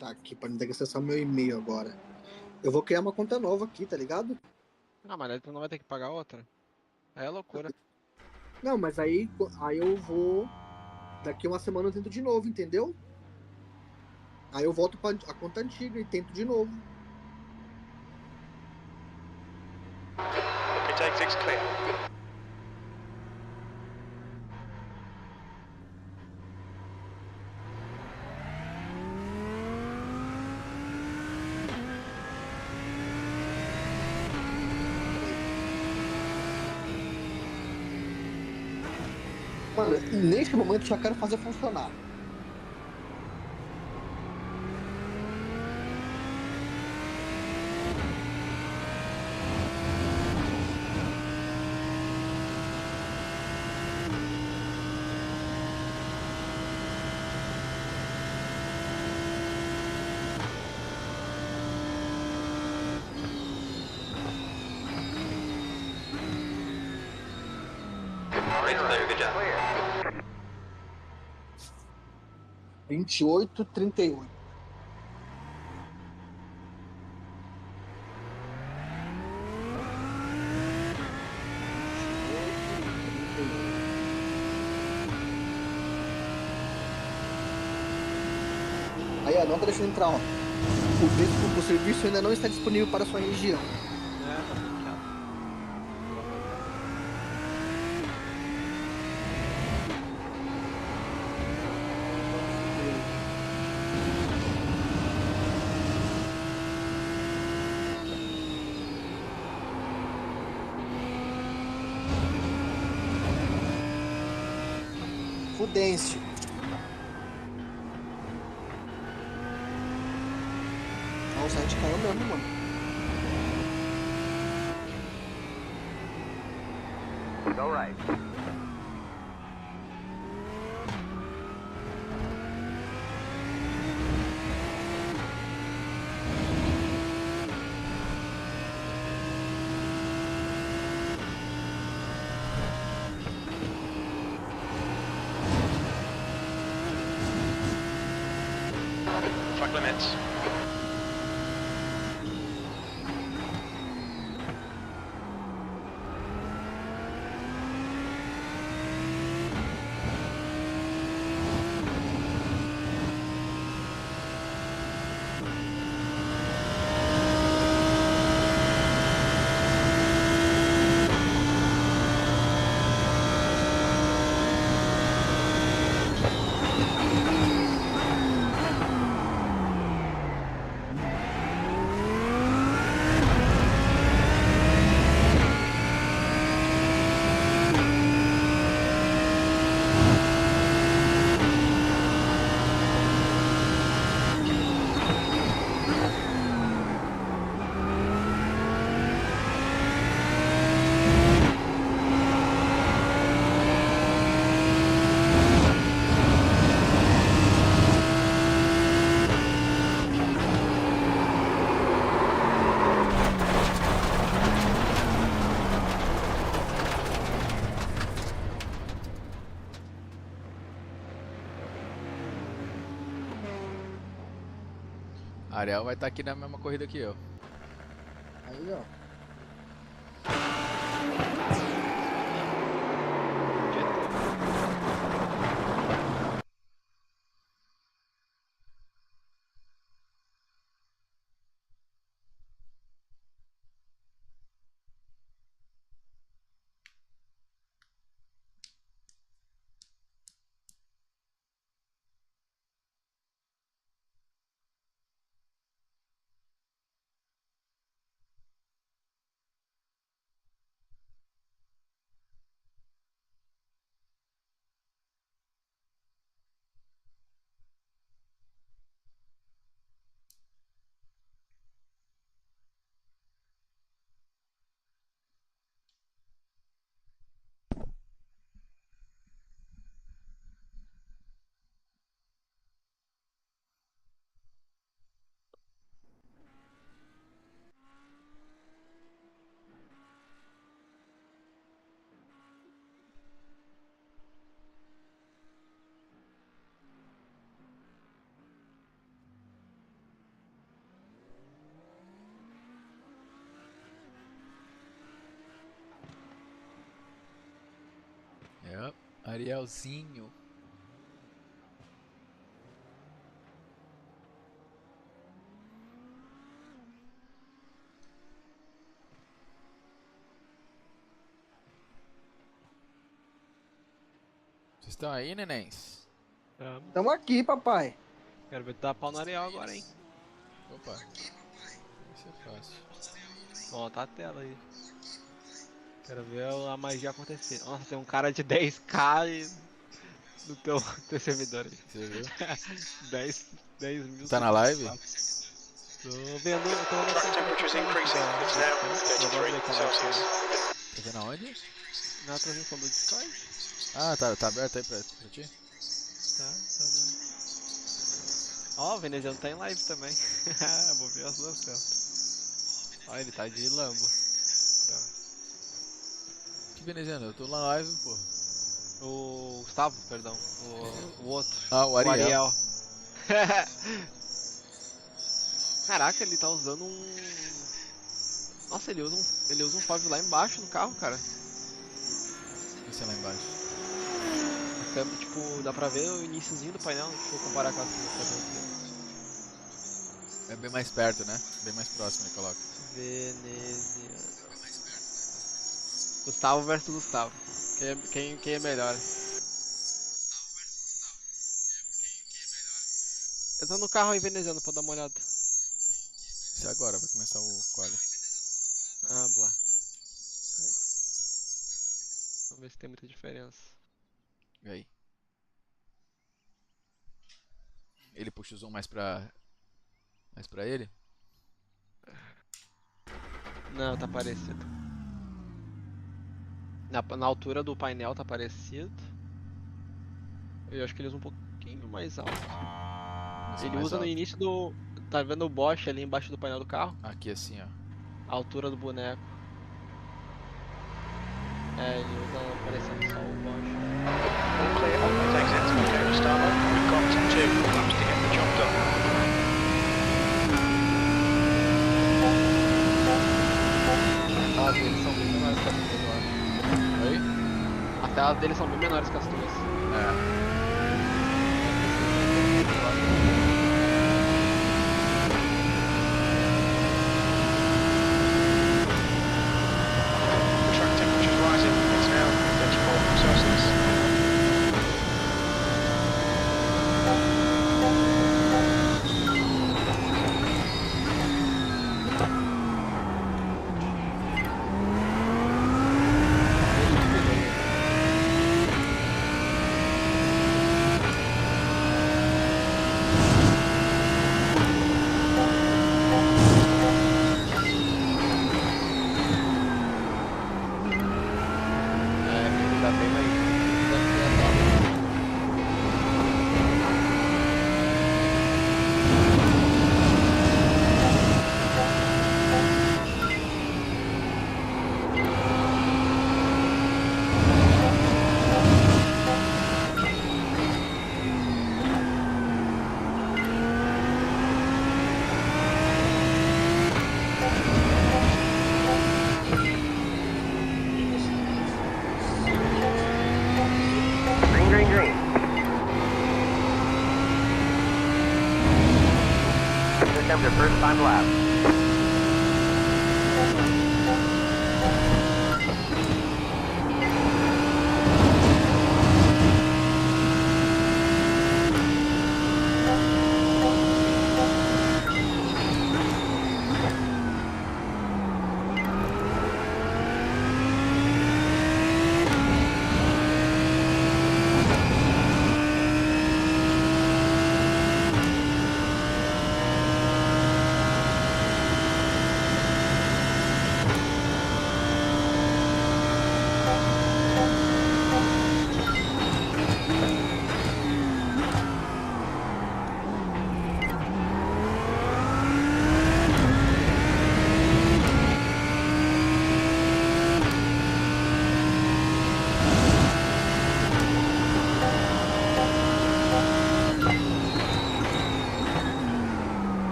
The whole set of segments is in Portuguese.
Tá aqui, pra não ter que acessar meu e-mail agora. Eu vou criar uma conta nova aqui, tá ligado? Ah, mas aí tu não vai ter que pagar outra. Aí é loucura. Não, mas aí eu vou. Daqui uma semana eu tento de novo, entendeu? Aí eu volto pra a conta antiga e tento de novo. Retake 6 clear. Mano, neste momento eu já quero fazer funcionar. It's clear, good job. 28:38. Aí, ó, não tá deixando entrar, ó. O serviço ainda não está disponível para sua região. É, tá bloqueado. Fudêncio. Ó, o site caiu mesmo, mano. Go right. Truck limits. Ariel vai estar aqui na mesma corrida que eu. Aí, ó. É, Arielzinho. Vocês estão aí, nenéns? Tamo aqui, papai. Quero ver tu dar pau no Ariel agora, hein? Opa. Isso é fácil. Ó, tá a tela aí. Quero ver a magia acontecer. Nossa, tem um cara de 10k no teu servidor aí. Você viu? 10 mil. Tá na live? Tô vendo, eu tô vendo Track temperatures increasing. It's now 33 Celsius. Tá vendo aonde? na transmissão do Discord. Ah, tá aberto aí pra ti? Tá vendo. Ó, o veneziano tá em live também. Vou ver as duas telas. Ó, ele tá de Lambo. Que veneziano? Eu tô na live, pô. O Gustavo, perdão. O outro. Ah, o Ariel. Caraca, ele tá usando um... Nossa, ele usa um FOV lá embaixo no carro, cara. Esse é lá embaixo. Tipo, dá pra ver o iniciozinho do painel, deixa eu comparar com a sua. É bem mais perto, né? Bem mais próximo ele coloca. Veneziano. Gustavo versus Gustavo. Quem é melhor? Entra no carro aí, veneziano, pra dar uma olhada. Isso é agora, vai começar o quali. Ah, boa. Aí. Vamos ver se tem muita diferença. E aí? Ele puxa o zoom mais pra ele? Não, tá parecido. Na altura do painel tá parecido. Eu acho que ele usa um pouquinho mais alto. Ele Mais usa no alto. início do... Tá vendo o Bosch ali embaixo do painel do carro? Aqui assim, ó. A altura do boneco. É, ele usa parecendo só o Bosch. All clear. Takes it. Okay, to start off. We've got 2 laps to get the job done. As telas deles são bem menores que as tuas, eu acho. Oi? As telas deles são bem menores que as tuas. É. The track temperature's rising. It's now 34 Celsius. É, ele dá bem mais. Green, green, green. Here comes your first time lap.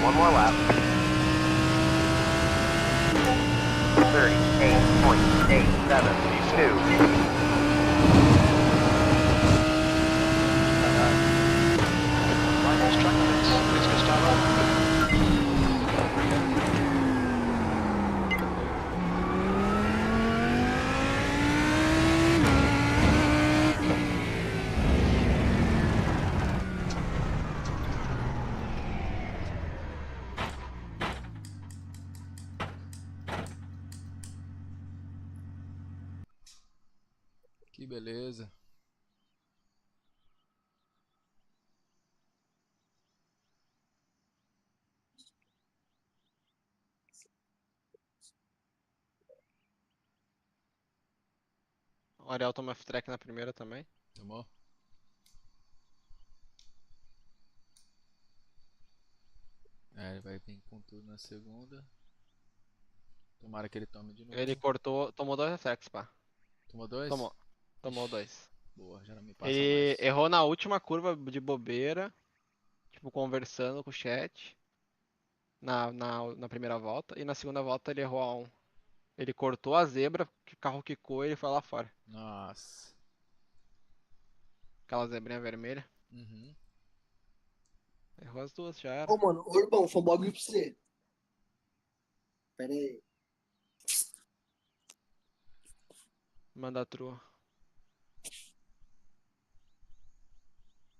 One more lap. 38.872. Rivals track limits. Please Gustavo. Que beleza. O Ariel toma F-Track na primeira também. Tomou? É, ele vai vir com tudo na segunda. Tomara que ele tome de novo. Ele cortou, tomou 2 F-Tracks, pá. Tomou 2? Tomou 2. Boa, já não me passa Ele mais. errou na última curva de bobeira, tipo, conversando com o chat, na primeira volta, e na segunda volta ele errou a 1. Ele cortou a zebra, que o carro quicou e ele foi lá fora. Nossa. Aquela zebrinha vermelha. Uhum. Errou as duas, já era. Ô, mano, ô, irmão, foi um bagulho pra você. Pera aí. Manda a trua.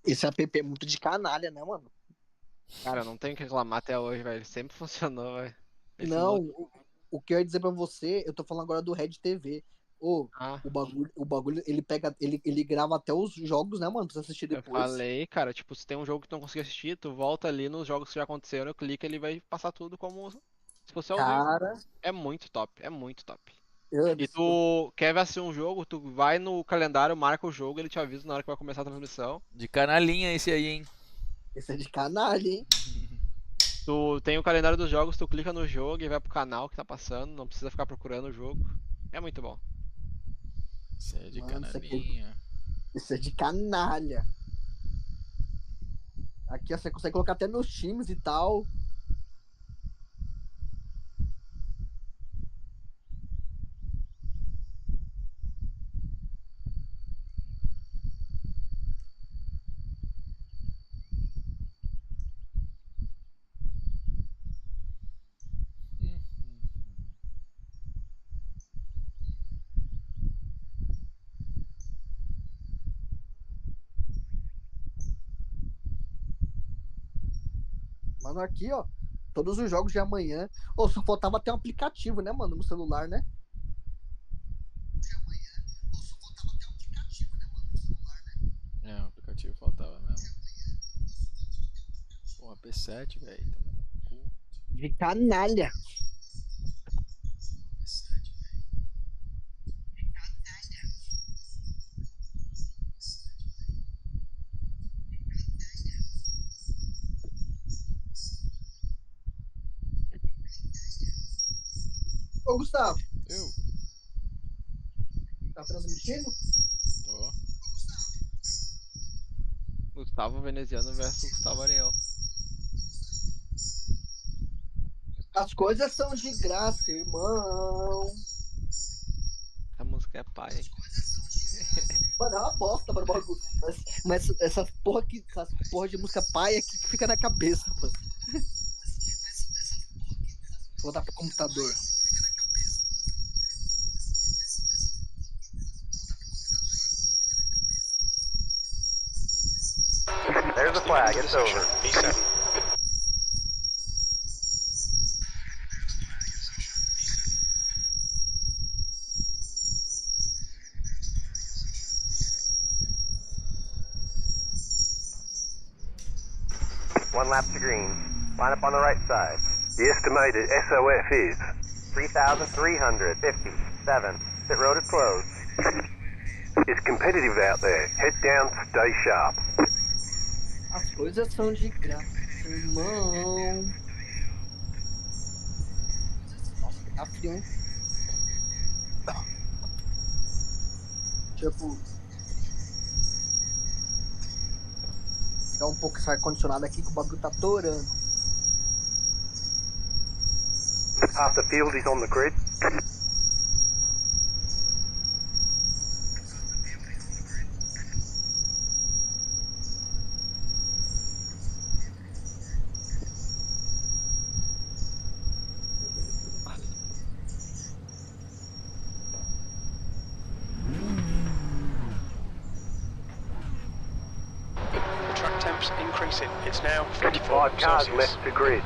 Esse app é muito de canalha, né, mano? Cara, não tem o que reclamar até hoje, velho. Sempre funcionou, velho. Esse Não, modo- o que eu ia dizer pra você, eu tô falando agora do Red TV. Ô, Ah, o bagulho, ele pega, ele grava até os jogos, né, mano? Pra você assistir eu depois. falei, cara, tipo, se tem um jogo que tu não conseguiu assistir, tu volta ali nos jogos que já aconteceram, eu clico, ele vai passar tudo como se fosse ao vivo. Cara, É muito top, é muito top. eu, E tu quer ver assistir um jogo, tu vai no calendário, marca o jogo, ele te avisa na hora que vai começar a transmissão. De canalinha esse aí, hein? esse é de canalha, hein? Tu tem o calendário dos jogos, tu clica no jogo e vai pro canal que tá passando, não precisa ficar procurando o jogo. É muito bom. Esse aí é de Mano, canalinha. Isso é de canalha. Aqui ó, você consegue colocar até meus times e tal. Mano, aqui, ó. Todos os jogos de amanhã. Ô, só faltava ter um aplicativo, né, mano, no celular, né? É, o aplicativo faltava mesmo. Porra, P7, velho. Tá no cu. De canalha. Ô, Gustavo, Eu? tá transmitindo? Tô. Gustavo Veneziano versus Gustavo Ariel. As coisas são de graça, irmão. Essa música é pai, hein? Mano, é uma bosta, mano, o bagulho. Mas essas porra de música pai aqui que fica na cabeça, mano. Vou dar pro computador. There's the flag. It's over. P7. One lap to green. Line up on the right side. The estimated SOF is 3,357. Pit road is closed. It's competitive out there. Head down, stay sharp. As coisas são de graça, irmão. Nossa, tá frio, hein? Tipo. Pegar um pouco esse ar-condicionado aqui que o bagulho tá torando. Half the field is on the grid. The track temp's increasing. It's now 54 5 cars Celsius. left to grid.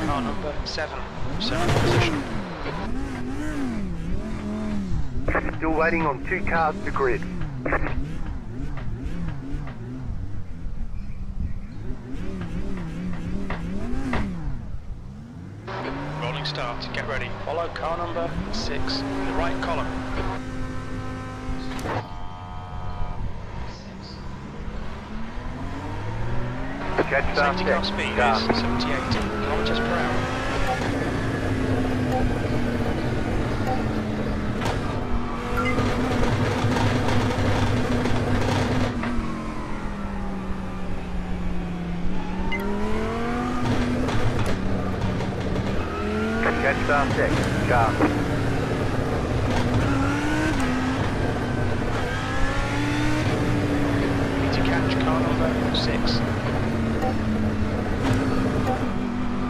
Car number 7. 7th position. Still waiting on 2 cars to grid. Rolling start. Get ready. Follow car number 6 in the right column. Catch start Safety car check. speed Start. is 78 kilometers per hour. Catch start check. Start. Need to catch car number 6.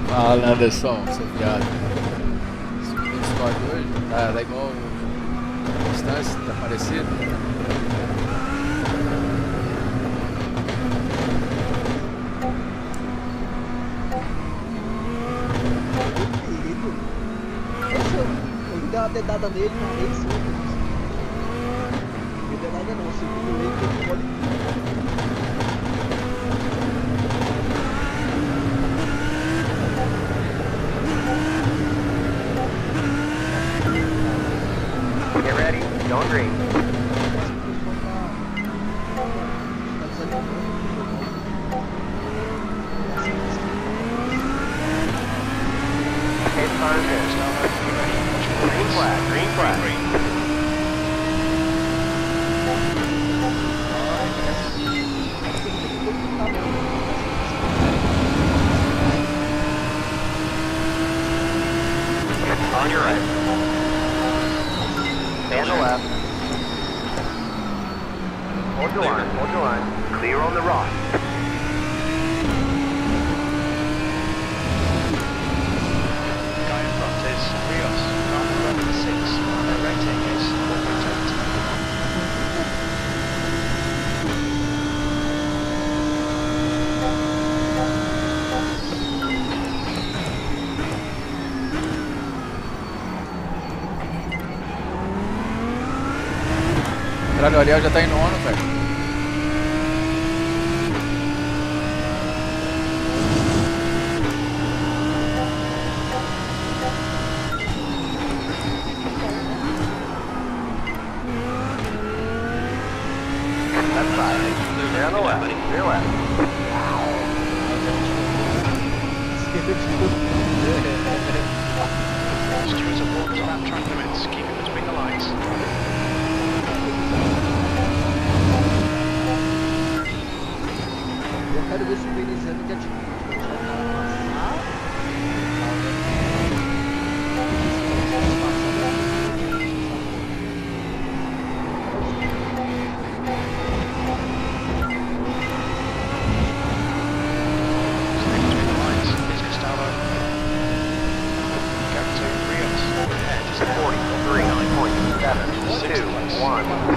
Fala, Anderson, seu viado. Subindo o Discord hoje, tá igual a distância, tá parecido. Querido. Poxa, eu dei uma dedada nele na race. Não dei dedada não, segundo ele, que ele pode. Get ready. Going green. Headphones in. Green flag. Green flag. On your right. Stay on the left. Hold your line. Hold your line. Clear on the right. Guy in front is Rios. Car number 6. Their rating is 1.8. Caralho, o Ariel já tá em nono, velho. That's right. Stay on the left. Stay left. Stewards are walking to lap track limits. Keep in between the lines. Eu quero ver se o Veneziano de atitude vai passar. Stay between the lines. Here's Gustavo. Captain Rios. Ahead is 43.721.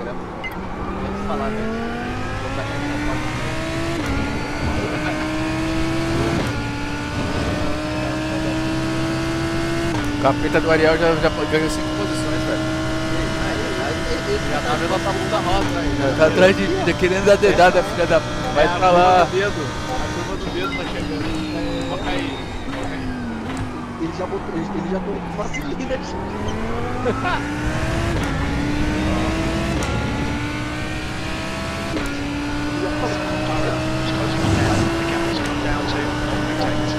programa. Vamos falar, velho. Vou botar aqui na foto. O capeta do Ariel já ganhou 5 posições, velho. Já tá vendo a bunda rosa aí. Já tá atrás de mim, querendo dar dedada, filha da. Vai pra lá. A curva do dedo tá chegando. Vou cair. Ele já botou, ele já tô com vaselina. It's closing on now. The cameras come down to non-detect.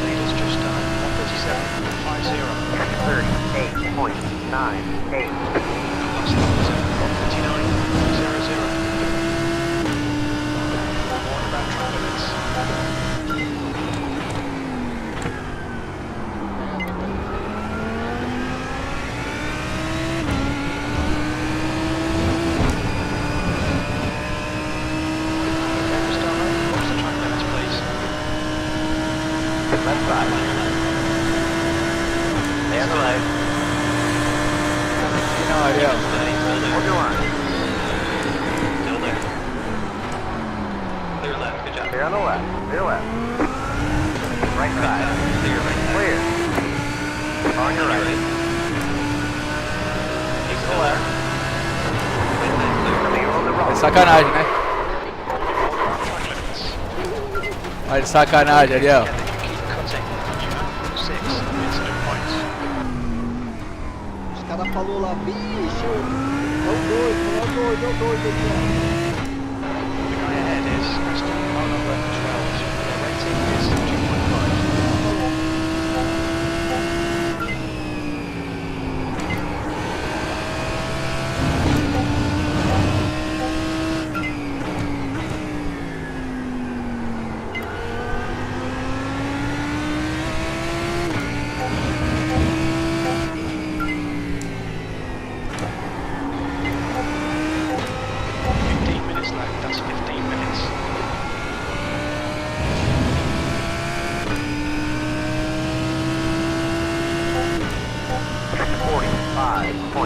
Leader's just done 137.50. 38.98. Last numbers are 139.00. More about track limits. Okay, Gustavo, what's the track limits, please? Left side. Stay on the right. You know, Ariel. Hold your line. Still there. Clear left, good job. Stay on the left. Clear left. Right side. Clear right side. Clear. On your right. Keep To the still left. Right side clear. Coming on the É road. sacanagem, né? Track limits. Tá de sacanagem, Ariel. Yeah, they keep cutting. You have 6 incident points. Os caras falaram lá, bicho, é o doido aqui, ó. The guy ahead is Aston Martin 12. Their rating is 2.5. Left, that's 15 minutes. 45.83. Pô,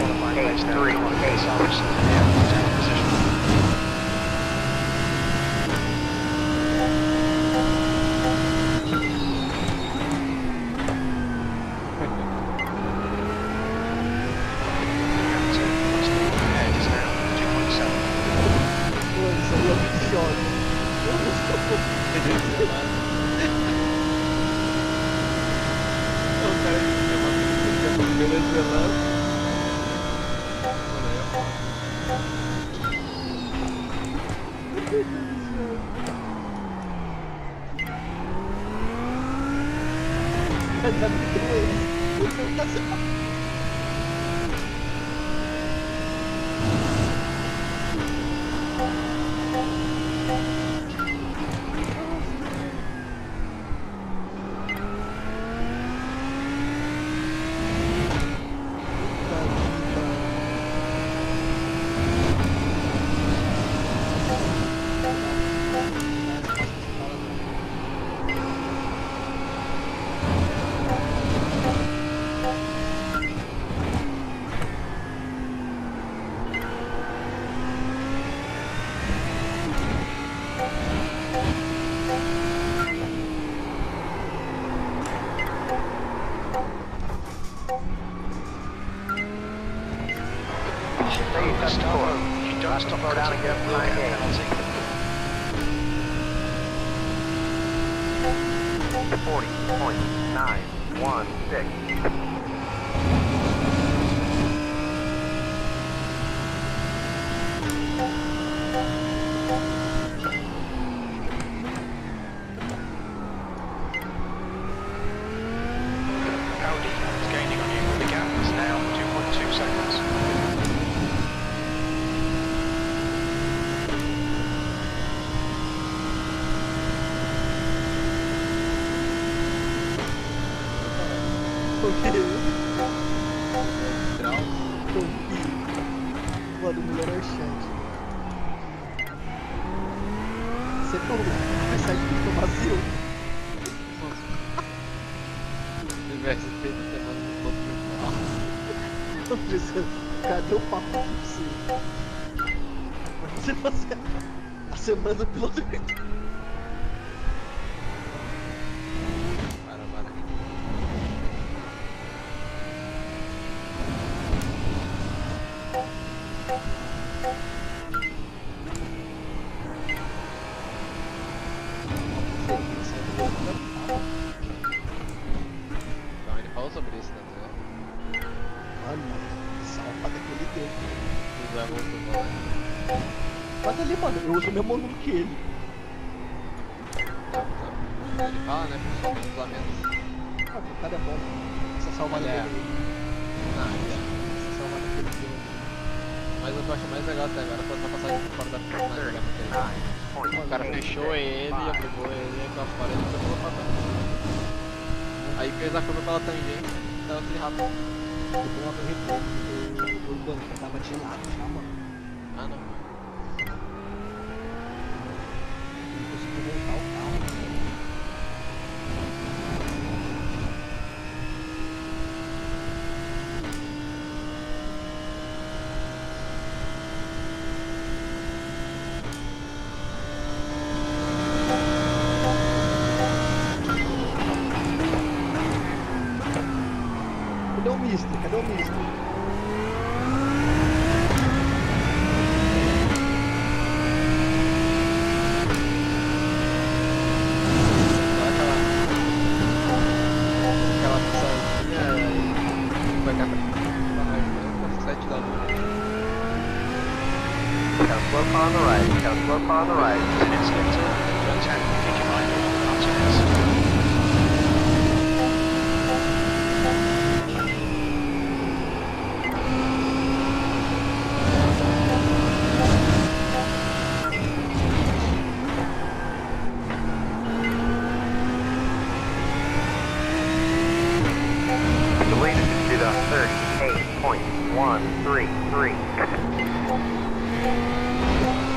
isso aí é muito idiota. O cara que chama venezuelano. Tá me doendo. Você tá se... You don't stop Slow down and get up will get a behind penalty. 40.916. Mano, melhor chat. Você não vai sair de pista vazio. Se tivesse feito semana no topo de Não precisa. Cadê o papo pra você? Pra você fazer a semana do piloto virtual. Para. Então ele falou sobre isso, né? Mano, salva daquele tempo. O Zé voltou pra lá. Mas ali, mano, eu uso o mesmo nome que ele. Ele fala, né? Sobre os lamentos. Ah, o cara é bom. Essa salvada Ele é. dele. Não, ele é. Essa salvada dele. Mas o que eu acho mais legal até agora foi essa passagem por fora da pista, né? Jogar com aquele. O cara fechou ele, obrigou ele pra fora e ele foi pra trás. Aí fez a curva pela tangente, tava tudo rápido. Depois uma retorno do Urbano, que tava de lado já, mano. Ah, não. Não conseguiu voltar o carro. Cadê o Mister? Cadê o Mister? Aquela passadinha e vai cá pra 7 da luz. Got a slope on the right. Got a slope on the right. Minutes later, contact with your minor Martinez. Deleted to the 38.133.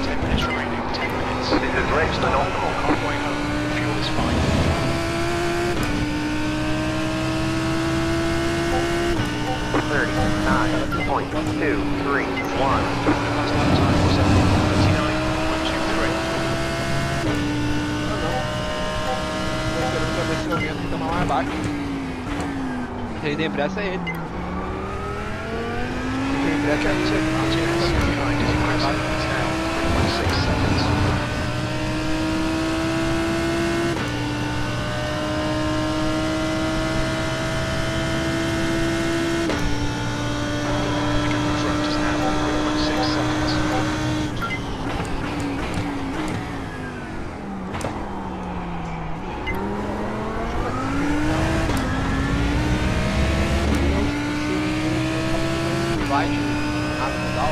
10 minutes remaining. 10 minutes. This is less than optimal. Halfway home. Fuel is fine. $39.231. Last lap time was 39.123. Tô esperando pra ver se o vento fica mais baixo. Se ele tem pressa é ele. Se tem pressa é ele. Martinez behind his present is now 3.6 seconds. Front is now 3.6 seconds. Vai rápido, dá o.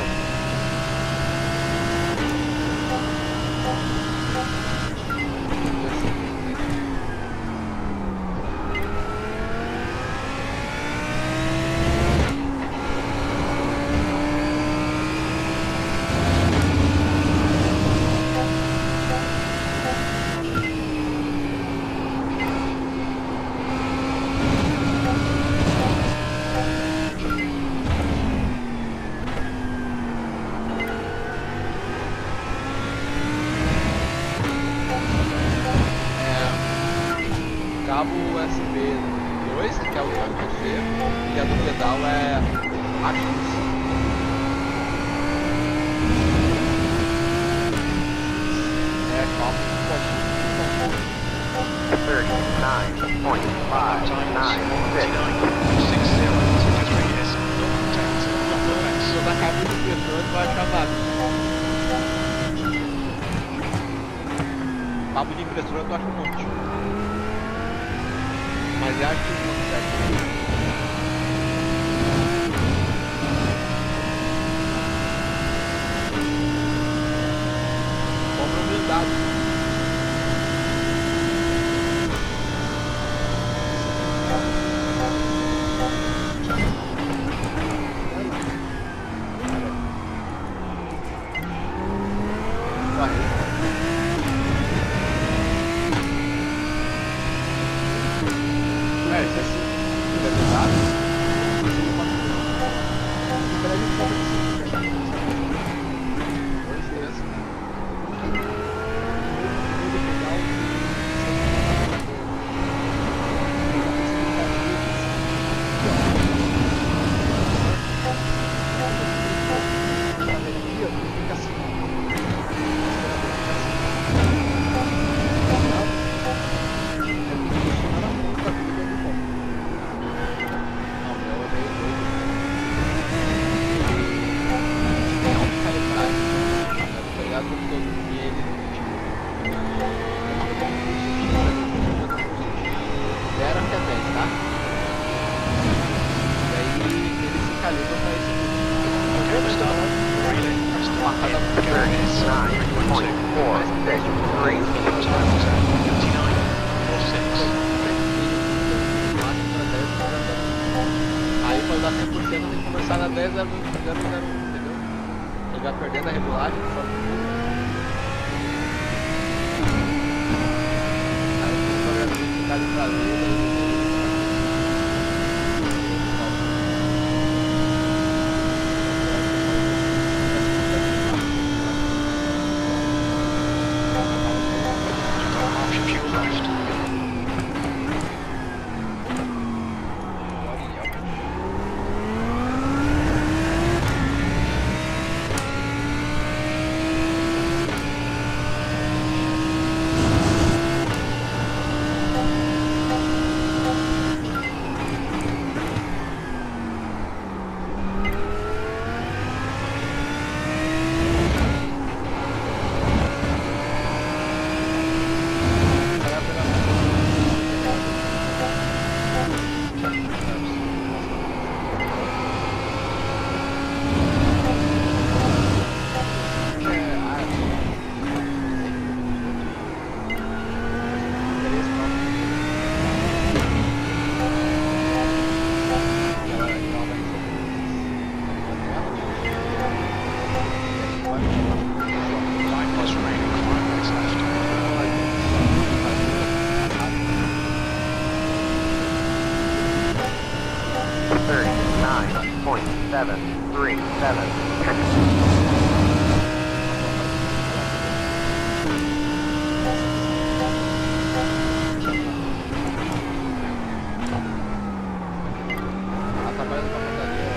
Cabo USB 2, que é o USB, e a do pedal é AX. É cabo Lap time was 39.596. 49.60. Yes, no contact, no effects. Se eu dar cabo de impressora, tu vai achar vários. Cabo de impressora tu acha um monte. Mas é AX não certo. Compra um blindado. calibro pra isso. Okay, for starboard. Relay, press to Marcada begin. Go ahead. 59.46. Aí quando dá 100% tem que começar na 10.001, entendeu? Ele vai perdendo a regulagem, só aí tem o programa de ficar de prazer. Half your fuel left. Line plus remaining 5 minutes left. Atrapalhando com a portaria.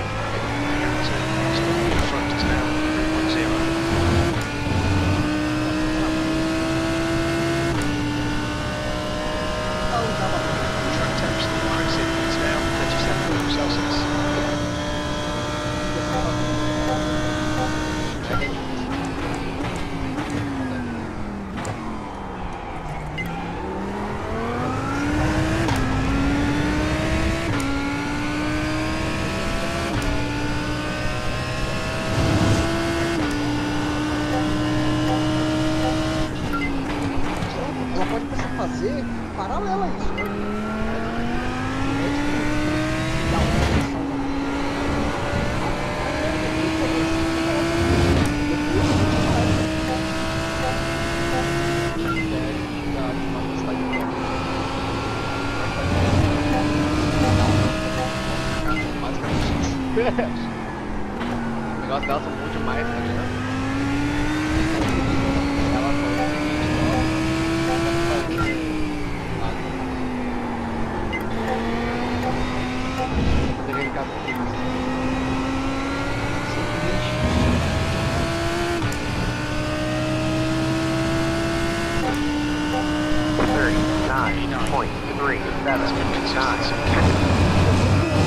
The front is now 3.0. Track temps increasing. It's now 37 Celsius. Ela pode começar a fazer paralela a isso, né? Dá uma posição lá. O negócio dela são muito mais, tá ligado? Ela foi fazer aquele cabelo.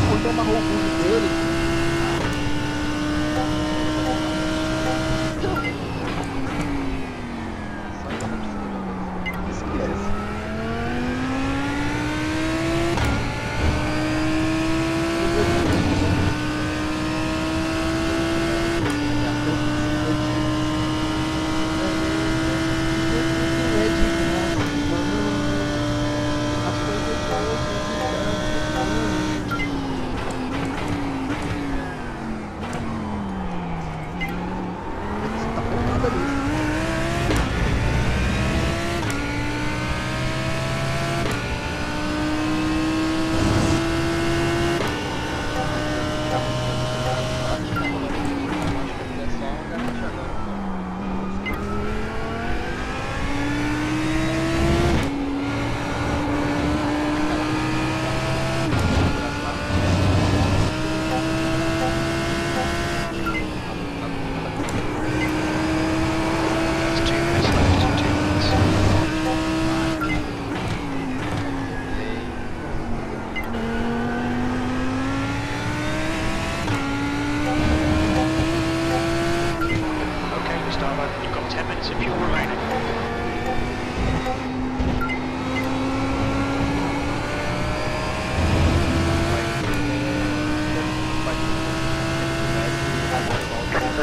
Quando amarrou o fundo dele, esquece. As coisas boas,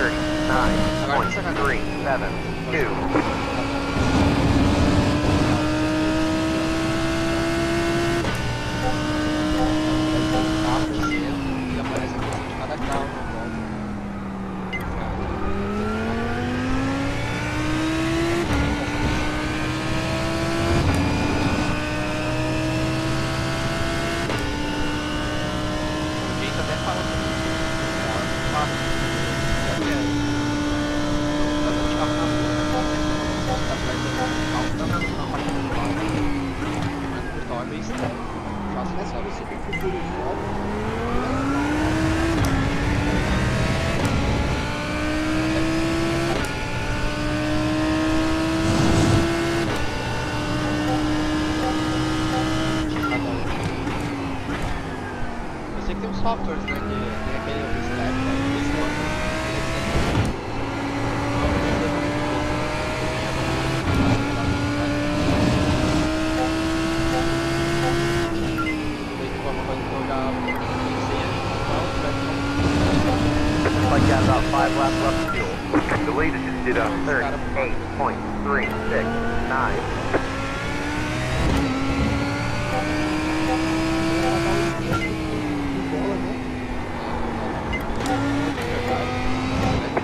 39.372. E aparece a posição de cada carro na volta. O jeito até fala pra mim. Tá dando carro na rua, tá perto do carro, tá na parte do lado. Mas no virtual é meio estranho. Fácil de saber. Você tem que subir o sol. Eu sei que tem uns softwares, né, que tem aquele OpenStack, né, que eles Looks like you got about 5 laps left of fuel. The leader just did a 38.369.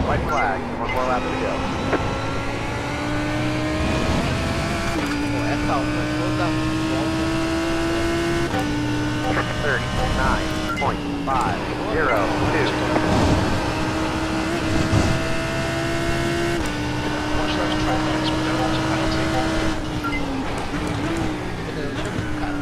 White flag, 1 more lap to go. essa alta toda volta 39.502. Watch those track lights, we don't want a penalty. beleza, deixa eu ver, cara,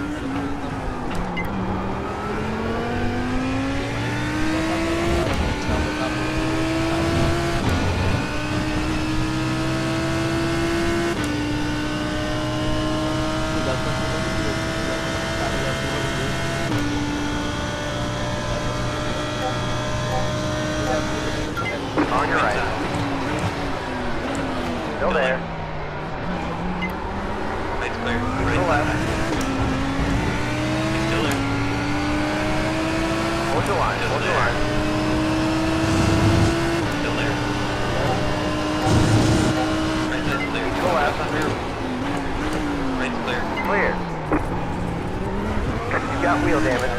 On your right. Still there. Light's clear. To Right. the left. He's still there. Hold your line. Hold your line. Still there. Right side's clear. To the left. Right's clear. Clear. You got wheel damage.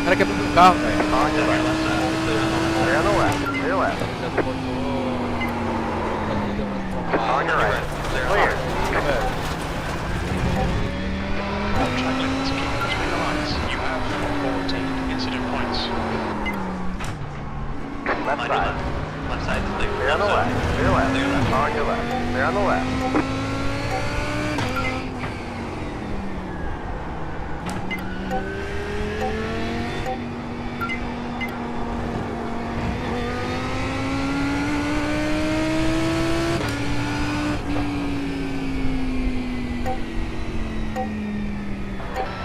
O cara quebrou meu carro, velho. On your right. Clear on the left. Clear left. Já botou. On your right. Clear. Track limits, keep it between the lines. You have 14 incident points. Left On your side. left side's clear. Clear on the left. Clear left. Clear left. On your left. Clear on the left.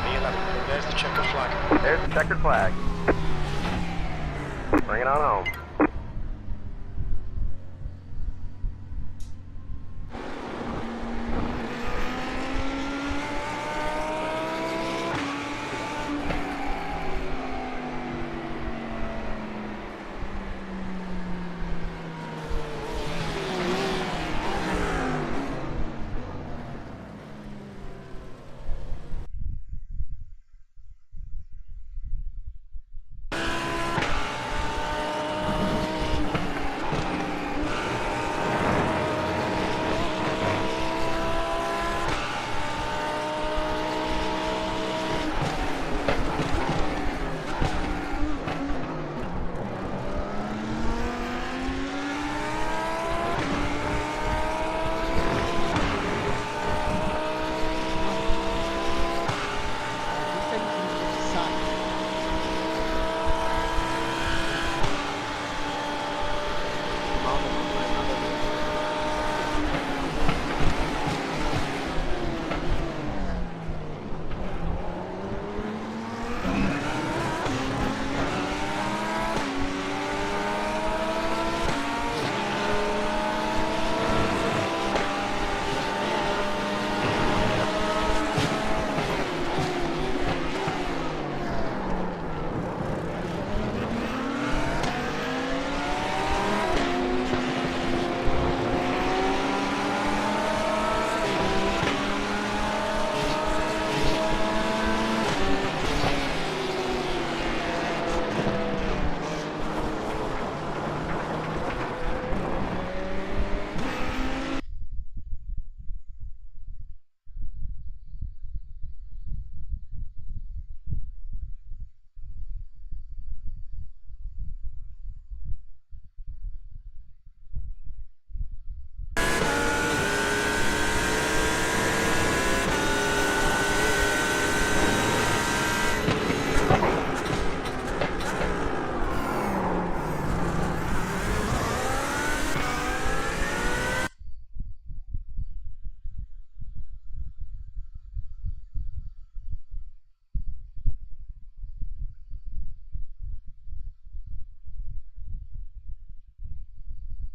B11, there's the checker flag. There's the checkered flag. Bring it on home.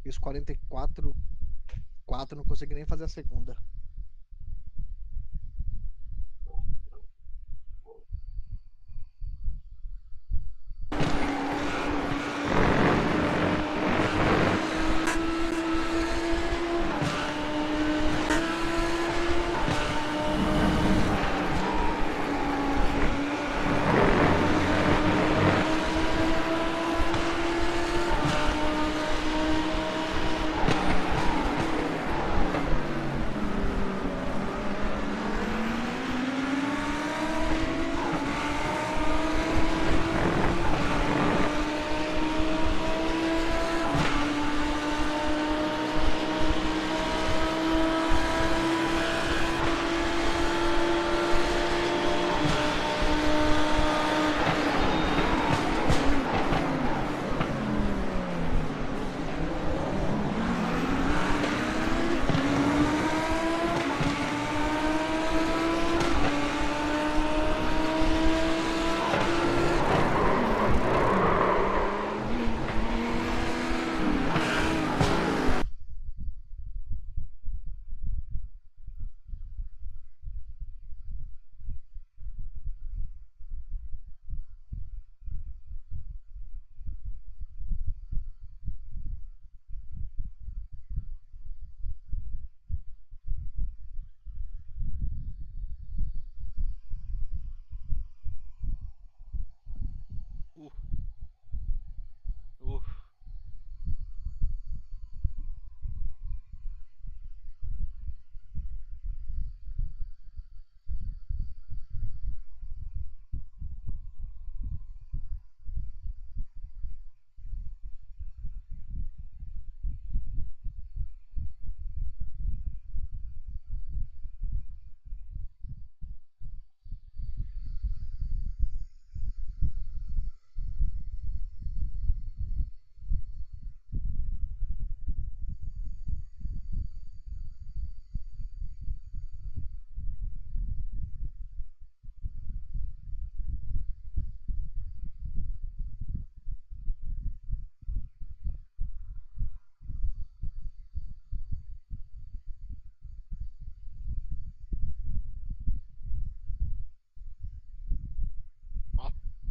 Fiz 44, 4, não consegui nem fazer a segunda.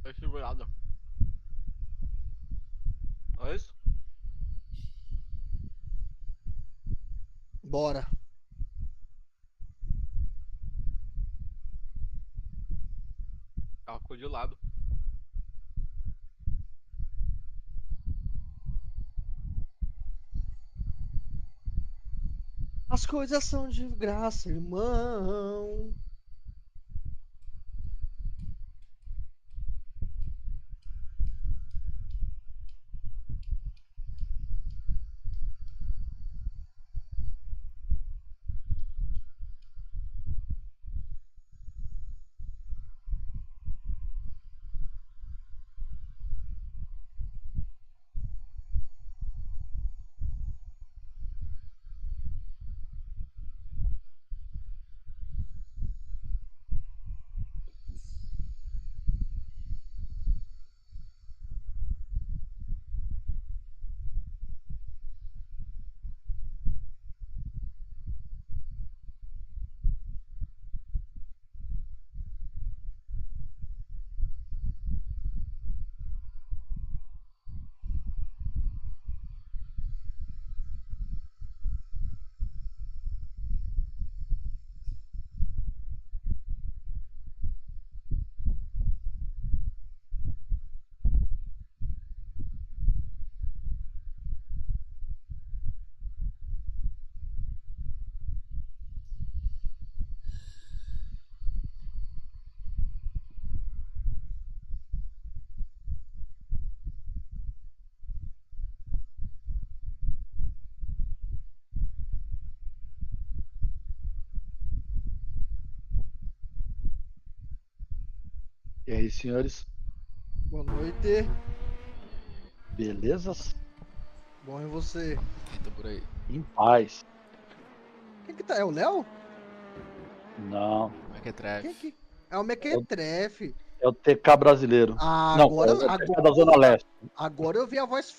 Foi segurado. Olha isso. Bora. Ela ficou de lado. As coisas são de graça, irmão. E aí, senhores, Boa noite. belezas? Bom em você. Quem tá por aí? Em paz. Quem que tá? É o Léo? Não, Como é que é trap? Quem que... É o Mequetrefe. É o TK brasileiro. Não, Agora, é o TK da Zona Leste. agora eu vi a voz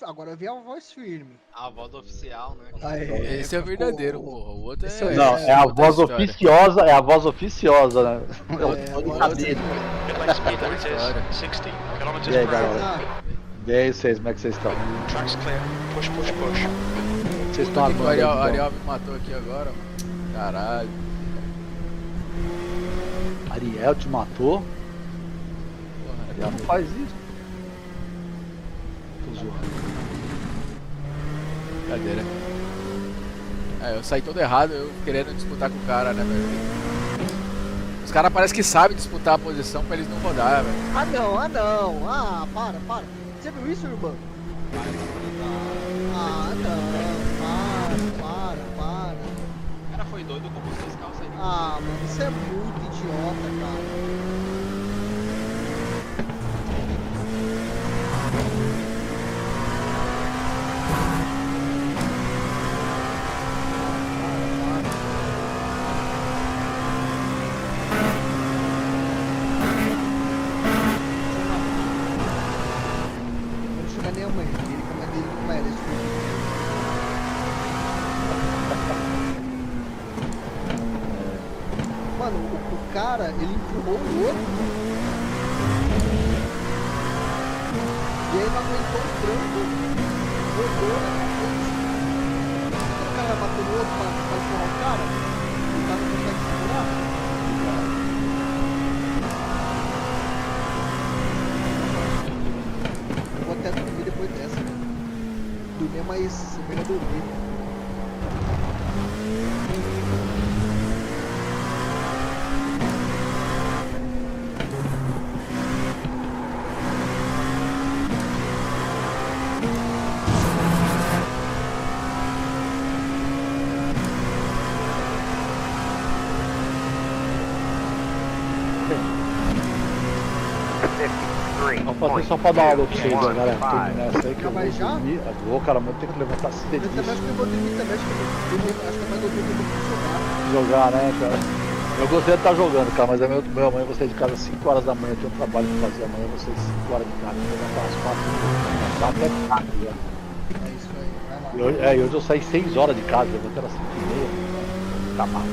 firme. A voz oficial, né? Aí, Esse é o ficou- verdadeiro, porra. O outro Esse é. Não, é a outra voz história. oficiosa, é a voz oficiosa, né? agora Pit lane speed limit is 60 kilometers E aí, per hour. galera? E aí, vocês, como é que vocês estão? Tracks clear. Push, push, push. Vocês estão Puta que armando aí, pariu, o então? Ariel me matou aqui agora, mano. Caralho. Ariel te matou? Porra, Ariel não faz isso. Tô zoando. brincadeira. É, eu saí todo errado, eu querendo disputar com o cara, né, velho? Os caras parecem que sabem disputar a posição pra eles não rodar, velho. Ah não. Ah, para. Você viu isso, irmão? Ah, não. Para. O cara foi doido como os dois carros saíram. Ah, mano, isso é muito idiota, cara. Não chega nem amanhã, ele com a mãe dele não merece. Mano, o cara, ele empurrou o outro. E aí não aguentou o tranco, rodou na frente. Quando o cara vai bater no outro pra empurrar o cara, o cara não consegue segurar. Eu vou até dormir depois dessa. Dormir é mais melhor dormir. Vamos fazer só pra dar uma aula pra vocês, ó, galera. Tô nessa aí que eu vou Mas já? dormir. Vou, cara, mas tem que levantar Eu também cedinho. acho que eu vou dormir também, acho que é mais dormir do que jogar. Jogar, né, cara? Eu gostaria de estar jogando, cara, mas amanhã eu vou sair de casa às 5 horas da manhã, eu tenho um trabalho pra fazer amanhã, eu vou sair 5 horas de casa, vou levantar às 4 é tarde, já. É isso aí, vai lá. E hoje eu saí 6 horas de casa, eu vou até às 5h30. Tá mal.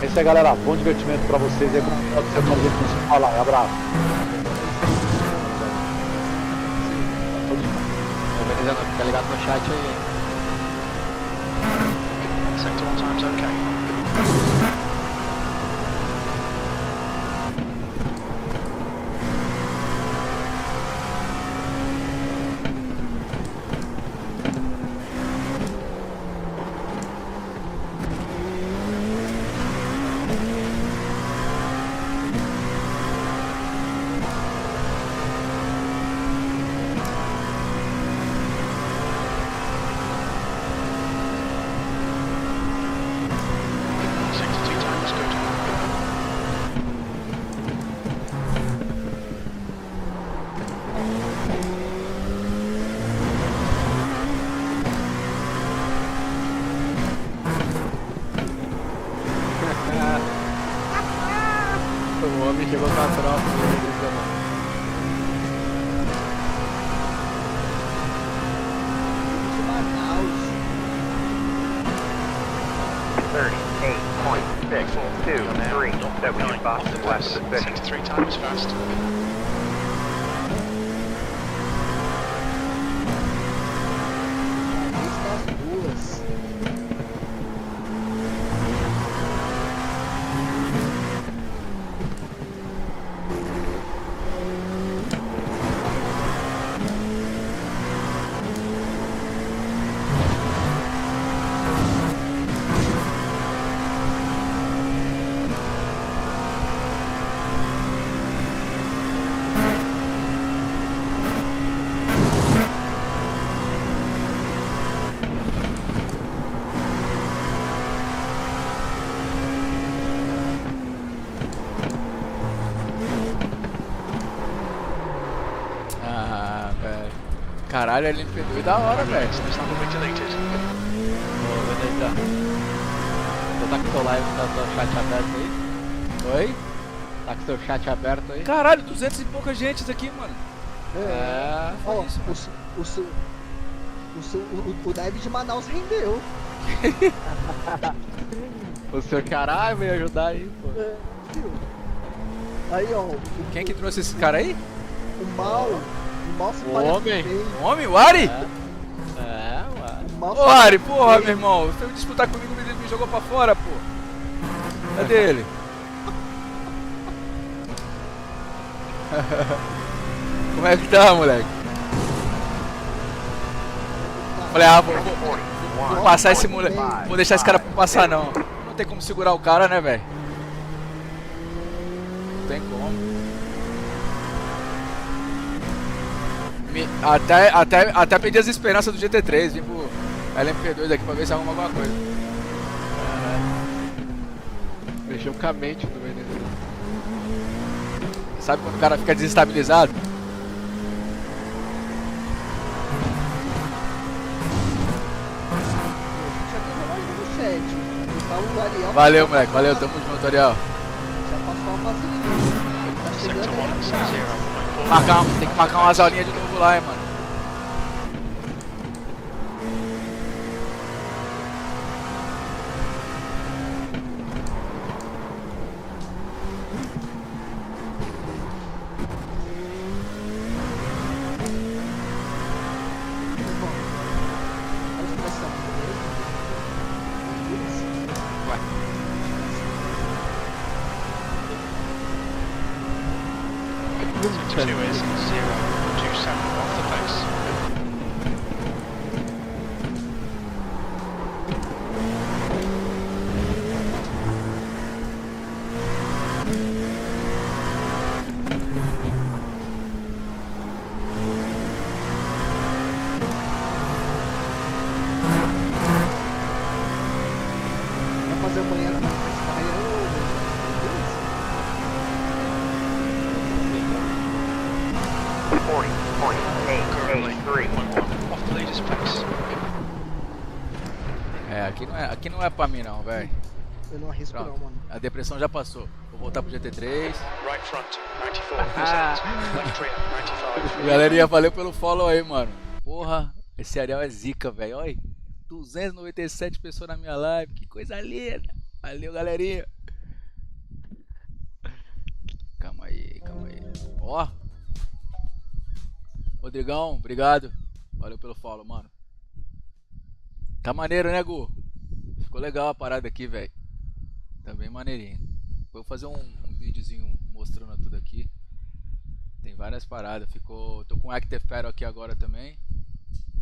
É isso aí, galera. Bom divertimento pra vocês aí. Bom final de semana, a gente não se fala. Abraço. Beleza, fica ligado no chat aí. Sector all times okay. O homem chegou com a tropa, né? 38.623. That was your fastest lap of the session. 63 times fast. Das duas. Ah, velho. Caralho, LMP2 da hora, velho. This number will be deleted. Ô, Benedita. Você tá com o teu live, tá com o chat aberto aí? Oi? Tá com seu chat aberto aí? Caralho, 200 e pouca gente aqui, mano. Ó, isso, o Dev de Manaus rendeu. O seu caralho veio ajudar aí, pô. Viu? Aí, ó. Quem que trouxe esse cara aí? O mal se O parece homem. bem. O homem? O Ari? Ué. O mal Ô se Ari, parece porra, bem. meu irmão. Você veio disputar comigo e me jogou pra fora, pô. Cadê ele? Como é que tá, moleque? Falei, vou passar esse moleque. Vou deixar esse cara passar, não. Não tem como segurar o cara, né, velho? Não tem como. Até perdi as esperanças do GT3. Vim pro LMP2 aqui pra ver se arruma alguma coisa. Mexeu com a mente do vendedor. Sabe quando o cara fica desestabilizado? Já tem relógio no chat. Tá o Ariel. Valeu, moleque. Valeu, tamo junto, Ariel. Já passou a vaselina. Tá chegando Sector 1, aí. 0.4. Tem que marcar umas aulinhas de novo lá, hein, mano. Vamos começar Vai. Sector 2 is 0.27 off the pace. Vai fazer amanhã na praia. Currently 1.1 off the leader's pace. É, aqui não é pra mim não, velho. Eu não arrisco não, mano. A depressão já passou. Vou voltar pro GT3. Right front, 94%. Left rear, 95%. Galerinha, valeu pelo follow aí, mano. Porra, esse Ariel é zica, velho. Olha aí. 297 pessoas na minha live. Que coisa linda. Valeu, galerinha. Calma aí, calma aí. Ó. Rodrigão, obrigado. Valeu pelo follow, mano. Tá maneiro, né, Gu? Ficou legal a parada aqui, velho. Tá bem maneirinho. Vou fazer um videozinho mostrando tudo aqui. Tem várias paradas. Tô com o Active Pedal aqui agora também.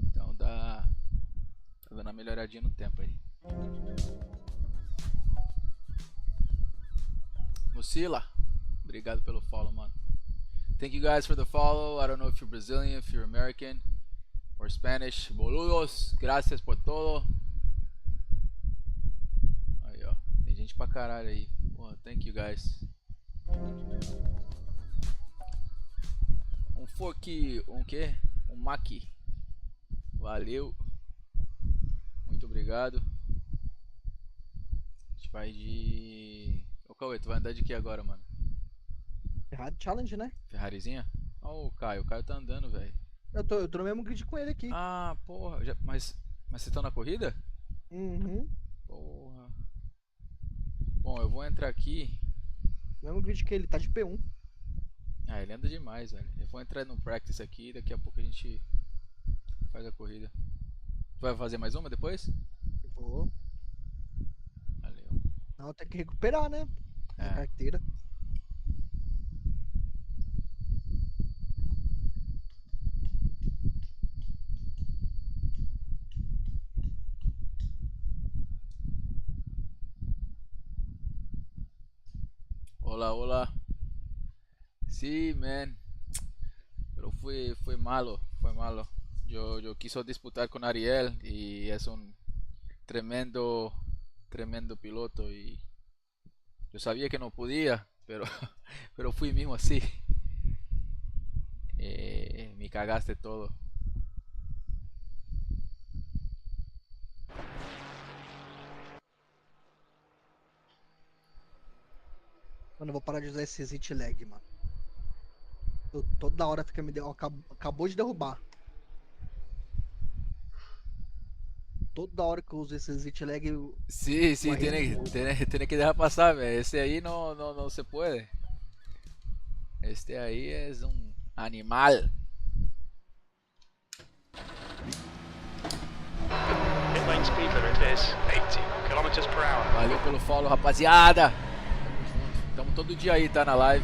Então tá dando uma melhoradinha no tempo aí. Lucila, obrigado pelo follow, mano. Thank you guys for the follow. I don't know if you're Brazilian, if you're American or Spanish. Boludos, gracias por todo. Aí, ó. Tem gente pra caralho aí. Pô, thank you guys. Um fork, um quê? Um maqui. Valeu. Muito obrigado. A gente vai de... Ô Cauê, tu vai andar de que agora, mano? Ferrari Challenge, né? Ferrarizinha? Ó, o Caio tá andando, velho. Eu tô no mesmo grid com ele aqui. Ah, porra, mas vocês estão na corrida? Uhum. Porra. Bom, eu vou entrar aqui. Mesmo grid que ele, tá de P1. Ah, ele anda demais, velho. Eu vou entrar no practice aqui e daqui a pouco a gente faz a corrida. Tu vai fazer mais uma depois? Eu vou. Valeu. Não, tem que recuperar, né? A É. carteira. Hola, hola. Sí, man. Pero fue malo, fue malo. Yo quiso disputar con Ariel y es un tremendo piloto y yo sabía que no podía, pero pero fui mismo así. Me cagaste todo. Mano, eu vou parar de usar esse exit lag, mano. Toda hora fica me acabou de derrubar. Toda hora que eu uso esse exit lag, Sí, Guay. tiene que dejar pasar, velho. Esse aí no se puede. Este aí é um animal. Pit lane speed limit is 80 km/h. Valeu pelo follow, rapaziada. Tamo todo dia aí, tá na live.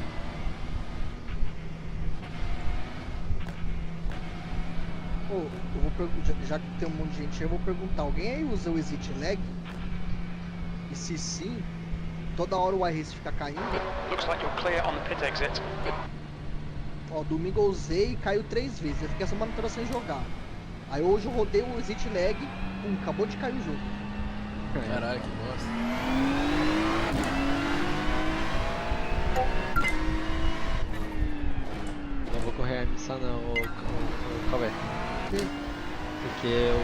Ô, eu vou perguntar, já que tem um monte de gente aí, eu vou perguntar, alguém aí usa o exit lag? E se sim, toda hora o iRace fica caindo? Looks like you're clear on the pit exit. Ó, domingo eu usei e caiu 3 vezes, eu fiquei essa semana toda sem jogar. Aí hoje eu rodei o exit lag, acabou de cair o jogo. Caralho, que bosta. Não vou correr a missão não, Calvé. Sim. Porque o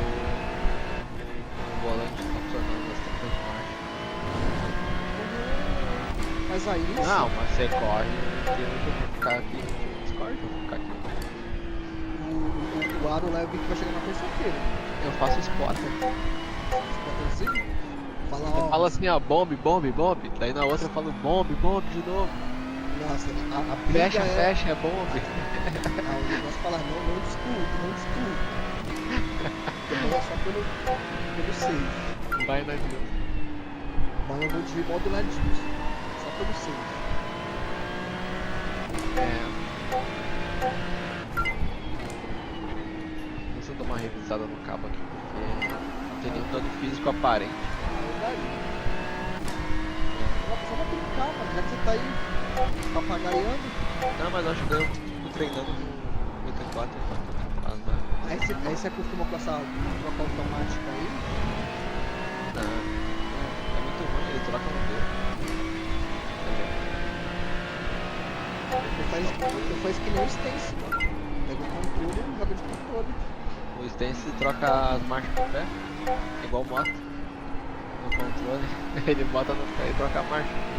volante tá funcionando bastante marcha. Mas aí... Não, mas você corre, eu vou ficar aqui no Discord, eu vou ficar aqui. O Aro Leve que vai chegar na terça-feira. Eu faço spotter. Spotterzinho? Fala, Eu ó... falo assim, ó, bombe, daí na outra eu falo bombe de novo. Nossa, a briga Fecha, é bombe. Ah, o negócio fala, não discuto. Depois é só pelo save. Vai na Deus. Mas eu vou de modo lá disso. Só pelo save. Deixa eu dar uma revisada no cabo aqui, porque não tem nenhum dano físico aparente. Só vai brincar, mano, já que você tá aí papagaiando. Não, mas eu acho que eu fico treinando no 84 enquanto faz nada. Aí você acostuma com essa troca automática aí. Não, é muito ruim, ele troca no dedo. Eu faço que nem o Stance, mano. Pega o controle e joga de controle. O Stance troca as marchas com o pé, igual moto. No controle, ele bota no pé e troca a marcha.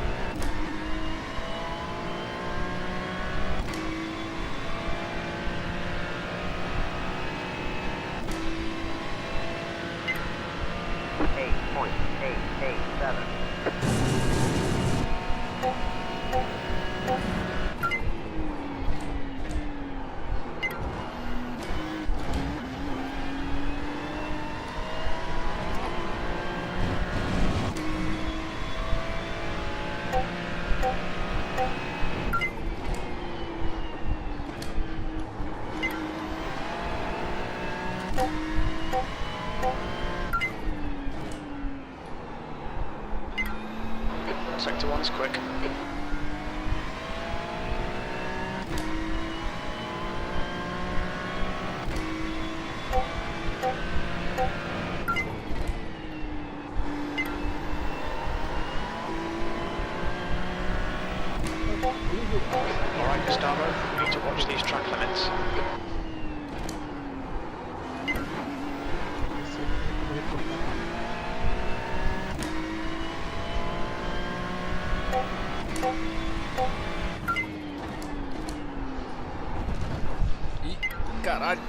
Sector 1 is quick. Alright, Gustavo, you need to watch these track limits. Ih, caralho.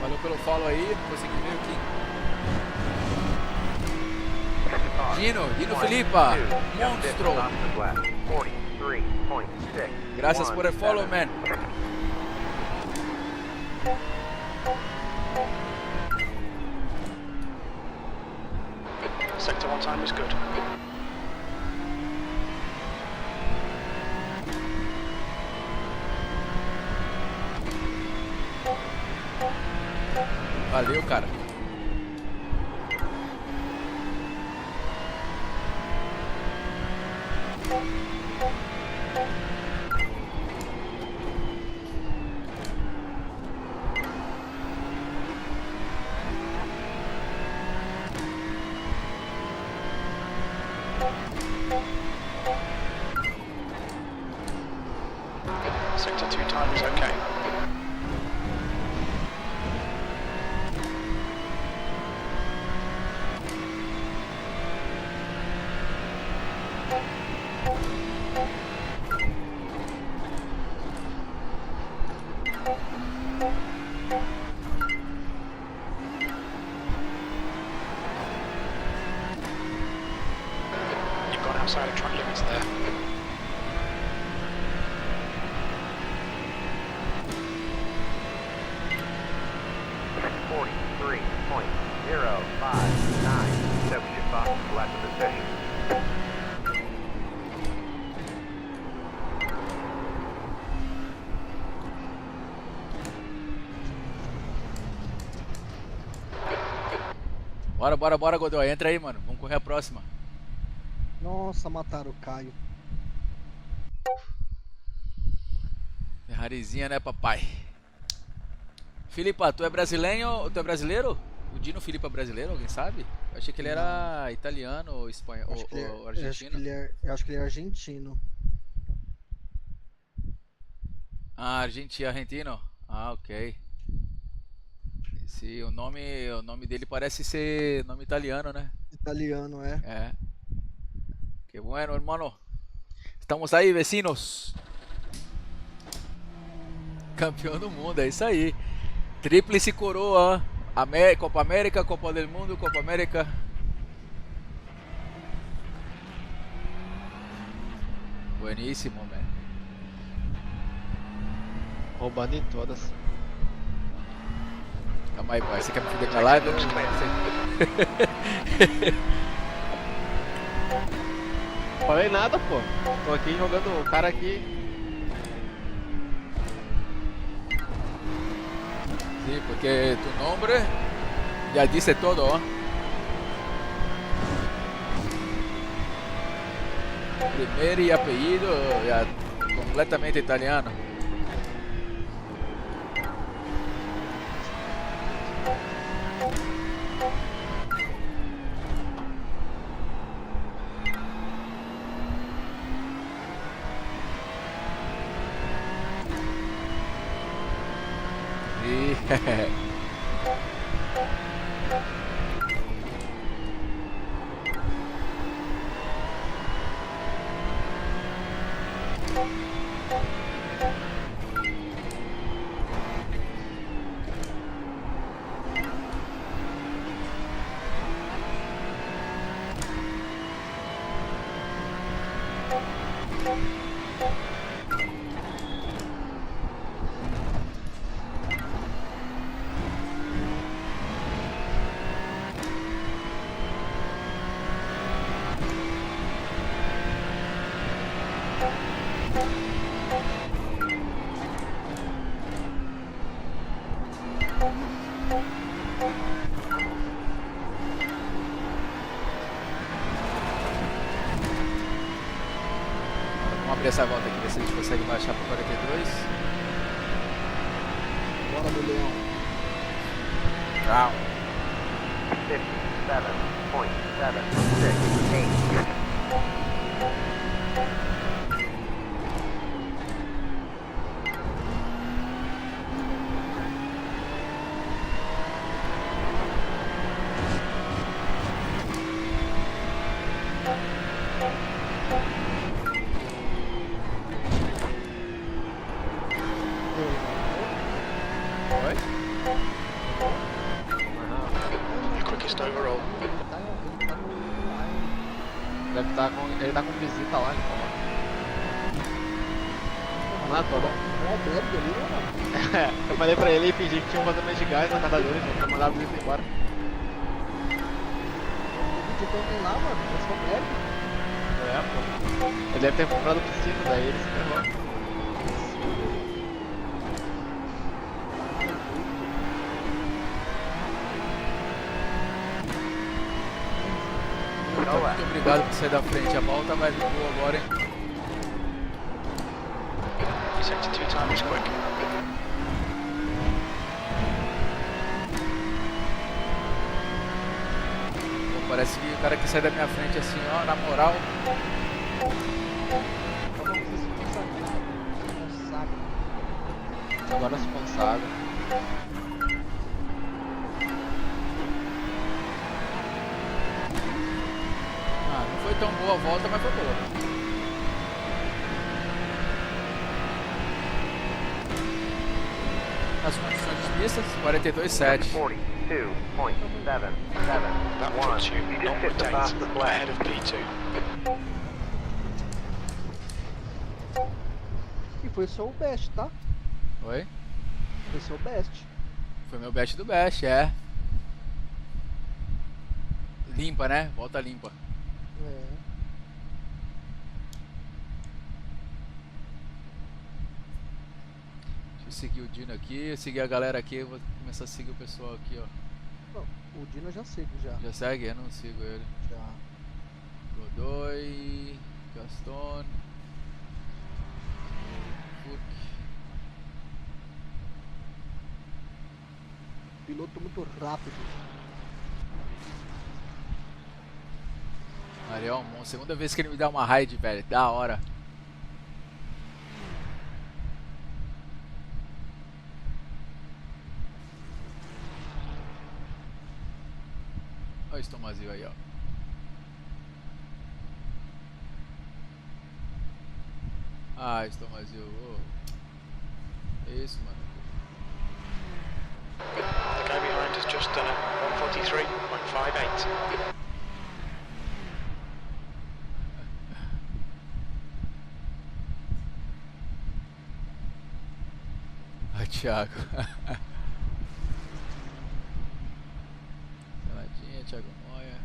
Valeu pelo follow aí, consegui ver aqui. Dino Filipa, monstro. Gracias por el follow, man. Sector 1 time is good. Valeu, cara. Sector 2 time is okay. You've gone outside of track limits there. Establishing fastest lap of the session. Bora, Godoy. Entra aí, mano. Vamos correr a próxima. Nossa, mataram o Caio. Ferrarizinha, né, papai? Filipa, tu é brasileiro? Tu é brasileiro? O Dino Filipa é brasileiro, alguém sabe? Eu achei que ele era italiano ou espanhol ou argentino. Eu acho que ele é argentino. Ah, argentino? Ah, ok. O nome dele parece ser nome italiano, né? Italiano, é. É. Que bueno, hermano. Estamos aí, vecinos. Campeão do mundo, é isso aí. Tríplice coroa. Copa América, Copa del Mundo, Copa América. Bueníssimo, man. Roubando em todas. Calma aí, pai. Você quer me fuder com a live? Falei nada, pô. Tô aqui jogando o cara aqui. Sí, porque tu nombre ya dice todo. Primeiro y apellido ya completamente italiano. Vamos abrir essa volta aqui, ver se a gente consegue baixar para 42. Bora, meu leão. Tchau. 57.768. Quickest overall. Deve estar com. Ele tá com visita lá, então. Não, tô bom. Eu falei pra ele e fingi que tinha um vazamento de gás na casa dele, então eu mandava a visita embora. Que tem lá, mano? É só merda. É, pô. Ele deve ter comprado piscina, daí ele se ferrou. ligado pra sair da frente. A volta vai vir boa agora, hein? Sector 2 time is quick. Pô, parece que o cara que sai da minha frente assim, ó, na moral. Agora se consagra. Ah, não foi tão boa a volta, mas foi boa. As condições de pistas, 42,7. 42.77. That puts you You just not hit the fastest rotate lap. ahead of P2. E foi só o best, tá? Oi? Foi só o best. Foi meu best do best, é. Limpa, né? Volta limpa. É. Deixa eu seguir o Dino aqui, seguir a galera aqui, eu vou começar a seguir o pessoal aqui, ó. Não, o Dino eu já sigo já. Já segue? Eu não sigo ele. Já. Godoy, Gaston, Cook. Piloto muito rápido. Ariel, segunda vez que ele me dá uma raid, velho. Da hora. Olha o estomazio aí, ó. Ah, estomazio. Oh. É isso, mano. The guy behind has just done a 143.58. Ah, Thiago. Saladinha, Thiago Moya,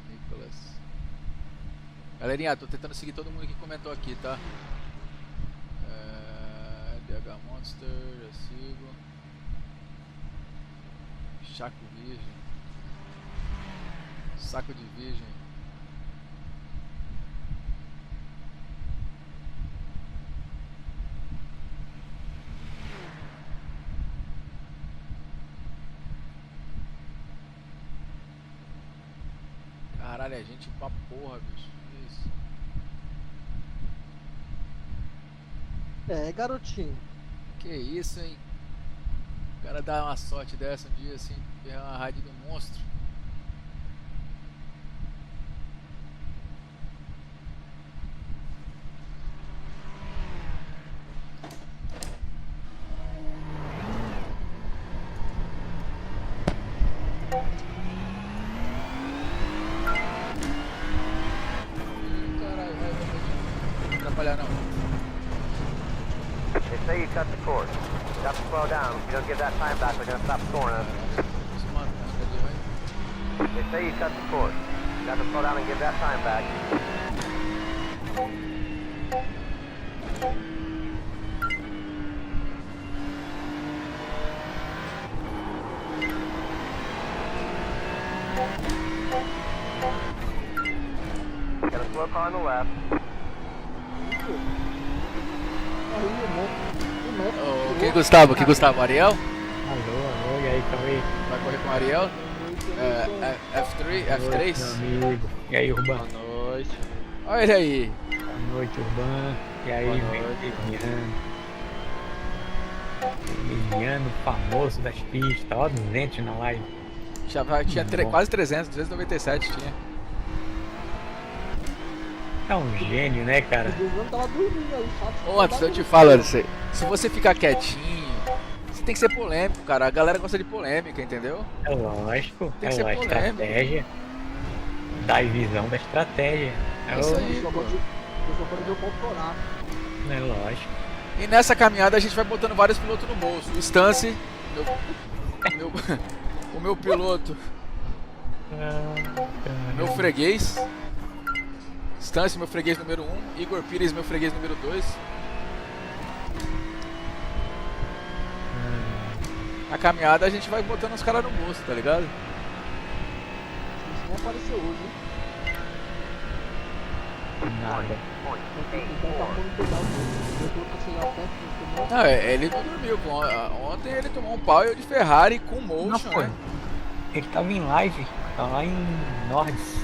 Nicolas. Galerinha, tô tentando seguir todo mundo que comentou aqui, tá? DH Monster, eu sigo. Chaco Virgem. Saco de Virgem. Caralho, é gente pra porra, bicho. Isso. É, garotinho. Que isso, hein? O cara dá uma sorte dessa um dia assim, pegar uma raid do monstro. Caralho, vai atrapalhar não. They say you cut the course. You have to slow down. If you don't give that time back, they're going to stop scoring us. They say you cut the course. You have to slow down and give that time back. Got a slow car on the left. Quem Gustavo? Quem Gustavo? Ariel? Alô, e aí, Cauê? Vai correr com o Ariel? F3? F3? Meu amigo. E aí, Urban? Boa noite. Olha ele aí. Boa noite, Urban. E aí, Emiliano, famoso das pistas. Ó, 200 na live. Já tinha quase 300, 297 tinha. É um gênio, né, cara? O Duvan tava dormindo aí, só. Ô, antes eu te falo, se você ficar quietinho, você tem que ser polêmico, cara. A galera gosta de polêmica, entendeu? É lógico. Tem É que ser a polêmico. estratégia. Da visão da estratégia. É isso aí, pô. Eu só quero ver o Bolsonaro. É lógico. E nessa caminhada a gente vai botando vários pilotos no bolso. O Stance, o meu piloto, meu freguês. Stance, meu freguês número 1. Igor Pires, meu freguês número 2. Na caminhada a gente vai botando os caras no bolso, tá ligado? Isso não apareceu hoje, hein? nada. Então tá bom pedal dele. Eu vou cancelar o tempo. Não, ele não dormiu. Ontem ele tomou um pau e eu de Ferrari com Não motion, foi. né? Ele tava em live, tava lá em Nordes.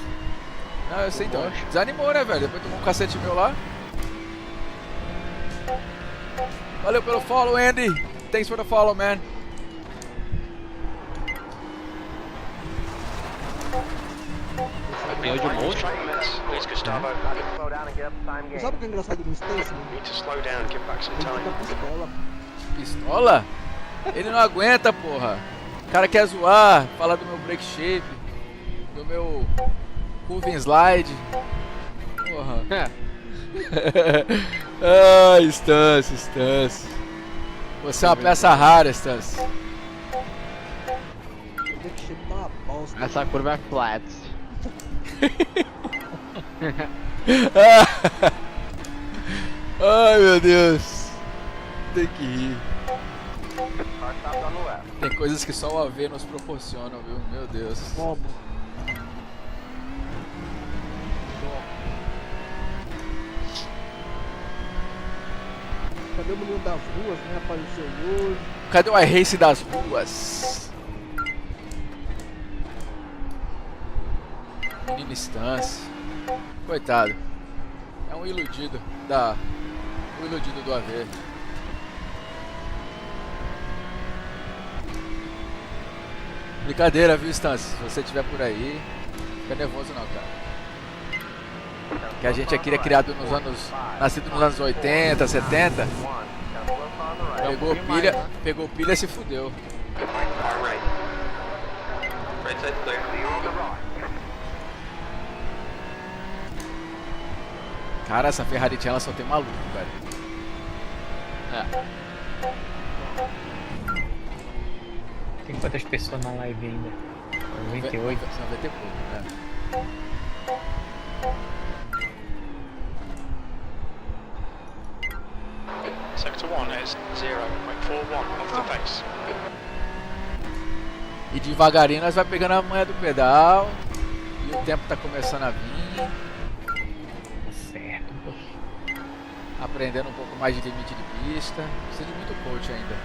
Não, eu sei então. Desanimou, né, velho? Depois tomou um cacete meu lá. Valeu pelo follow, Andy. Thanks for the follow, man. Ganhou de monte. Please, Gustavo. Sabe o que é engraçado no Stacy? Need to slow down, get back some Ele time. fica pistola. Pistola? Ele não aguenta, porra. O cara quer zoar, falar do meu break shape, do meu curving slide. Porra. Ai, Stance. Você é uma peça rara, Stance. Tem que cheirar uma bosta. Essa curva é flat. Ai, meu Deus. Tem que rir. Tem coisas que só o AV nos proporciona, viu? Meu Deus. Como? Cadê o menino das ruas, né? Apareceu hoje. Cadê o iRace das ruas? Menino Stance. Coitado. É um iludido o iludido do AV. Brincadeira, viu, Stance? Se você estiver por aí, não fica nervoso não, cara. Que a gente aqui é criado nos anos... Nascido nos anos 80, 70. Pegou pilha e se fudeu. Right. Right side clear. Cara, essa Ferrari ela só tem maluco, velho. Tem quantas pessoas na live ainda? 98? Só vai ter pouco, né? Sector 1 is 0.41 off the pace. E devagarinho nós vai pegando a manha do pedal. E o tempo tá começando a vir. Certo. Aprendendo um pouco mais de limite de pista. Precisa de muito coach ainda.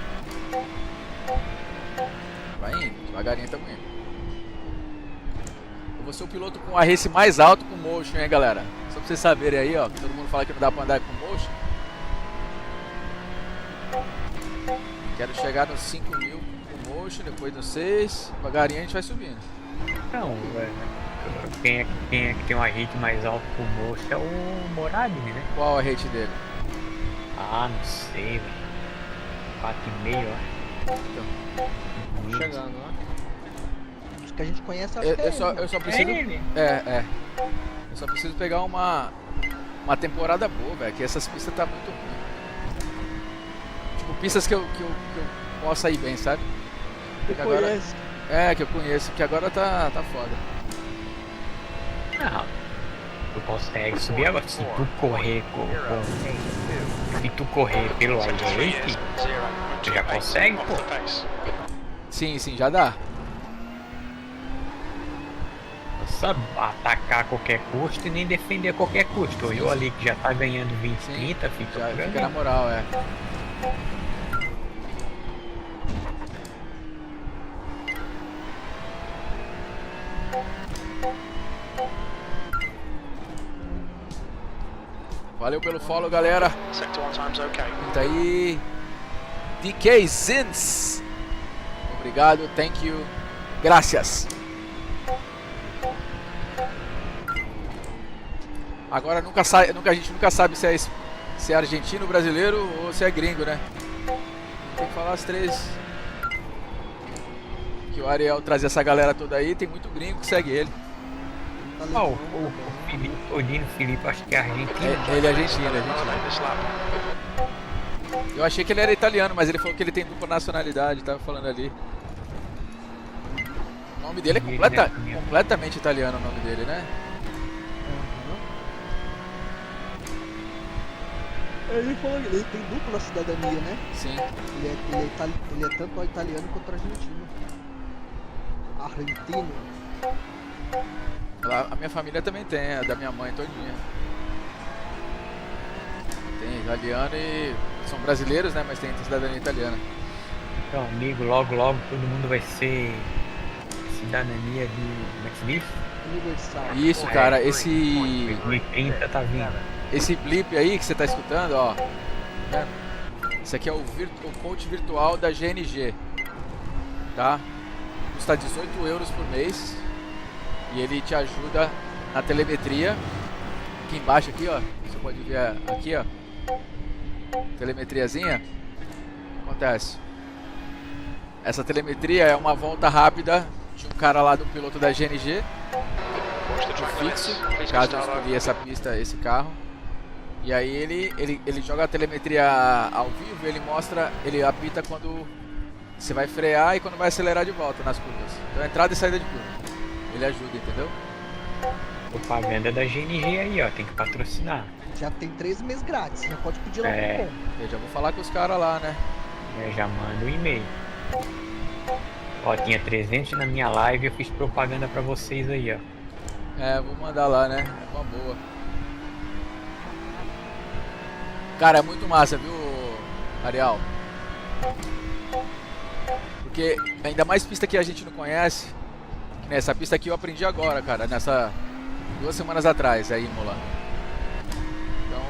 Vai indo, devagarinho estamos indo. Eu vou ser o piloto com a race mais alto com motion, hein, galera? Só pra vocês saberem aí, ó. Que todo mundo fala que não dá pra andar com motion. Quero chegar nos 5.000 com motion, depois nos 6. Devagarinho a gente vai subindo. Não, velho. Quem é que tem uma rate mais alta com o moço é o Morabini, né? Qual a rate dele? Ah, não sei, velho. 4,5, ó. Chegando lá. Os que a gente conhece, acho que Eu só preciso. ele. Eu só preciso pegar uma temporada boa, velho. Que essas pistas tá muito ruim. Tipo, pistas que eu possa ir bem, sabe? Você Que agora- conhece. Que eu conheço, que agora tá foda. Não. Tu consegue subir agora. Se tu correr se tu correr pelo Sector 3 is iRace, tu já 0.28 consegue, off pô. the pace. Sim, já dá. Só atacar a qualquer custo e nem defender a qualquer custo. Eu ali que já tá ganhando 20, Sim. 30, fica Já por fica ali. na moral, Valeu pelo follow, galera. Sector 1 time's okay. Tá aí. DK Zins. Obrigado, thank you. Gracias. Agora a gente nunca sabe se é argentino, brasileiro ou se é gringo, né? Tem que falar as três. Que o Ariel trazia essa galera toda aí, tem muito gringo que segue ele. Ah, o Felipe, o Dino Felipe, acho que é argentino. Ele é argentino, Violate this lap. Eu achei que ele era italiano, mas ele falou que ele tem dupla nacionalidade, tava falando ali. O nome dele é completamente italiano, o nome dele, né? Ele falou que ele tem dupla cidadania, né? Sim. Ele é tanto italiano quanto argentino. Argentino. A minha família também tem, a da minha mãe todinha. Tem italiano e são brasileiros, né? Mas tem cidadania italiana. Então, amigo, logo todo mundo vai ser cidadania de... como é que se diz? Universal. Isso, cara, esse 2030 tá vindo. esse blip aí que você tá escutando, ó. Né? Esse aqui é o coach virtual da GNG, tá? Custa 18 € por mês e ele te ajuda na telemetria. Aqui embaixo, aqui, ó, você pode ver aqui, ó, telemetriazinha. O que acontece? Essa telemetria é uma volta rápida de um cara lá, do piloto da GNG, fixo, caso eu escolhi essa pista, esse carro. E aí ele joga a telemetria ao vivo, ele mostra, ele apita quando você vai frear e quando vai acelerar de volta nas curvas. Então entrada e saída de curva. Ele ajuda, entendeu? Propaganda da GNG aí, ó, tem que patrocinar. Já tem 3 meses grátis, já pode pedir lá no cupom. Eu já vou falar com os caras lá, né? Eu já mando um e-mail. Ó, tinha 300 na minha live, eu fiz propaganda pra vocês aí, ó. É, vou mandar lá, né? É uma boa. Cara, é muito massa, viu, Ariel? Porque ainda mais pista que a gente não conhece. Que nessa pista aqui eu aprendi agora, cara, nessa 2 semanas atrás, aí, Imola. Então,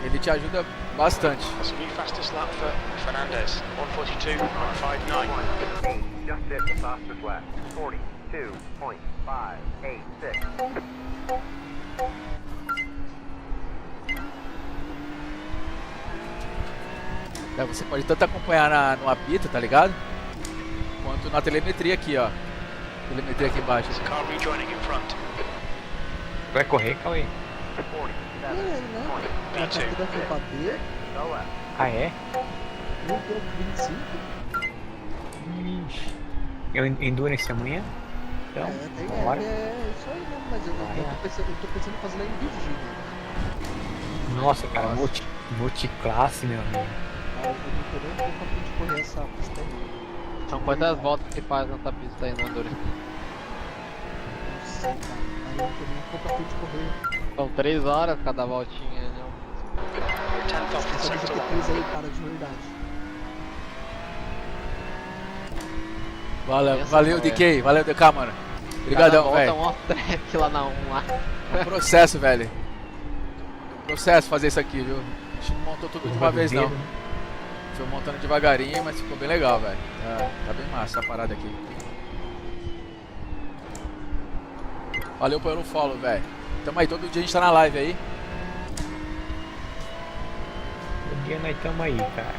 ele te ajuda bastante. That's a new fastest lap for Fernandez. 1:42.59. Just hit the fastest lap. 42.586. Você pode tanto acompanhar no apito, tá ligado? Quanto na telemetria aqui, ó. Telemetria aqui embaixo. There's a car rejoining in front. Vai correr, Cauê? É, né? A partida foi pra B, Ah, é? eu deu 25. Ixi. Eu Endurance amanhã? Então, bora. É isso aí mesmo, mas eu tô pensando em fazer lá em Virgínia. Nossa, cara, multiclasse, meu amigo. Ah, eu não tô nem um pouco a fim de correr essa pista aí. Então quantas voltas que faz nessa pista aí no Endurance? Não sei, cara. Aí eu tô nem um pouco a fim de correr. São 3 horas cada voltinha, né? 10th off the Essa sector GP3 one. aí, cara, de verdade. Valeu, DK, valeu, DK, mano. Obrigadão, velho. Volta um off-track lá na 1 lá. É um processo, velho. É um processo fazer isso aqui, viu? A gente não montou tudo de uma vez, não. Foi montando devagarinho, mas ficou bem legal, velho. Tá bem massa essa parada aqui. Valeu pelo follow, velho. Tamo aí, todo dia a gente tá na live aí. Todo dia nós estamos aí, cara.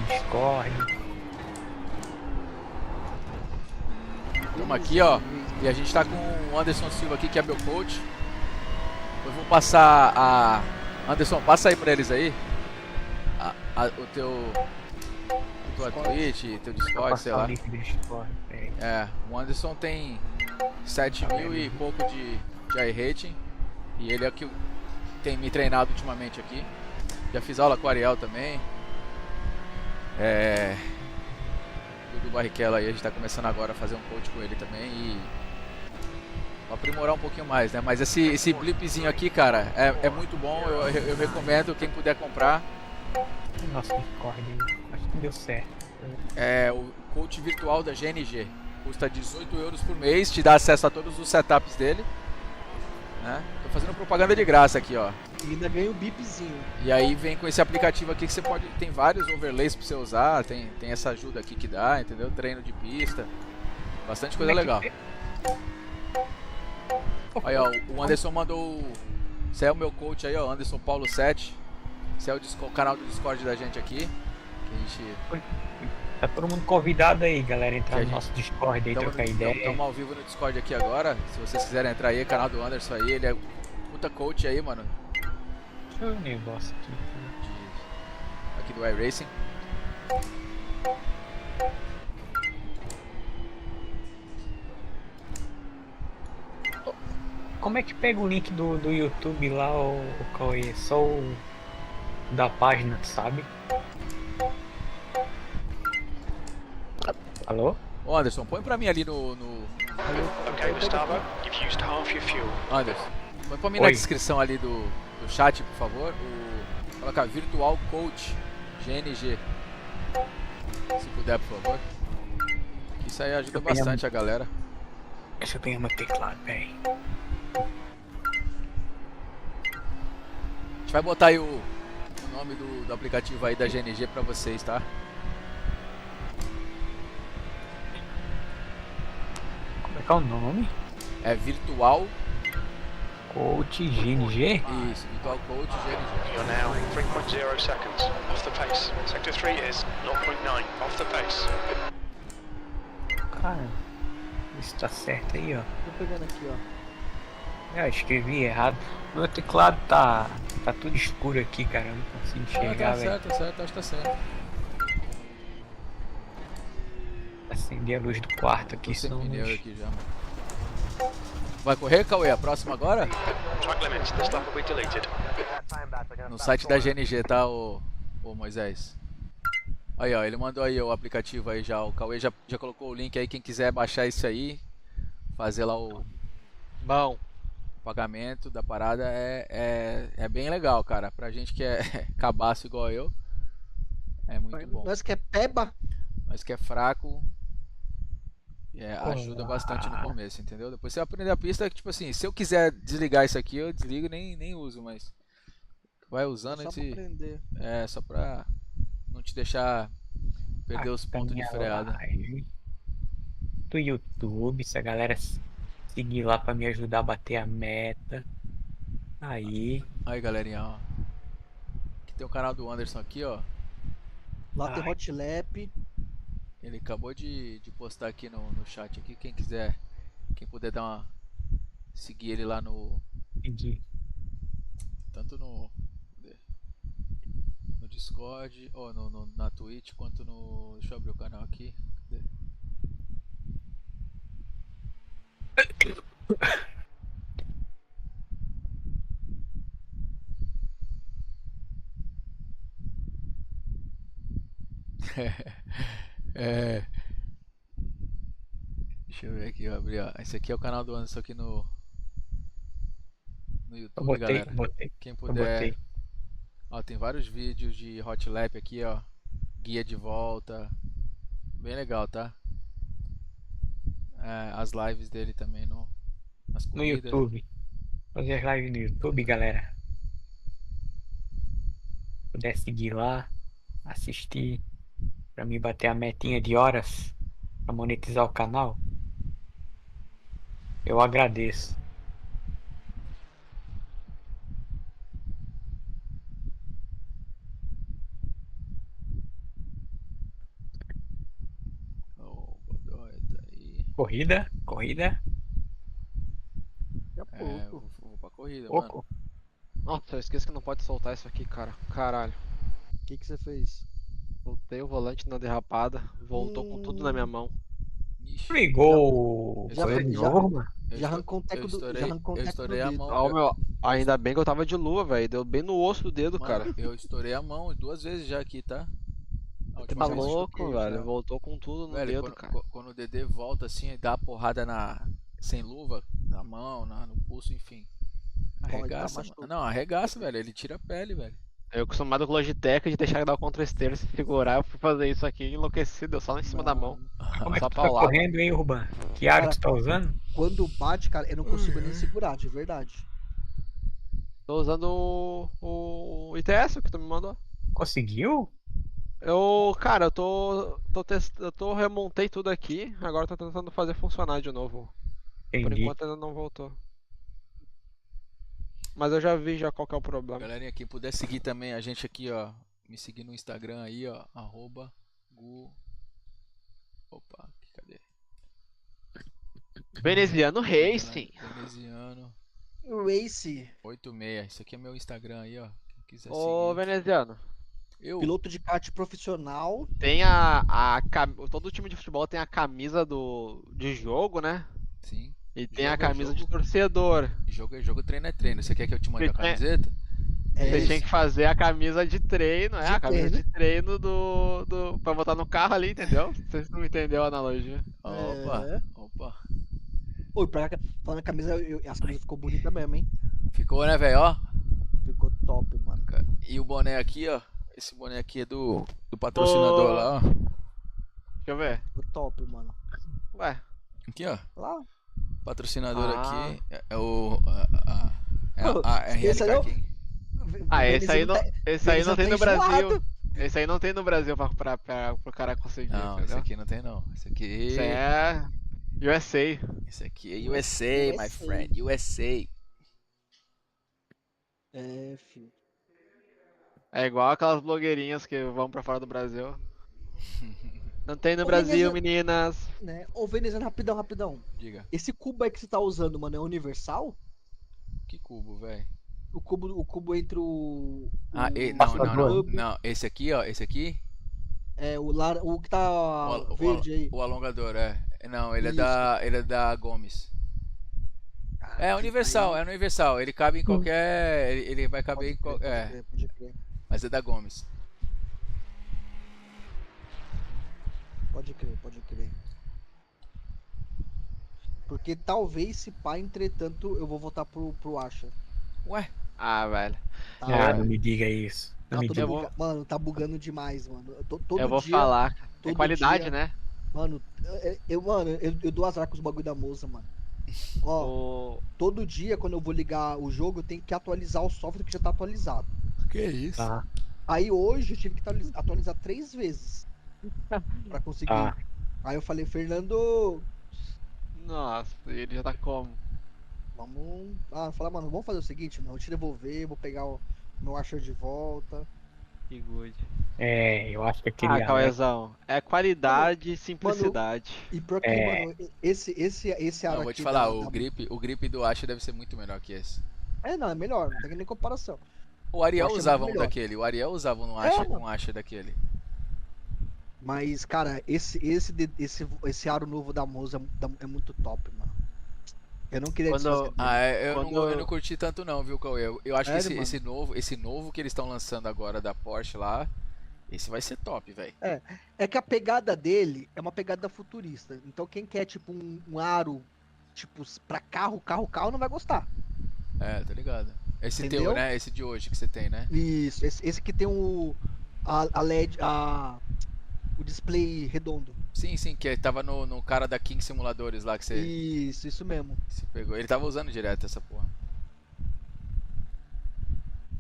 Discord. Tamo aqui, ó. E a gente tá com o Anderson Silva aqui, que é meu coach. Eu vou passar a... Anderson, passa aí pra eles aí. O teu... tua Twitch, teu Discord, sei lá. É, o Anderson tem 7.000 e pouco de iRating. E ele é o que tem me treinado ultimamente aqui. Já fiz aula com o Ariel também. Do Barrichello aí, a gente tá começando agora a fazer um coach com ele também e aprimorar um pouquinho mais, né? Mas esse blipzinho aqui, cara, é muito bom, eu recomendo quem puder comprar. Nossa, Discord, acho que deu certo. É o coach virtual da GNG, custa 18 € por mês, te dá acesso a todos os setups dele, né? Tô fazendo propaganda de graça aqui, ó. E ainda ganha o bipzinho. E aí vem com esse aplicativo aqui que você pode... Tem vários overlays pra você usar, tem essa ajuda aqui que dá, entendeu? Treino de pista, bastante coisa legal. Aí, ó, o Anderson mandou... Você é o meu coach aí, ó, Anderson Paulo 7. Esse é o canal do Discord da gente aqui. Que a gente... Tá todo mundo convidado aí, galera, entrar no nosso Discord aí, trocar ideia. Estamos ao vivo no Discord aqui agora. Se vocês quiserem entrar aí, canal do Anderson aí, ele é puta coach aí, mano. Deixa eu ver o negócio aqui do iRacing. Como é que pega o link do YouTube lá, o Cauê? Só o da página, sabe? Alô? Ô Anderson, põe pra mim ali no... Okay, Gustavo, you've used half your fuel. Anderson, põe pra mim na descrição ali do do chat, por favor, colocar Virtual Coach GNG. Se puder, por favor. Isso aí ajuda bastante a galera. Deixa eu pegar meu teclado, peraí. A gente vai botar aí o nome do aplicativo aí da GNG pra vocês, tá? Como é que é o nome? É Virtual Coach GNG? Isso, Virtual Coach GNG. You're now 3.0 seconds off the pace. Sector 3 is 0.9 off the pace. Cara, isso tá certo aí, ó. Tô pegando aqui, ó. Eu escrevi errado. Meu teclado tá tudo escuro aqui, cara. Eu não consigo enxergar, Tá velho. certo, tá certo, acho que tá certo. Acender a luz do quarto aqui, Tô sem senão... pneu aqui já. Vai correr, Cauê? A próxima agora? Track limits, this lap will be deleted. No site da GNG, tá, ô Moisés? Aí, ó, ele mandou aí o aplicativo aí já. O Cauê já colocou o link aí. Quem quiser baixar isso aí, fazer lá o Bom. pagamento da parada é bem legal, cara. Pra gente que é cabaço igual eu, é muito bom. Nós que é peba. Mas que é fraco, ajuda bastante no começo, entendeu? Depois você aprender a pista, tipo assim, se eu quiser desligar isso aqui, eu desligo e nem uso, mas vai usando Só pra esse. aprender. É, só pra não te deixar perder os pontos de freada. Do YouTube, se a galera seguir lá pra me ajudar a bater a meta. Aí. Aí, galerinha, ó. Aqui tem o canal do Anderson aqui, ó. Lá tem Hot Lap. Ele acabou de postar aqui no chat aqui. Quem quiser, quem puder dar uma. Seguir ele lá no. Entendi. Tanto no Discord, ou na Twitch, quanto no. Deixa eu abrir o canal aqui. Deixa eu ver aqui, eu abri, ó. Esse aqui é o canal do Anderson aqui no YouTube, galera. Quem puder. Ó, tem vários vídeos de Hot Lap aqui, ó. Guia de volta. Bem legal, tá? As lives dele também nas No corridas. YouTube. Fazer as lives no YouTube, galera. Se puder seguir lá, assistir, pra mim bater a metinha de horas pra monetizar o canal, eu agradeço. Corrida? Daqui a pouco. Vou pra corrida, Pouco. mano. Nossa, eu esqueço que não pode soltar isso aqui, cara. Caralho. O que você fez? Soltei o volante na derrapada. Voltou com tudo na minha mão. Ixi, Ligou Já- foi de já- novo, mano? Já arrancou um teco do eu estourei a dedo. mão. Ó, meu, ainda bem que eu tava de luva, velho. Deu bem no osso do dedo, Mano, cara. eu estourei a mão 2 vezes já aqui, tá? A Eu última Tá também vez. louco, machuquei velho. já. Voltou com tudo no Velho, dedo, quando, cara. quando o Dedê volta assim e dá a porrada sem luva, na mão, no pulso, enfim. Arregaça, machucado. mano. Não, arregaça, velho. Ele tira a pele, velho. Eu acostumado com o Logitech de deixar ele dar o contra esteiro se segurar. Eu fui fazer isso aqui enlouquecido, deu só lá em cima da mão. Como é Só que tu pra tá lado. correndo, hein, Urban? Que aro tu tá usando? Quando bate, cara, eu não consigo nem segurar, de verdade. Tô usando o ITS, o que tu me mandou. Conseguiu? Cara, eu remontei tudo aqui, agora tô tentando fazer funcionar de novo. Por Entendi. enquanto ainda não voltou. Mas eu já vi qual que é o problema. Galerinha, quem puder seguir também a gente aqui, ó. Me seguir no Instagram aí, ó. @gu. Opa, cadê? Veneziano Racing. Veneziano Race, 86. Isso aqui é meu Instagram aí, ó. Quem quiser Ô, seguir. Veneziano, piloto de kart profissional. tem todo time de futebol tem a camisa de jogo, né? Sim. E tem Jogo a é camisa de jogo. Torcedor. Jogo é jogo, treino é treino. Você quer que eu te mande a Você tem- camiseta? É Você isso. tinha que fazer a camisa de treino, De a camisa treino. de treino pra botar no carro ali, entendeu? Vocês não entenderam a analogia. Opa, É. opa. Oi, falando em camisa, as camisas ficou bonita mesmo, hein? Ficou, né, velho? Ó. Ficou top, mano. E o boné aqui, ó. Esse boné aqui é do patrocinador lá, ó. Deixa eu ver. Ficou top, mano. Ué. Aqui, ó. Lá. Patrocinador Ah. aqui é o. RLK Esse aí é o- King. Ah, esse aí não, esse aí não tem no Brasil. enjoado. Esse aí não tem no Brasil pra pro cara conseguir, Não, esse entendeu? aqui não tem não. Esse aqui. Isso aí é USA. Esse aqui é USA, my friend. USA. É, filho. É igual aquelas blogueirinhas que vão pra fora do Brasil. Não tem no Ô, Brasil, Veneza- meninas. Né? Ô, veneziano, rapidão. Diga. Esse cubo aí que você tá usando, mano, é universal? Que cubo, velho? O cubo entre o. Ah, o- não. Esse aqui, ó. Esse aqui. É, o que tá verde aí. O alongador, é. Não, ele Isso. é da Gomes. É universal, é universal. Ele cabe em qualquer. Ele vai caber em qualquer. Pode crer. Mas é da Gomes. Pode crer. Porque talvez se pá, entretanto, eu vou voltar pro Asha. Ué? Ah, velho. Tá, Ah, não me diga isso. Não me diga. Mano, tá bugando demais, mano. Todo Eu vou dia, falar. É todo qualidade, dia- né? Mano, eu dou azar com os bagulho da moça, mano. Ó, todo dia quando eu vou ligar o jogo, eu tenho que atualizar o software que já tá atualizado. Que isso? Tá. Aí hoje eu tive que atualizar 3 vezes pra conseguir. Ah. Aí eu falei, Fernando, Nossa, ele já tá como? vamos. Falar, mano, vamos fazer o seguinte, mano, eu te devolver, vou pegar o meu Asher de volta. Que good. É, eu acho que aquele. Ah, Cauezão. É qualidade e simplicidade. E pior que, É. mano, esse Não, aro vou aqui te falar, da- o grip do Asha deve ser muito melhor que esse. É, não, é melhor, não tem nem comparação. O Ariel Eu achei usava um muito melhor. daquele. O Ariel usava um mano. Asha daquele. Mas, cara, esse aro novo da Moza é muito top, mano. Eu não queria desfazer dele. Eu não curti tanto não, viu, Cauê? Eu acho Sério, que mano? esse novo que eles estão lançando agora da Porsche lá, esse vai ser top, velho. É que a pegada dele é uma pegada futurista. Então quem quer, tipo, um aro, tipo, pra carro não vai gostar. É, tá ligado. Esse Entendeu? teu, né? Esse de hoje que você tem, né? Isso, esse que tem a LED, o display redondo. Sim, que tava no cara da King Simuladores lá que você Isso mesmo. pegou. Ele tava usando direto essa porra.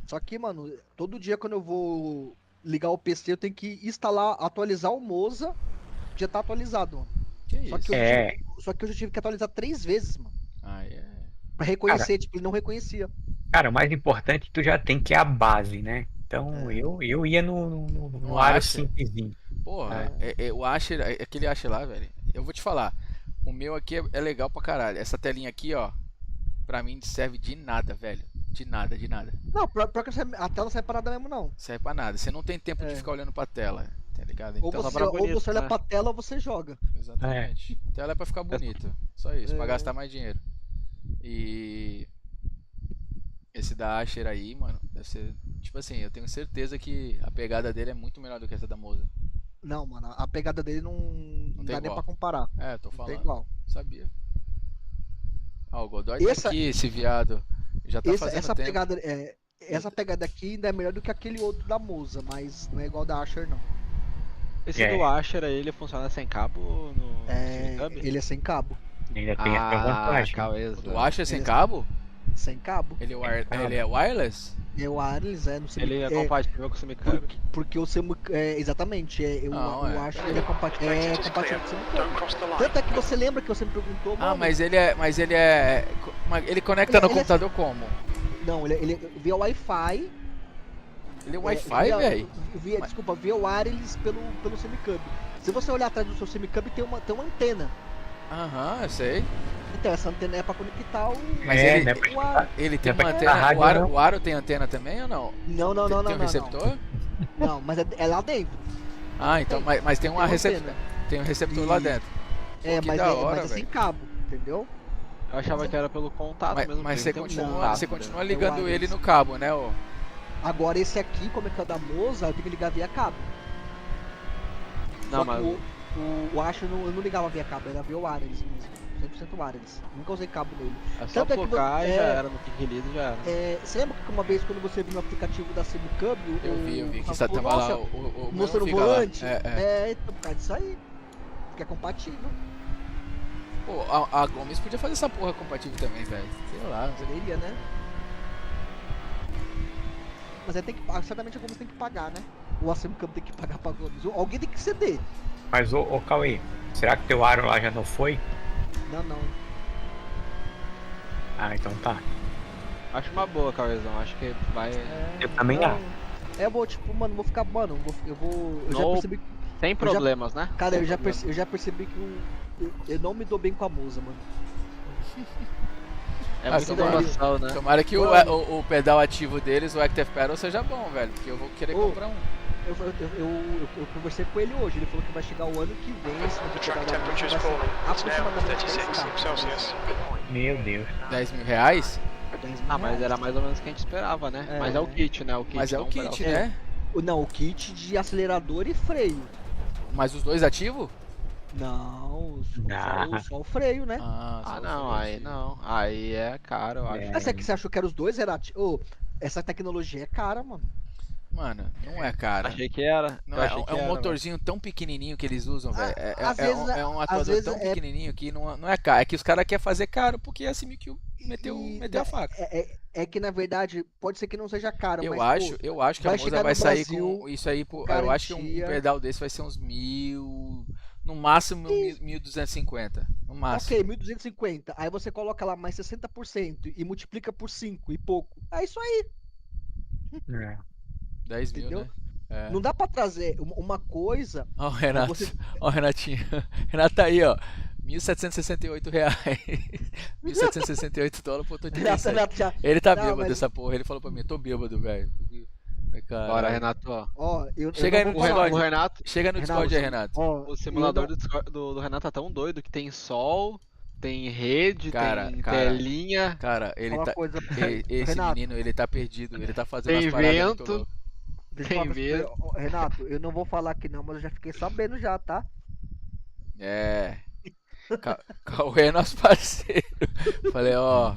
Só que, mano, todo dia quando eu vou ligar o PC, eu tenho que instalar, atualizar o Moza, que já tá atualizado, mano. Que Só isso? que eu já tive que atualizar 3 vezes, mano. Ah, é. Pra reconhecer, tipo, ele não reconhecia. Cara, o mais importante tu já tem que é a base, né? Então eu ia no aro Asher. simplesinho. Porra, o Asher, aquele Asher lá, velho. Eu vou te falar. O meu aqui é legal pra caralho. Essa telinha aqui, ó, pra mim não serve de nada, velho. De nada. Não, pior que a tela não sai parada mesmo, não. Serve pra nada. Você não tem tempo de ficar olhando pra tela, tá ligado? Ou Então, você olha né? pra tela ou você joga. exatamente. Tela é pra ficar bonito. Só isso, pra É. gastar mais dinheiro. E esse da Asher aí, mano, deve ser. Tipo assim, eu tenho certeza que a pegada dele é muito melhor do que essa da Moza. Não, mano, a pegada dele não tem dá nem igual. pra comparar. É, tô Não falando. tem igual. Sabia. Ó, o Godoy tá Essa- aqui, esse viado. Já tá fazendo Essa tempo. pegada, essa pegada aqui ainda é melhor do que aquele outro da Moza, mas não é igual da Asher, não. Esse do Asher aí, ele funciona sem cabo no SimCub? Ele é sem cabo. Ainda tem essa vantagem. Cauezão. Tu acha sem Ele é- cabo? Sem cabo. Ele é wireless? É o wireless, no Ele é compatível com o SimCub. Porque o Simu. Exatamente, Não, eu acho que ele é compatível com o Don't SimCub. cross the line. Tanto é que você lembra que você me perguntou, Ah, mano? mas ele conecta no Ele é- computador como? Não, ele via Wi-Fi. Ele é Wi-Fi, velho? Desculpa, via wireless pelo SimCub. Se você olhar atrás do seu SimCub, tem uma antena. Aham, eu sei. Então, essa antena é pra conectar o. Mas É, ele, né, pra- ele tem não é uma pra antena. rádio, O aro, não. o aro tem antena também ou não? Não, Tem um não. receptor? Não, mas é lá dentro. Ah, então, mas tem uma uma receptor. antena. Tem um receptor lá E- dentro. É, que mas da hora, mas é sem velho. cabo, entendeu? Eu achava que era pelo contato Mas, mesmo. mas porque você ele tem um continua, contato, você né? continua ligando wireless. ele no cabo, né, ô? Agora esse aqui, como é que é o da Moza, eu tenho que ligar via cabo. Não, Só que mas o Asher eu não ligava via cabo, era via wireless mesmo. 100% wireless. Nunca usei cabo nele. É só Tanto é que focar e é- já era, no quick release já era. Você lembra que uma vez quando você viu no aplicativo da Semicub, Eu vi, que Rafa tava falou, lá, "Nossa, o moça no fica lá. volante?" É. Então, por causa disso aí. Que é compatível. Pô, a Gomes podia fazer essa porra compatível também, velho. Sei lá, não sei. Poderia, né? Mas aí tem que certamente alguns tem que pagar, né? O Semicub tem que pagar pra Gomes. Alguém tem que ceder. Mas, ô Cauê, será que teu aro lá já não foi? Não. Ah, então tá. Acho uma boa, Cauêzão. Acho que vai. Eu também não. acho. Eu vou, tipo, mano, vou ficar, mano, eu já No- percebi que... Sem problemas, né? Cara, Sem eu já problemas. percebi que eu não me dou bem com a Musa, mano. É Ah, muita tomara- inovação, né? Tomara que Mano. o pedal ativo deles, o Active Pedal, seja bom, velho. Porque eu vou querer Ô, comprar um. Eu conversei com ele hoje, ele falou que vai chegar o ano que vem, esse The track temperature is vai ser falling. It's now aproximadamente 36 10K. Celsius. Meu Deus. 10 mil reais? 10 mil Ah, mas reais. era mais ou menos o que a gente esperava, né? É. Mas é o kit, né? O kit, Mas é o então, kit, pedal. né? Não, o kit de acelerador e freio. Mas os dois ativos? Não, Ah. só o freio, né? Ah, não, aí não. Aí é caro, eu acho. Mas é que você achou que era os dois, Renato? Ô, essa tecnologia é cara, mano. Mano, não é, cara. Achei que era. Não Eu é, achei que é um era, motorzinho tão pequenininho que eles usam, velho. às vezes- É um às atuador vezes tão é- pequenininho que não é caro. É que os caras querem fazer caro porque a Simikyu meteu a faca. É que na verdade pode ser que não seja caro, Eu mas acho que a vai Moza chegar vai no sair Brasil com isso aí. com Eu acho que um garantia. pedal desse vai ser uns 1.000. No máximo 1.250. No máximo. ok, 1.250. Aí você coloca lá mais 60% e multiplica por 5 e pouco. É isso aí, 10 mil, entendeu? né? É. Não dá pra trazer uma coisa. Ó o Renato. Você- Ó o Renatinho. Renato tá aí, ó. R$1.768. 1.768 dólares por 87. Renato já. Ele tá Não, bêbado mas- dessa porra. Ele falou pra mim, tô bêbado, velho. Ai, caralho. Bora, Renato, ó. Ó, eu Chega aí não no vou falar. O Renato, Chega no Discord aí, Renato. Ó, o simulador eu não- do Renato tá tão doido que tem sol, tem rede, Cara, tem cara, telinha, Cara, ele Fala tá. uma coisa pra Esse Renato. menino, ele tá perdido. Ele tá fazendo Tem umas paradas muito vento. loucas. Deixa eu falar tem pra medo. você, ó, Renato, eu não vou falar aqui não, mas eu já fiquei sabendo já, tá? É. Cauê é nosso parceiro. Falei, ó.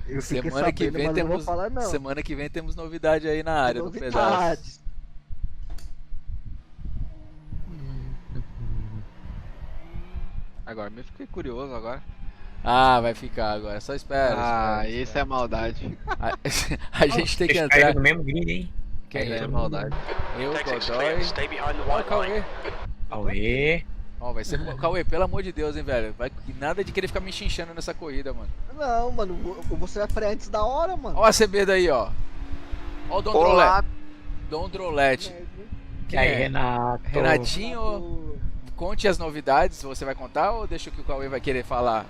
Eu fiquei Semana que sabendo, vem mas eu não vou temos. falar não. Semana que vem temos novidade aí na área do pedal. Novidades. Agora, me fiquei curioso agora. Ah, vai ficar agora. Só espera. Ah, espera, isso é maldade. A gente tem que Vocês entrar. caíram no mesmo grid, hein? Quem Isso é? é maldade. Eu, Exit's Godoy. clear. Stay behind the Ó, o white line. Cauê. Cauê. Ó, vai ser. Cauê, pelo amor de Deus, hein, velho. Nada de querer ficar me xinchando nessa corrida, mano. Não, mano, você vai frear antes da hora, mano. Ó a CB daí, ó. Ó o Dom Drolete. Dom Drolete. E Quem aí, é? Renato? Renatinho, conte as novidades. Você vai contar ou deixa que o Cauê vai querer falar?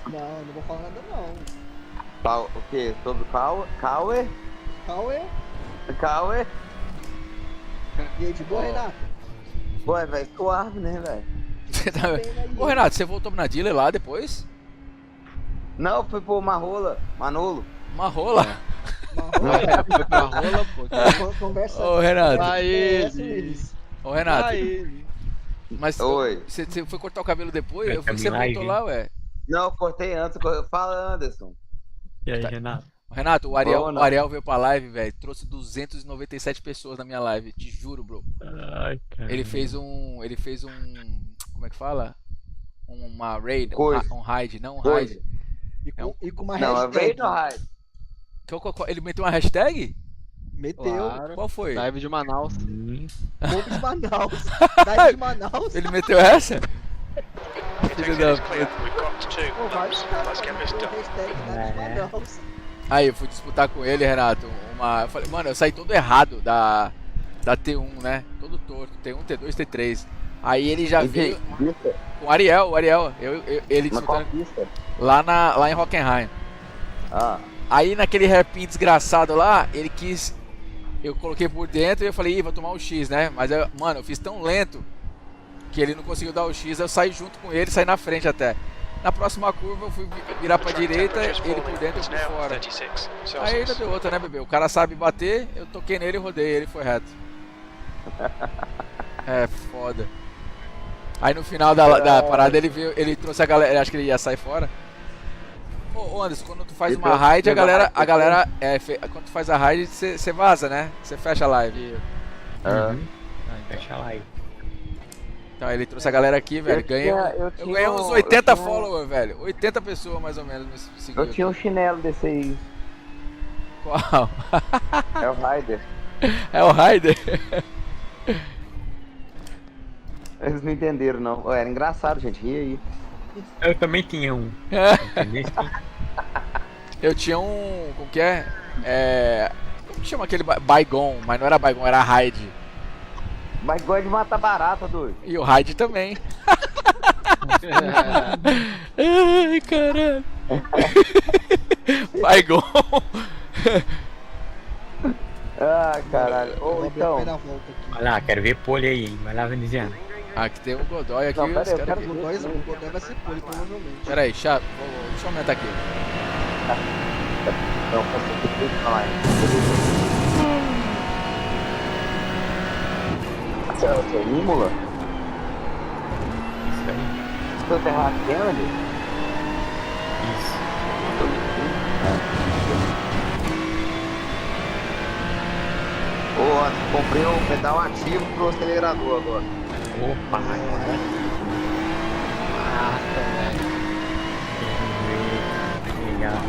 Não, não vou falar nada não. O quê? Sobre o Cauê? Cauê, Cauê? e aí, de boa, Ó. Renato? Pô, é velho suave, né, velho? Você tá- Bem aí. Ô Renato, você voltou na dealer lá depois? Não, foi pro Manolo. Uma rola? Foi pra rola, pô. Conversa. Ô Renato. Aí, Conversa, Willis. Ô Renato. Aí. Mas Oi. você foi cortar o cabelo depois? Vai Eu vi que você terminar aí, voltou viu? lá, ué. Não, eu cortei antes. Fala, Anderson. E aí, Tá. Renato? Renato, o Boa, Ariel veio pra live, velho. Trouxe 297 pessoas na minha live. Te juro, bro. Ai, cara. Ele fez um. Como é que fala? Uma raid. Coisa. Um raid, não um Coisa. raid. E com uma Não, é hashtag. veio no raio. Ele meteu uma hashtag? Meteu. Claro. Qual foi? Live de Manaus. Bomba de Manaus. Dive de Manaus. Ele meteu essa? If Filho exit da is clear, puta. we've got two Pô, vários laps. caras, Let's get mano, this meteu done. hashtag Dive de Manaus. Aí, eu fui disputar com ele, Renato. Eu falei, mano, eu saí todo errado da T1, né? Todo torto. T1, T2, T3. Aí ele já veio Pista? com o Ariel. Ele Mas qual disputando pista? lá em Hockenheim. Ah, Aí naquele hairpin desgraçado lá, ele quis. Eu coloquei por dentro e eu falei, ih, vou tomar o X, né? Mas, mano, eu fiz tão lento que ele não conseguiu dar o X. Eu saí junto com ele, saí na frente até. Na próxima curva eu fui virar pra Track direita, temperature is ele por falling. dentro e It's eu por now fora. 36 Aí ainda Celsius. deu outra, né, bebê? O cara sabe bater, eu toquei nele e rodei, ele foi reto. É foda. Aí no final da parada ele trouxe a galera, acho que ele ia sair fora. Ô Anderson, quando tu faz uma raid, a galera quando tu faz a raid, você vaza, né? Você fecha a live. Fecha a live. Então ele trouxe a galera aqui, velho. Eu ganhei uns 80 followers, velho. 80 pessoas mais ou menos me seguiram. Eu tinha um chinelo desse aí. Qual? É o Raider. É o Raider? Eles não entenderam, não. Era engraçado, gente. Ria aí. Eu também tinha um. Eu tinha um. Como que é? Como que chama aquele Baigon? Mas não era Baigon, era Raid. Baigon é de matar barata, doido. E o Raid também. Ai, caralho. Baigon. Ah, caralho. Ô, então. Vai lá, quero ver pole aí, hein? Vai lá, Veneziano. Aqui tem um Godoy aqui. Não, pera aí, o Godoy vai ser pole, provavelmente. Pera aí, deixa eu aumentar aqui. Não, posso falar. Você é Imola? Isso aí. Você é Terra Kennedy? Isso. Ô, comprei um pedal ativo pro acelerador agora. Opa, agora. Massa, velho. Legal.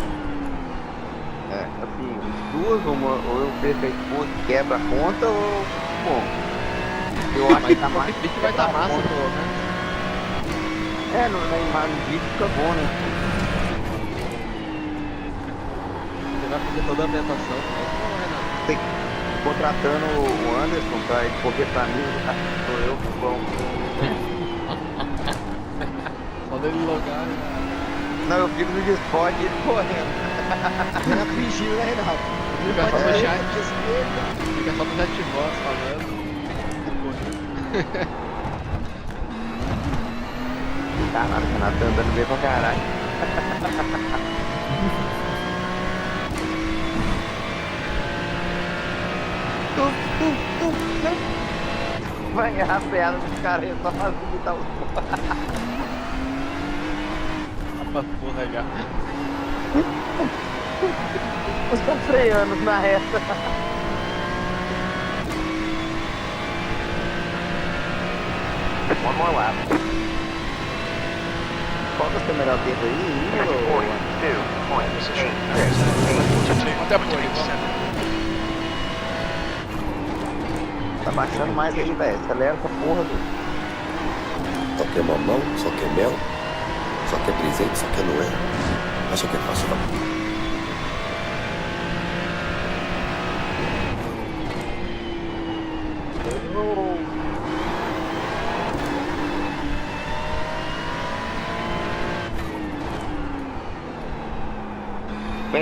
Assim, duas, ou eu perco a esposa e quebra a conta, ou bom. Eu acho que tá mais. O vai estar massa, pelo menos. Na imagem do vídeo fica bom, né? Você vai fazer toda a ambientação, Tem contratando o Anderson pra ele correr pra mim, sou eu, bom. Só dele logar, né? Não, eu fico no Discord e ele correndo. Era fingindo, né, Renato? Fica só no chat. Fica só no chat de voz falando. Caralho, o Renato tá andando bem pra caralho. Vai errar a piada dos caras aí, só faz imitar o som. Pra porra, já. Os tá freando na reta. One more lap. Qual que é o seu melhor tempo aí? Até pole, Tá baixando mais aí, velho. Acelera essa porra, do. Só quer mamão, só quer mel, só quer presente, só quer Noel. Acha que é fácil, não?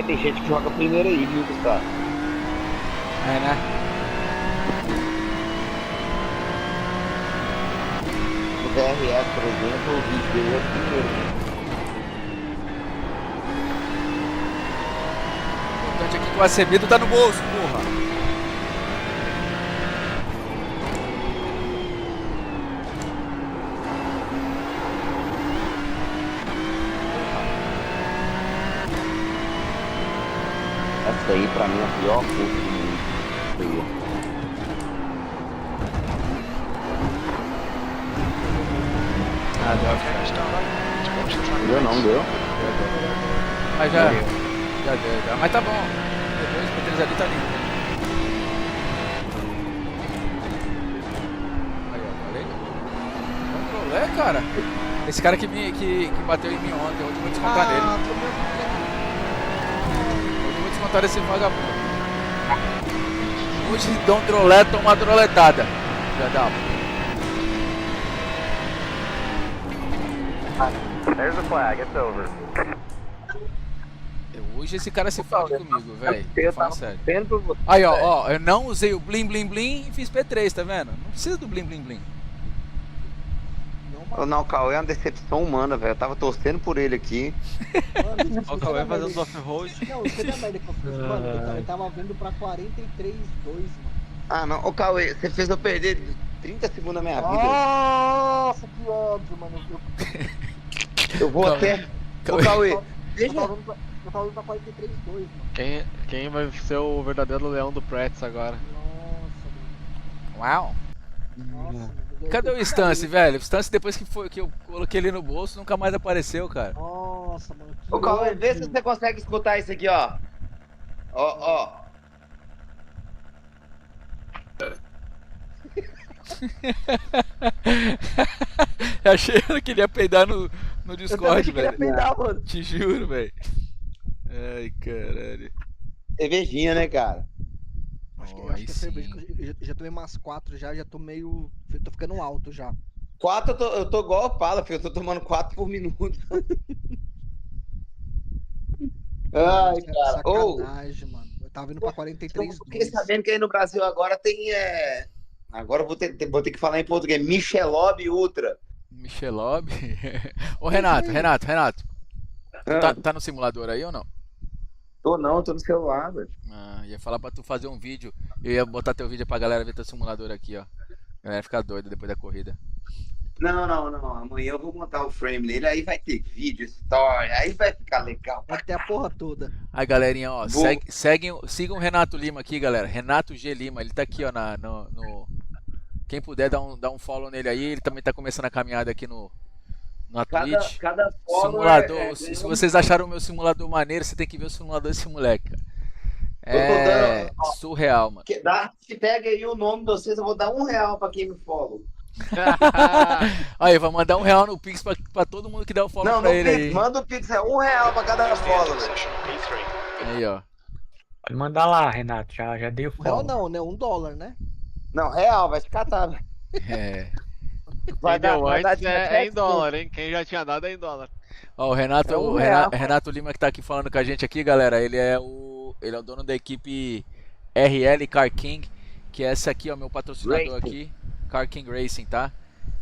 Tem gente que joga primeiro aí, viu, Gustavo? É, né? No DRS, por exemplo, o vídeo dele é primeiro. O importante aqui que o Acevedo tá no bolso, porra. Essa aí pra mim é a pior coisa do mundo. Ah, deu. Não deu. Mas já deu. Mas tá bom. Depois o P3 ali tá limpo. Aí, ó, falei. Controlé, cara. Esse cara que bateu em mim ontem, hoje eu vou descontar nele. Hoje eu vou descontar esse vagabundo. Hoje dá um trolé, toma uma troletada. Já dá. There's the flag, it's over. Hoje esse cara se fode comigo, velho. Fala sério. Você, Aí, ó, eu não usei o blim blim blim e fiz P3, tá vendo? Não precisa do blim blim blim. Não, o Cauê é uma decepção humana, velho. Eu tava torcendo por ele aqui. Olha o Cauê fazendo off-road. Não, você tem a merda que eu fiz, mano. Ele tava vindo pra 43,2, mano. Ah, não. Ô, Cauê, você fez eu perder 30 segundos da minha vida. Nossa, que ódio, mano. Eu vou até... Ô, Cauê, Eu tava indo pra 43-2, mano. Quem vai ser o verdadeiro leão do Pretz agora? Uau. Nossa. Cadê o Stance, velho? O Stance, depois que eu coloquei ele no bolso, nunca mais apareceu, cara. Nossa, mano. que Ô, Cauê, vê se ódio. você consegue escutar isso aqui, ó. Ó. Eu achei que ele ia peidar no Discord, velho. Peidar, mano. Te juro, velho. Ai, caralho. Cervejinha, né, cara? Acho que Oh, é aí cerveja. sim. Que eu já tomei umas 4 já tô meio. Tô ficando alto já. 4 eu tô igual o Pala, filho. Eu tô tomando 4 por minuto. Ai, cara. Ô, Sacanagem, mano. Eu tava indo pra 43. eu fiquei sabendo que aí no Brasil agora tem. Agora eu vou ter que falar em português. Michelob Ultra. Michelob. Ô, Renato. Tu tá no simulador aí ou não? Tô no celular, velho. Ah, ia falar pra tu fazer um vídeo. Eu ia botar teu vídeo pra galera ver teu simulador aqui, ó. A galera ficar doida depois da corrida. Não. Amanhã eu vou montar o frame dele, aí vai ter vídeo, história, aí vai ficar legal. Vai ter a porra toda. Aí, galerinha, ó, sigam o Renato Lima aqui, galera. Renato G Lima, ele tá aqui, ó, no... Quem puder dar um follow nele aí, ele também tá começando a caminhada aqui na Twitch. Cada follow simulador, se vocês acharam o meu simulador maneiro, você tem que ver o simulador desse moleque, cara. É surreal, mano. Se pega aí o nome de vocês, eu vou dar R$1 pra quem me follow. Aí, vai mandar R$1 no Pix pra todo mundo que der o follow pra ele aí. Manda o Pix, é R$1 pra cada follow, velho. Aí, ó. Pode mandar lá, Renato, já dei o Real follow. não, né? $1, né? Não, real, vai te catar, velho. É. Vai Quem deu dar antes é em dólar, hein? Quem já tinha dado é em dólar. Ó, o Renato Lima que tá aqui falando com a gente aqui, galera, ele é o dono da equipe RL Car King, que é essa aqui, ó, meu patrocinador aqui, Car King Racing, tá?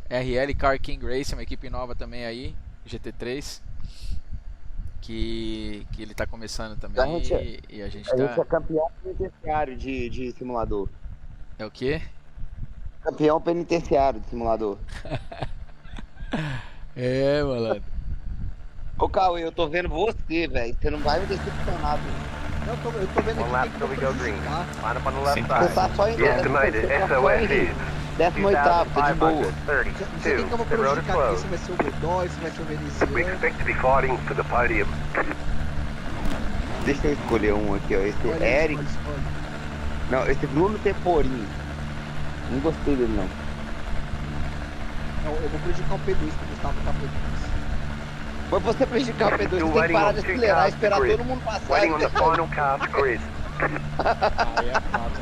RL Car King Racing, uma equipe nova também aí, GT3, que ele tá começando também e a gente A gente é campeão penitenciário de simulador. É o quê? Campeão penitenciário de simulador. É, malandro. Ô, Cauê, eu tô vendo você, velho. Você não vai me decepcionar, velho. Eu tô vendo aqui que tem que prejudicar. Você tá só indo. The estimated SOS is 18º, tá de boa. Você tem que eu vou 2,532. The road is prejudicar aqui. closed. Se vai ser o Godoy, se vai ser o We Veneziano. expect to be fighting for the podium. Deixa eu escolher um aqui, ó. Esse Olha, Eric. escolhe. Não, esse Bruno Temporim. Não gostei dele, não. Não, eu vou prejudicar o P2, que o Gustavo tá P2. Mas você prejudicar o P2, Still você tem que waiting parar on de two acelerar e cars to esperar grid. todo mundo passar. Waiting on the final car to grid. Aí é fato.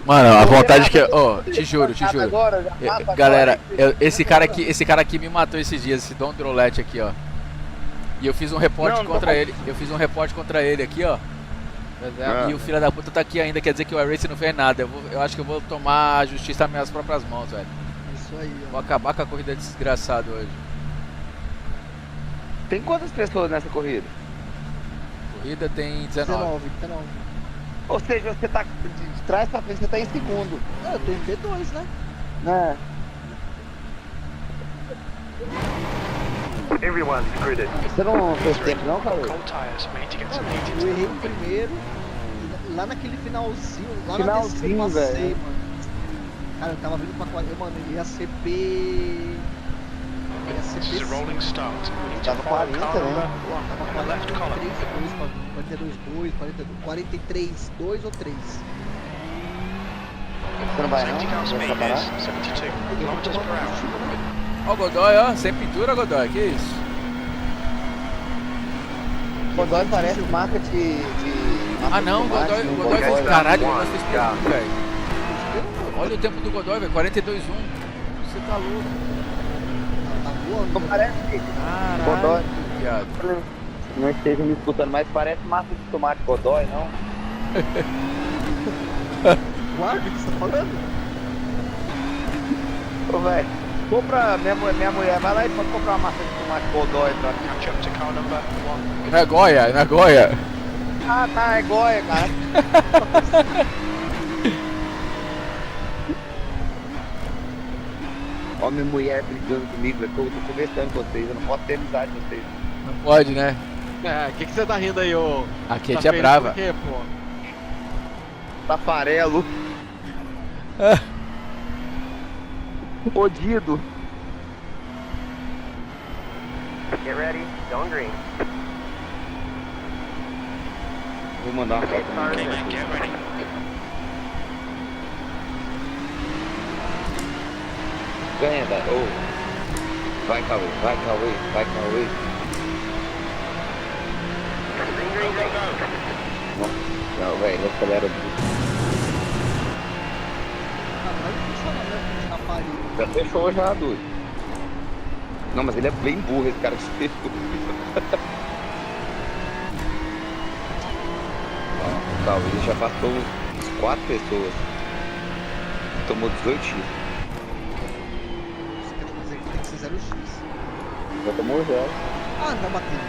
Mano, a vontade que ó, te juro. Agora, já mata Galera, agora. esse cara aqui me matou esses dias, esse Dom Drolete aqui, ó. E eu fiz um reporte contra ele. Eu fiz um reporte contra ele aqui, ó. E o filho da puta tá aqui ainda, quer dizer que o iRacing não fez nada. Eu acho que eu vou tomar a justiça nas minhas próprias mãos, velho. Isso aí, ó. Vou acabar com a corrida desse desgraçado hoje. Tem quantas pessoas nessa corrida? Corrida tem 19. 19. Ou seja, você tá de trás pra frente, você tá em segundo. Não, eu tô em P2, né? É. Everyone's gridded. Você não fez tempo não, Cauê? Cold tires, we need to get some Mano, heat eu into errei them. o primeiro. E lá naquele finalzinho, lá Finalzinho, na descida eu passei, velho. mano. Cara, eu tava vindo pra 40. Mano, ia ser P. Ia ser This is a P. rolling start. We need to Tava follow 40, car né? number 1 in the left column. 43, 2 ou 3. Você não vai Safety car não? Vai speed parar? is 72 kilometers per hour. Ó o Godoy, ó, sem pintura, Godoy, que isso? Godoy parece marca de Ah não, o Godoy fez caralho, o Godoy fez pintura, velho. Olha o tempo do Godoy, velho, 42.1. Você tá louco. Tá voando. Não parece. Caralho, viado. Não esteja me escutando, mas parece marca de tomate Godoy, não? Guarda o que você tá falando? Ô, velho, compra, minha mulher, vai lá e pode comprar uma massa de tomate Godoy pra mim. Catch up to car number 1. Na Goia. Ah, tá, é Goia, cara. Ó, minha mulher brigando comigo, eu tô conversando com vocês, eu não posso ter amizade com vocês. Não pode, né? O que você tá rindo aí, ô? A Kate Tá é feliz brava. por quê, pô? Tafarelo. Podido. Get ready, going green. Vou mandar uma foto. Okay, man, get ready. Ganha, velho. Oh. Vai, Cauê, vai, Cauê, vai, Cauê. Green, green, go, go. Não, velho, não acelera. Caralho, funcionamento de rapariga. Já fechou já, doido. Não, mas ele é bem burro, esse cara que fechou. Ó, o Cauê já passou uns 4 pessoas. Tomou 18 tiros. Você quer dizer que tem que ser 0x. Já tomou já. Ah, não vai bater.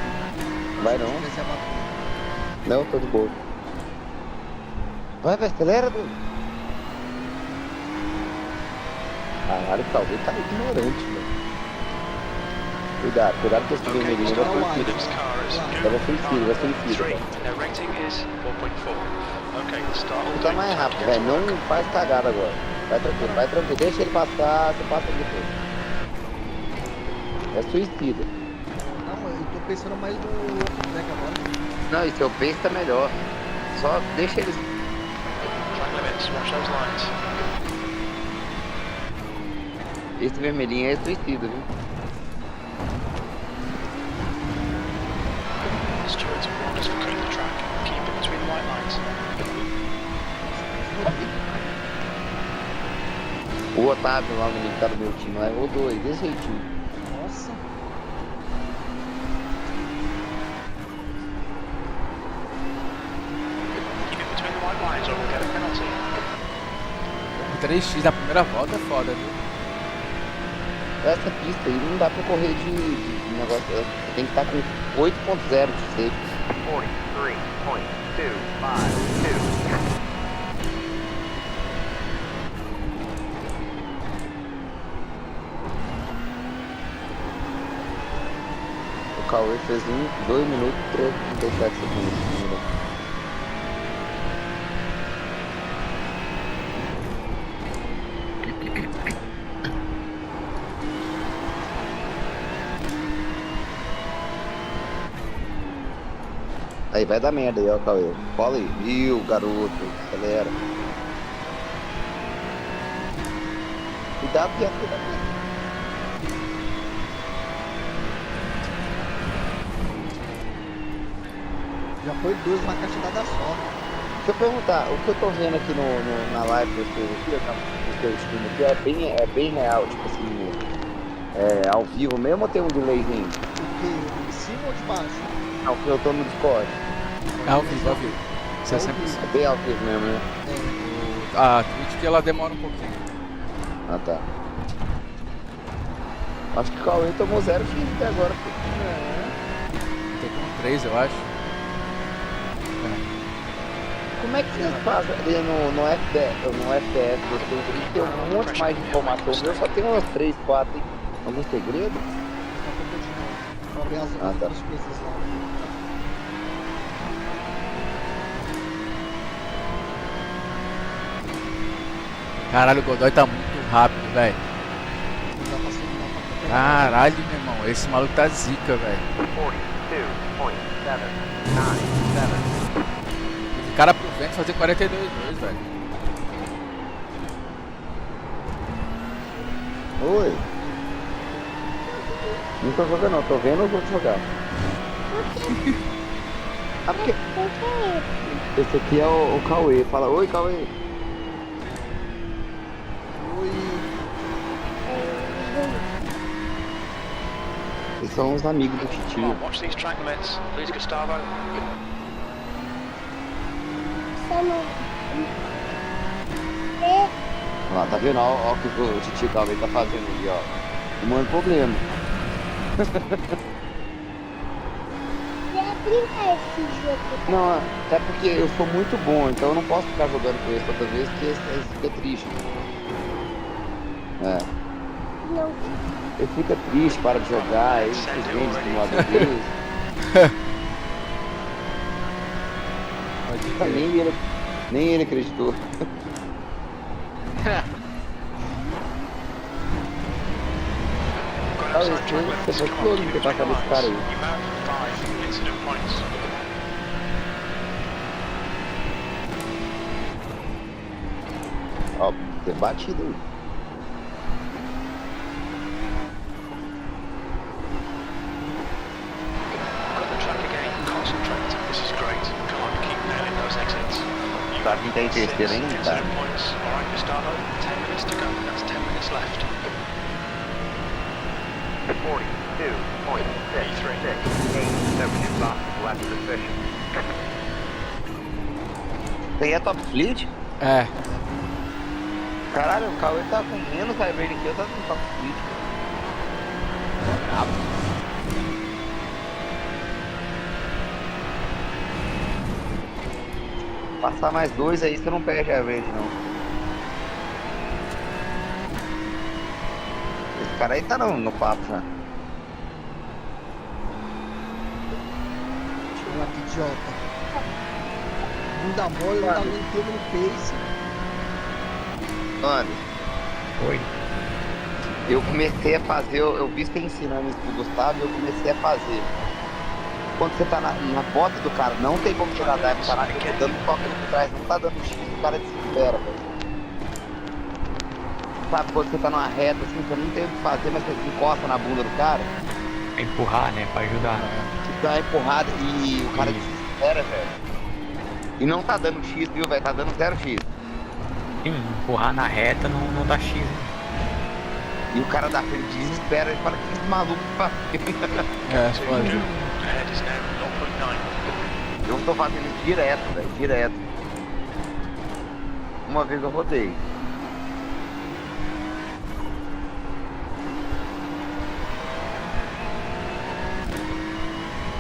Vai não. Vai ser bater. Não, tô de boa. Vai, velho, acelera, doido. Caralho, o Cauê tá ignorante, mano. Cuidado com esse vermelhinho, vai suicida. This car is Vai suicida, vai suicida. 3 and their rating is 4.4. Okay, let's start all Tá day. mais rápido, velho. Não faz cagada agora. Vai tranquilo. Deixa ele passar, você passa depois. É suicida. Não, eu tô pensando mais no outro deck agora. Não, e seu pace tá melhor. Só deixa eles. Track limits, watch those lines. Esse vermelhinho é suicida, viu? Stewards and wanders for cutting the track. Keep it between the white lines. O Otávio lá no que tá no meu time lá, rodou aí, desse jeitinho. Nossa. Keep it between the white lines or we'll get a penalty. 3x na primeira volta é foda, viu? Essa pista aí não dá pra correr de negócio. Você tem que estar com 8.0 de safe. 43.252. O Cauê fez 2 minutos e 37 segundos. Aí vai dar merda aí, ó, Cauê. Cola aí. Viu, garoto. Acelera. Cuidado, Piato, cuidado. Já foi 2 na caixa dada só. Deixa eu perguntar, o que eu tô vendo aqui na live do seu stream aqui é bem real, tipo assim, ao vivo mesmo ou tem um delayzinho? O que? De cima ou de baixo? Não, porque eu tô no Discord. É ao vivo, ao vivo. Isso é sempre assim. É bem ao vivo mesmo, né? A Twitch que ela demora um pouquinho. Ah, tá. Acho que o Cauê tomou 0 x até agora, pô. Tem como 3, eu acho. Como é que vocês fazem ali no FPS? Vocês têm um monte mais de informação. Eu só tenho umas 3, 4, hein? Algum segredo? Pra ver as outras coisas lá. Caralho, o Godoy tá muito rápido, velho. Caralho, meu irmão, esse maluco tá zica, velho. 42.797. Esse cara pro vento fazer 42-2, velho. Oi. Não tô jogando não, tô vendo os outros jogar. Ah, porque... Esse aqui é o Cauê. Fala, oi, Cauê. Eles são os amigos do Come Titio. on, watch these track limits. Please, Gustavo. Olha lá, tá vendo? Olha o que o Titio Cauê tá fazendo ali, ó. Não manda problema. Não, é porque eu sou muito bom, então eu não posso ficar jogando com esse toda vez, porque esse fica triste. É. Ele fica triste, para de jogar, ele se vende do modo dele. Nem ele acreditou. Você foi todo que passar desse cara aí. Ó, tem batido aí. Tá quem tá em terceiro ainda, tá? 42.668 left position. Tem a Top Fleet? É. Caralho, o Cauê tá com menos Highway aqui, eu tô com Top Fleet. Passar mais 2 aí, você não perde a vez, não. Esse cara aí tá no papo já. Chegou aqui, idiota. Bunda mole, não tá aguentando no pace. Mano. Oi. Eu comecei a fazer, eu vi você ensinando isso pro Gustavo e eu comecei a fazer. Quando você tá na bota do cara, não tem como tirar da época, caralho, eu tô dando toque ali por trás, não tá dando X, o cara desespera, velho. Sabe, quando você tá numa reta assim, você não tem o que fazer, mas você encosta na bunda do cara. Pra empurrar, né? Pra ajudar. Você dá uma empurrada e o cara desespera, velho. E não tá dando X, viu, velho? Tá dando 0X. Sim, empurrar na reta não dá X, né? E o cara da frente desespera, ele fala que maluco faz. É, pode. Eu tô fazendo isso direto, velho, direto. Uma vez eu rodei.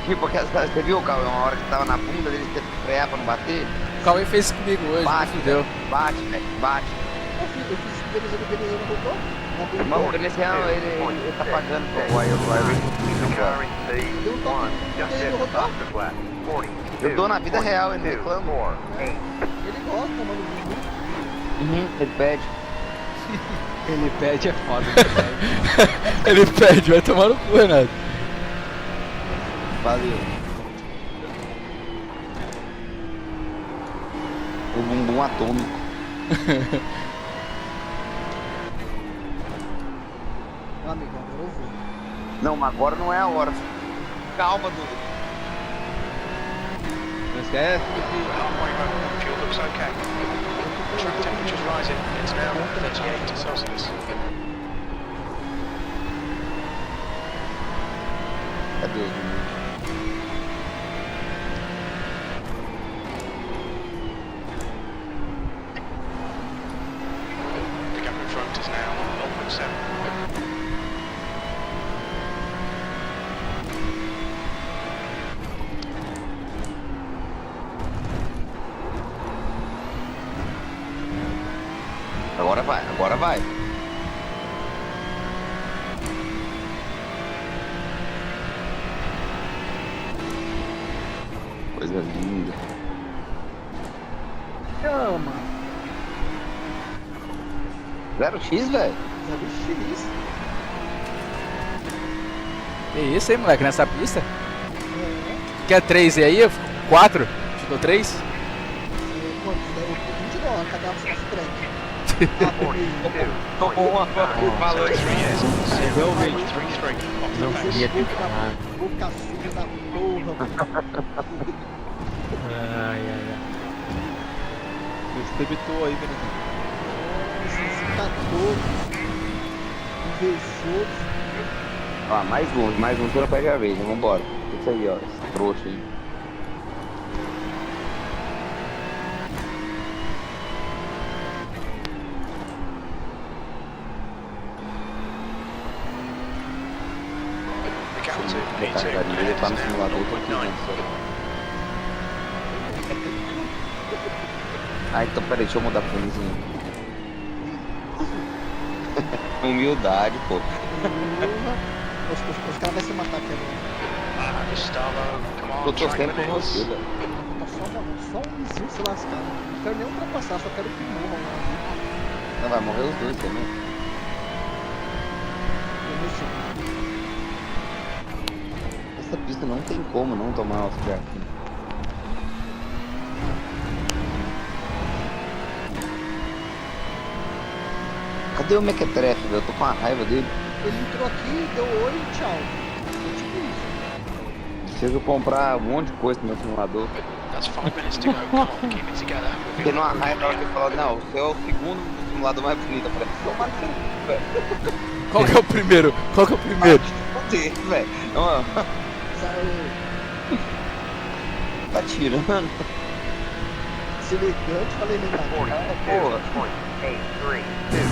Tipo, você viu, Cauê, uma hora que tava na bunda dele, você frear pra não bater? O Cauê fez isso comigo hoje, bate, deu. Bate, velho, bate. Eu fiz beleza, não voltou? Mas o Veneciano, ele tá pagando pro eu dou na vida real, ele reclama. Ele gosta, mano. Ele pede. Ele pede é foda. Ele pede, vai tomar no cu, Renato. Valeu. O bumbum atômico. Amigo, agora eu vou. Não, mas agora não é a hora. Calma, Dudu. Não esquece. Fuel looks okay. Track temperature's rising. It's now 38 Celsius. Cadê o Dudu? The gap in front is now 0.7. Agora vai, agora vai. Coisa linda. Chama. 0X, velho. 0X. Que isso aí, moleque, nessa pista? Quer 3 e aí? Eu fico 4? Te dou 3? Cadê as frente? Tomou uma falou isso. Realmente. Não queria ter falado. Boca suja da porra. Ai. Você debitou aí, Benedito. Esses 14. Invejoso. Ó, mais um, você não perde a vez, né? Vambora. Isso aí, ó, esse trouxa aí. Ele tá no simulador, tô aqui, né? Ah, então peraí, deixa eu mudar pra mim. Humildade, pô. Os caras vão se matar aqui agora. Eu tô sempre com você, velho. Tá só um vizinho se lascar. Não quero nem ultrapassar, só quero que morram lá. Não, vai morrer os dois também. Essa pista não tem como não tomar auto aqui. Cadê o Mequetrefe, velho? Eu tô com a raiva dele. Ele entrou aqui, deu oi e tchau. É tipo isso. Preciso comprar um monte de coisa no meu simulador. Fiquei numa raiva na hora que ele falou, não, o seu é o segundo simulador mais bonito. Eu falei, toma no seu cu, velho. Qual que é o primeiro? Qual que é o primeiro? Foder, velho. Tá tirando. Se ligando, falei, porra.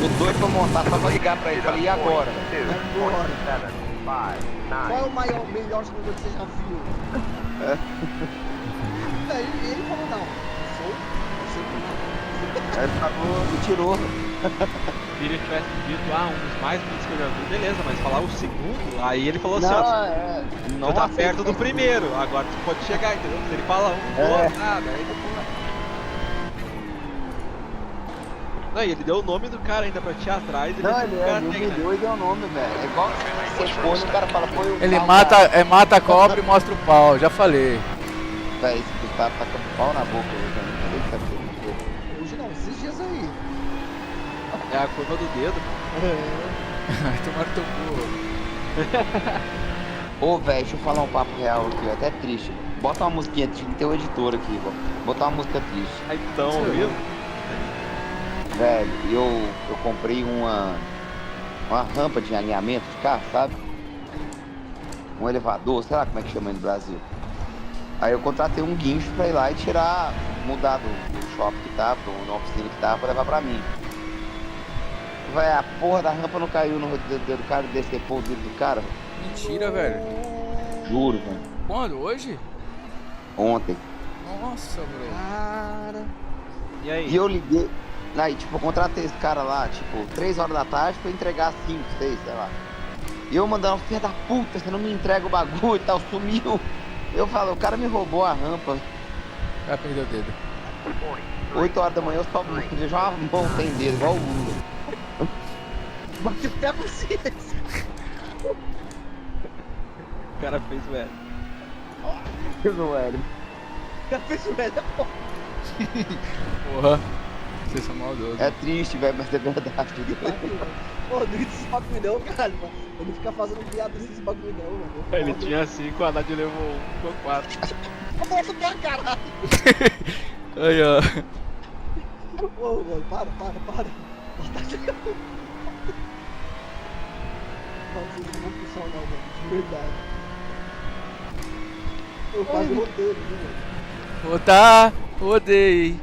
O doido pra montar, só pra ligar pra ele. Falei, e agora? Agora. Qual é o melhor simulador que você já viu? Ele falou, não. Ele falou, me tirou. Se ele tivesse dito, um dos mais bonitos que eu já vi, beleza, mas falar o segundo, aí ele falou não, assim, ó, tu tá perto do primeiro, agora tu pode chegar, entendeu? Se ele fala nada, aí depois... Não, e ele deu o nome do cara ainda pra ti atrás, ele humilhou e deu o nome, velho. É igual você põe, o cara fala, põe o ele mata a cobra e mostra o pau, já falei. Véi, esse Gustavo tá com o pau na boca, hoje não, esses dias aí. É a curva do dedo. Vai tomar no teu cu. Ô, velho, deixa eu falar um papo real aqui, até triste. Bota uma musiquinha, tem um editor aqui, ó. Botar uma música triste. Então, viu? Velho, eu comprei uma rampa de alinhamento de carro, sabe? Um elevador, sei lá como é que chama aí no Brasil. Aí eu contratei um guincho pra ir lá e tirar, mudar do shopping que tava, na oficina que tava, pra levar pra mim. Vai, a porra da rampa não caiu no dedo do cara e decepou o dedo do cara. Mentira, velho. Juro, velho. Quando? Hoje? Ontem. Nossa, bro. Cara. E aí? E eu liguei. Aí, tipo, eu contratei esse cara lá, tipo, 3 horas da tarde pra entregar 5, 6, sei lá. E eu mandando, filha da puta, você não me entrega o bagulho e tal, sumiu. Eu falo, o cara me roubou a rampa. O cara perdeu o dedo. 8 horas da manhã eu só vejo uma mão sem dedo, igual o Lula. Bateu até a consciência. O cara fez o L. Fez o L. O cara fez o L, porra. Porra. Vocês são maldosos. É triste, velho, mas é verdade. Pô, não desse bagulho não, cara. Ele fica fazendo piada desses bagulho não, mano. Ele tinha 5, a Nath levou 1, ficou 4. Nossa, pra caralho. Aí, ó. Ô, mano, para. Mano, vocês não vão funcionar não, mano, de verdade. Eu quase rodei, viu, mano? Rodei.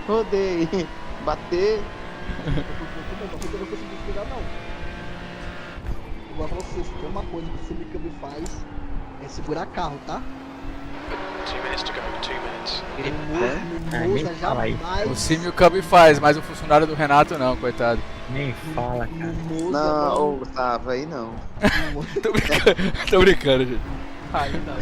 Rodei. Bater. Eu não consegui explicar, não. Eu vou falar pra vocês, tem uma coisa que o Simicami faz, é segurar carro, tá? 2 minutes to go, 2 minutes. Moza jamais. O Sim o Cub faz, mas o funcionário do Renato não, coitado. Nem fala, cara. Não, ô Gustavo, aí não. Tô brincando, gente. Aí não.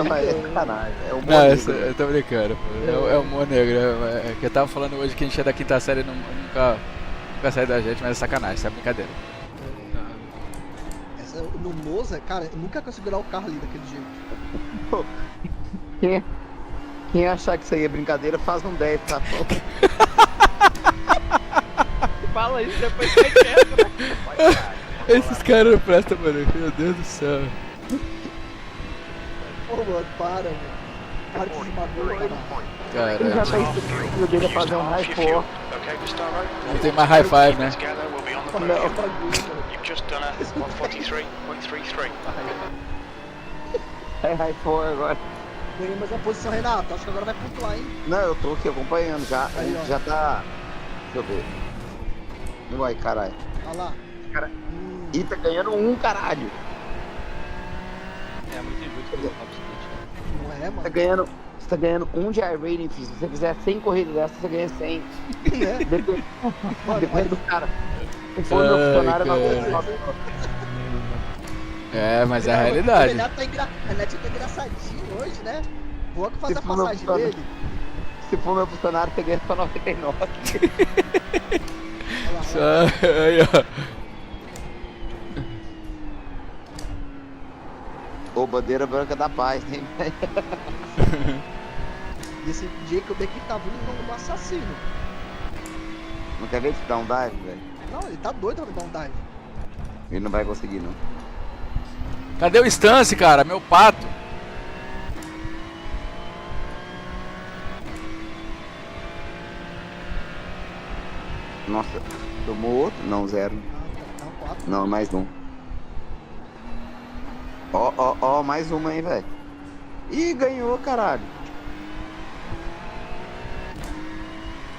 Não, é sacanagem. É o humor Não, negro. eu tô brincando, pô. É o humor negro. É que eu tava falando hoje que a gente é da quinta série e nunca sai da gente, mas é sacanagem, isso é brincadeira. No Moza, cara, eu nunca consegui segurar o carro ali daquele jeito. Quem achar que isso aí é brincadeira, faz um 10, tá? Fala isso depois que é quieto, né? Esses caras não prestam, mano. Meu Deus do céu. Pô, mano, para, mano. Para com esse bagulho, cara. Ele já tá instruindo dele a fazer um high four. Não tem mais high five, né? You've just done a 143.33. É high four agora. Ganhei mais uma posição, Renato. Acho que agora vai pontuar, hein? Não, eu tô aqui acompanhando já. Aí, já tá. Deixa eu ver. Vai, caralho. Olha lá. Cara... E tá ganhando um, caralho. É muito injusto pelo top split. Não é, mano? Você tá ganhando 1 de iRating, filho. Se você fizer 100 corridas dessas, você ganha 100. Depende do cara. Se for meu funcionário, não É, mas é a realidade. O Renato tá engraçadinho hoje, né? Vou fazer a passagem dele. Se for meu funcionário, você ganha só 99. Aí, ó. Ô, bandeira branca da paz, hein, velho? E esse Jacob aqui tá vindo no assassino. Não quer ver te dar um dive, velho? Não, ele tá doido pra me dar um dive. Ele não vai conseguir, não. Cadê o Stance, cara? Meu pato. Nossa, tomou outro? Não, 0. Tá um 4. Não, mais um. Ó, mais uma aí, velho. Ih, ganhou, caralho.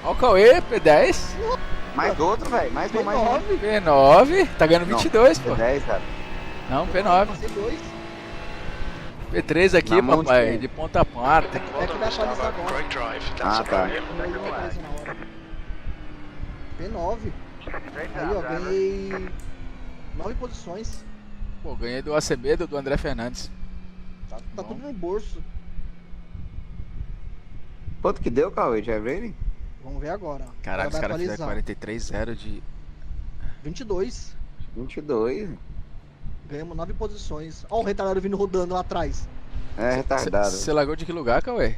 Ó o Cauê, P10. Mais outro, velho. Mais um, mais um. P9. Tá ganhando 22, pô. P10, cara. Não, P9. P3 aqui, Na mão de papai. quem? De ponta a ponta. É que vai atualizar agora. Great drive. That's Ah, tá. about it. P9. Aí, ó, ganhei 9 posições. Pô, ganhei do ACB do André Fernandes. Tá tudo no bolso. Quanto que deu, Cauê, de iRating? Vamos ver agora. Caralho, os Vai caras fizeram atualizar. 43-0 de... 22. 22. Ganhamos 9 posições. Ó o retardado vindo rodando lá atrás. É retardado. Você largou de que lugar, Cauê?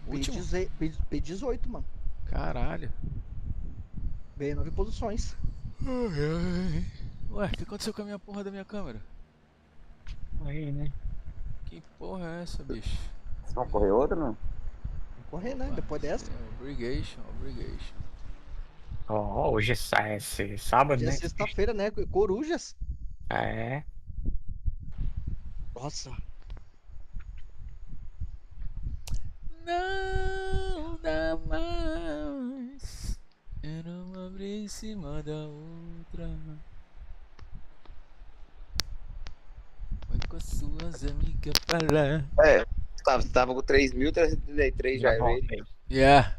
Último? P18, mano. Caralho. Ganhei 9 posições. Ué, o que aconteceu com a minha porra da minha câmera? Aí, né? Que porra é essa, bicho? Vocês vão correr outra, não? Vou correr, né? Depois dessa. Obrigation. Ó, hoje é sábado, Hoje é né? sexta-feira, né? Corujas. É. Nossa. Não dá mais. Eu não abri em cima da outra. Vai com as suas amigas pra lá. É, você tava com 3.333 já iRating. Yeah.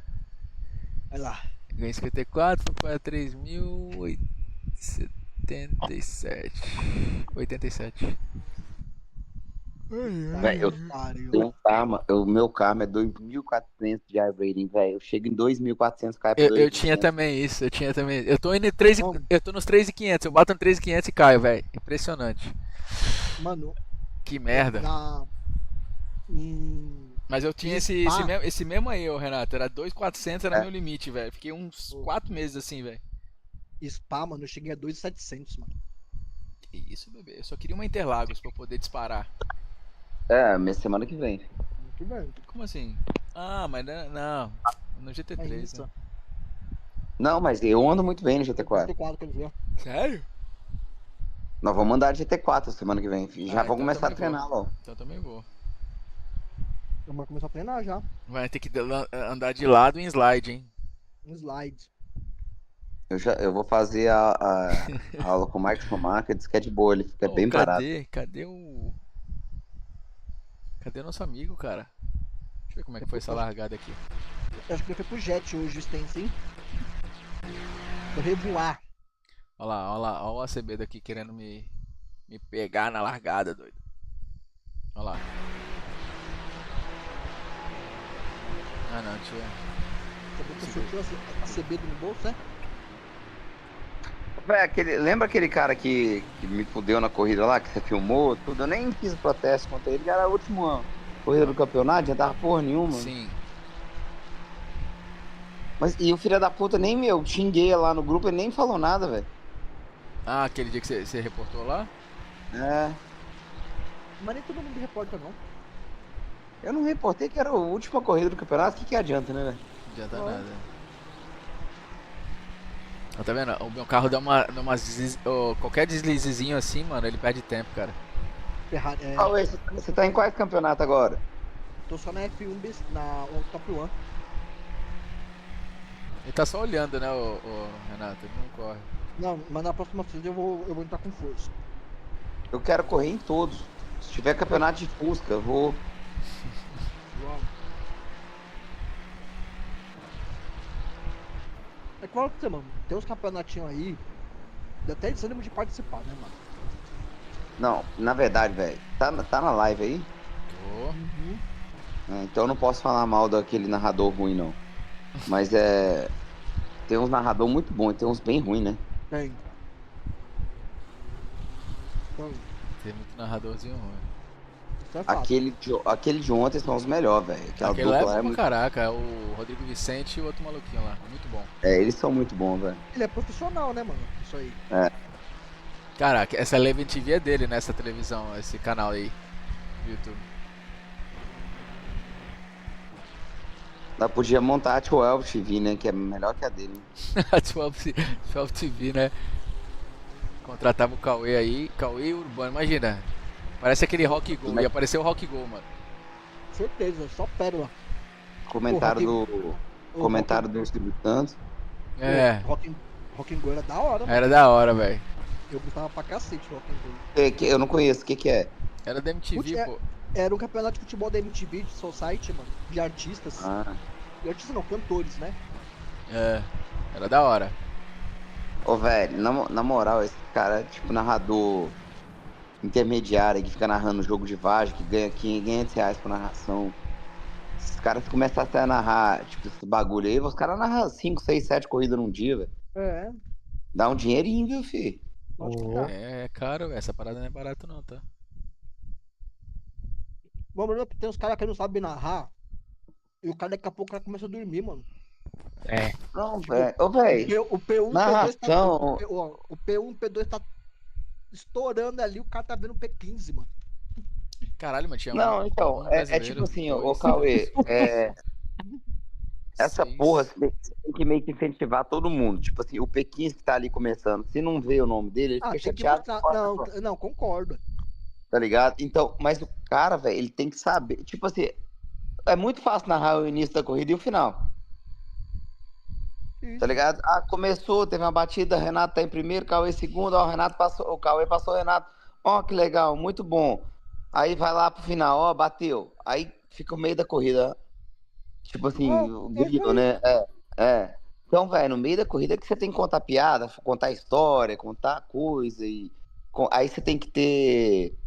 Vai lá. Ganhei 54, foi para 3.077. 87. Velho, o meu karma é 2.400 de iRating, velho. Eu chego em 2.400, cai pra 2.500. Eu tinha também isso, Eu tô indo eu tô nos 3.500, eu bato no 3.500 e caio, velho. Impressionante. Mano. Que merda. Mas eu tinha esse mesmo aí, ô Renato. Era 2.400, era meu limite, velho. Fiquei uns 4 meses assim, velho. Spa, mano, eu cheguei a 2.700, mano. Que isso, bebê. Eu só queria uma Interlagos pra eu poder disparar. É, minha semana que vem. Muito bem. Como assim? Ah, mas não. No GT3, né? Não, mas eu ando muito bem no GT4. GT4, quer dizer. Sério? Nós vamos andar de GT4 semana que vem. Já vou então começar a também treinar, vou. ó. Então também vou. Eu vou começar a treinar já. Vai ter que andar de lado em slide, hein? Um slide. Eu vou fazer a aula com o Marcos Romaca, diz que é de boa, ele fica bem parado. Cadê o nosso amigo, cara? Deixa eu ver como é que foi essa largada aqui. Eu acho que ele foi pro Jet hoje, o Stencil. Vou revoar. Olha lá, olha o ACB daqui querendo me pegar na largada, doido. Olha lá. Ah não, tia. Você sortiu a CB do bolso, né? Véi, lembra aquele cara que me fudeu na corrida lá, que você filmou, tudo? Eu nem fiz protesto contra ele, era a última corrida do campeonato, já tava porra nenhuma. Sim. Mas, e o filho da puta nem eu xinguei lá no grupo, ele nem falou nada, velho. Ah, aquele dia que você reportou lá? É. Mas nem todo mundo reporta, não. Eu não reportei que era a última corrida do campeonato, que adianta, né, velho? Não adianta nada. Tá vendo? O meu carro dá qualquer deslizezinho assim, mano, ele perde tempo, cara. Você tá em quais campeonato agora? Tô só na F1, na Top 1. Ele tá só olhando, né, o Renato? Ele não corre. Não, mas na próxima vez eu vou entrar com força. Eu quero correr em todos. Se tiver campeonato de Fusca, eu vou. Vamos. É claro que você, mano, tem uns campeonatinhos aí, dá até desânimo de participar, né, mano? Não, na verdade, velho, tá na live aí? Então eu não posso falar mal daquele narrador ruim, não. Mas tem uns narrador muito bons e tem uns bem ruins, né? Tem. Tem muito narradorzinho ruim. Aquele de ontem são os melhores, velho. Aquele lá é bom pra caraca, o Rodrigo Vicente e o outro maluquinho lá, muito bom. Eles são muito bons, velho. Ele é profissional, né, mano? Isso aí. Caraca, essa Eleven TV é dele, né, essa televisão, esse canal aí do YouTube. Ela podia montar a 12 TV, né, que é melhor que a dele. A 12 TV, né? Contratava o Cauê aí, Cauê Urbano, imagina. Parece aquele Rock Go, ia aparecer o Rock Go, mano. Certeza, só pérola. Comentário do Silvio Santos. Rock and Go era da hora, mano. Era da hora, velho. Eu gostava pra cacete do Rock and Go. Eu não conheço, o que é? Era da MTV, pô. Era um campeonato de futebol da MTV, de Society, mano. De artistas. De artistas não, cantores, né? Era da hora. Ô, velho, na moral, esse cara, tipo, narrador intermediário que fica narrando jogo de Várzea, que ganha R$500 por narração. Esses caras começassem a narrar, tipo, esse bagulho aí, os caras narram 5, 6, 7 corridas num dia, velho. Dá um dinheirinho, viu, filho? É caro, velho. Essa parada não é barato não, tá? Mano, tem uns caras que não sabem narrar. E o cara daqui a pouco começa a dormir, mano. Não, velho. Ô, velho. O P1, narração. o P1, P2 tá estourando ali, o cara tá vendo o P15, mano. Caralho, mano, tinha Não, então, é tipo assim, ô Cauê, essa porra você tem que meio que incentivar todo mundo. Tipo assim, o P15 que tá ali começando, se não vê o nome dele, ele fica chateado. Não, concordo. Tá ligado? Então, mas o cara, velho, ele tem que saber. Tipo assim, é muito fácil narrar o início da corrida e o final. Tá ligado? Começou, teve uma batida, Renato tá em primeiro, Cauê em segundo, o Cauê passou o Renato. Que legal, muito bom. Aí vai lá pro final, bateu. Aí fica no meio da corrida. Tipo assim, grilo, né? Então, velho, no meio da corrida é que você tem que contar piada, contar história, contar coisa e... Aí você tem que ter...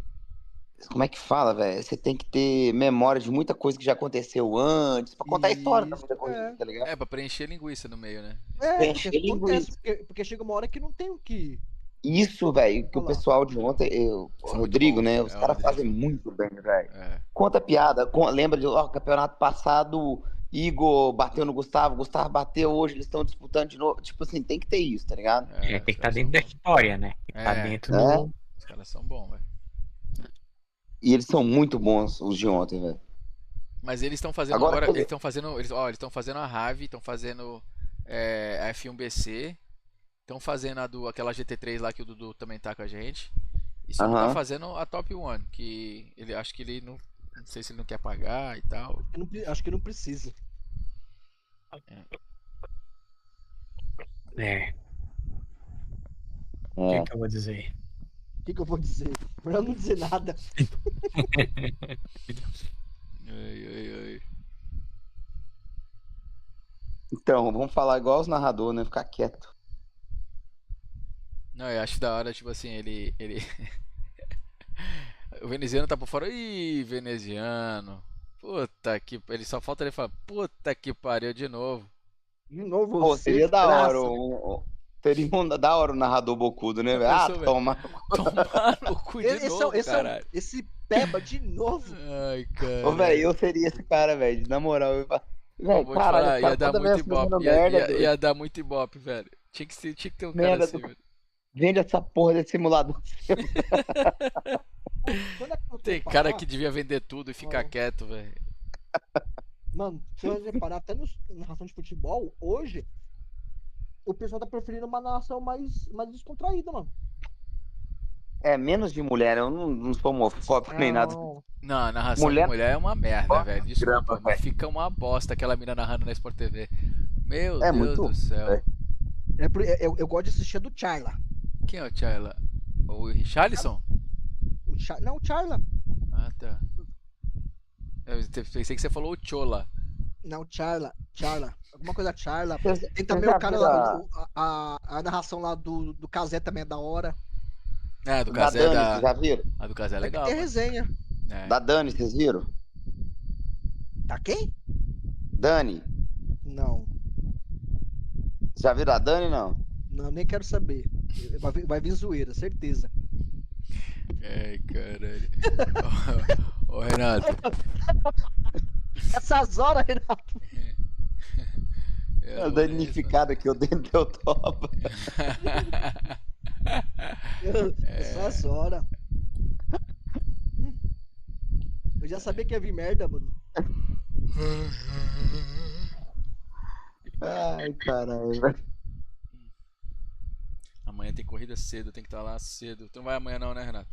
Como é que fala, velho? Você tem que ter memória de muita coisa que já aconteceu antes, pra contar a história da corrida, tá ligado? Pra preencher linguiça no meio, né? Preencher linguiça. Porque chega uma hora que não tem o que... Isso, velho, que o pessoal de ontem, o Rodrigo, bom, né? Os caras fazem muito bem, velho. Conta piada, lembra de campeonato passado, Igor bateu no Gustavo bateu, hoje eles estão disputando de novo. Tipo assim, tem que ter isso, tá ligado? Tem que estar dentro da história, né? Tem que estar dentro do... Os caras são bons, velho. E eles são muito bons, os de ontem, velho. Mas eles estão fazendo agora, eles estão fazendo a Rave, estão fazendo a F1BC, estão fazendo aquela GT3 lá que o Dudu também tá com a gente. E só não tá fazendo a Top One, que ele acho que ele não sei se ele não quer pagar e tal. Acho que não precisa. O que eu vou dizer? O que eu vou dizer? Melhor não dizer nada. Então, vamos falar igual os narradores, né? Ficar quieto. Não, eu acho da hora, tipo assim, ele... O veneziano tá por fora. Ih, veneziano. Puta que... Ele só falta ele falar, puta que pariu, de novo. De novo, pô, seria da hora teria da hora o narrador bocudo, né, velho? Toma no cu de novo, caralho. Esse peba de novo. Ai, cara. Ô, velho, eu seria esse cara, velho. Na moral, eu vou te falar, ia dar muito ibope. Ia dar muito ibope, velho. Tinha que ter um cara assim, velho. Vende essa porra desse simulador. Tem cara que devia vender tudo e ficar quieto, velho. Mano, se eu reparar, até na narração de futebol, hoje, o pessoal tá preferindo uma narração mais descontraída, mano. Menos de mulher, eu não sou homofóbico nem nada. Não, a narração de mulher é uma merda, velho. Desculpa, mas fica uma bosta aquela mina narrando na Sport TV. Meu Deus do céu. Eu gosto de assistir a do Charla. Quem é o Charla? O Richarlison? Não, o Charla. Ah, tá. Eu pensei que você falou o Chola. Não, Charla. Alguma coisa Charla. Vocês- Tem vocês também já o cara, viram a narração lá do Casé também é da hora. É, do Da Casé Dani, da. vocês já viram? A do Casé é É que legal, tem mano. resenha. É. Da Dani, vocês viram? Tá quem? Dani. Não. Já viram a Dani, não? Não, nem quero saber. Vai vir zoeira, certeza. Ai, caralho. Ô, Renato. Essas horas, Renato. A danificada que eu dentro do topa. Essas horas. Eu já sabia que ia vir merda, mano. Ai, caralho. Amanhã tem corrida cedo, tem que estar lá cedo. Tu não vai amanhã não, né, Renato?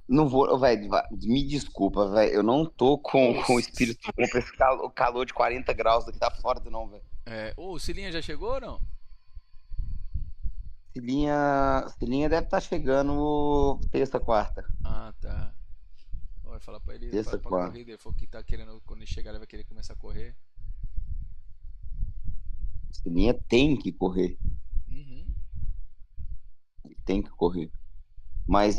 Não vou, velho, me desculpa, velho. Eu não tô com o espírito bom pra esse calor de 40 graus daqui tá fora, não, velho. É, ô, o Cilinha já chegou ou não? Cilinha deve estar chegando terça, quarta. Ah, tá. Ó, vai falar pra ele Terça, pra quarta. corrida. Ele falou que tá querendo, quando ele chegar, ele vai querer começar a correr. Cilinha tem que correr. Uhum. Tem que correr. Mas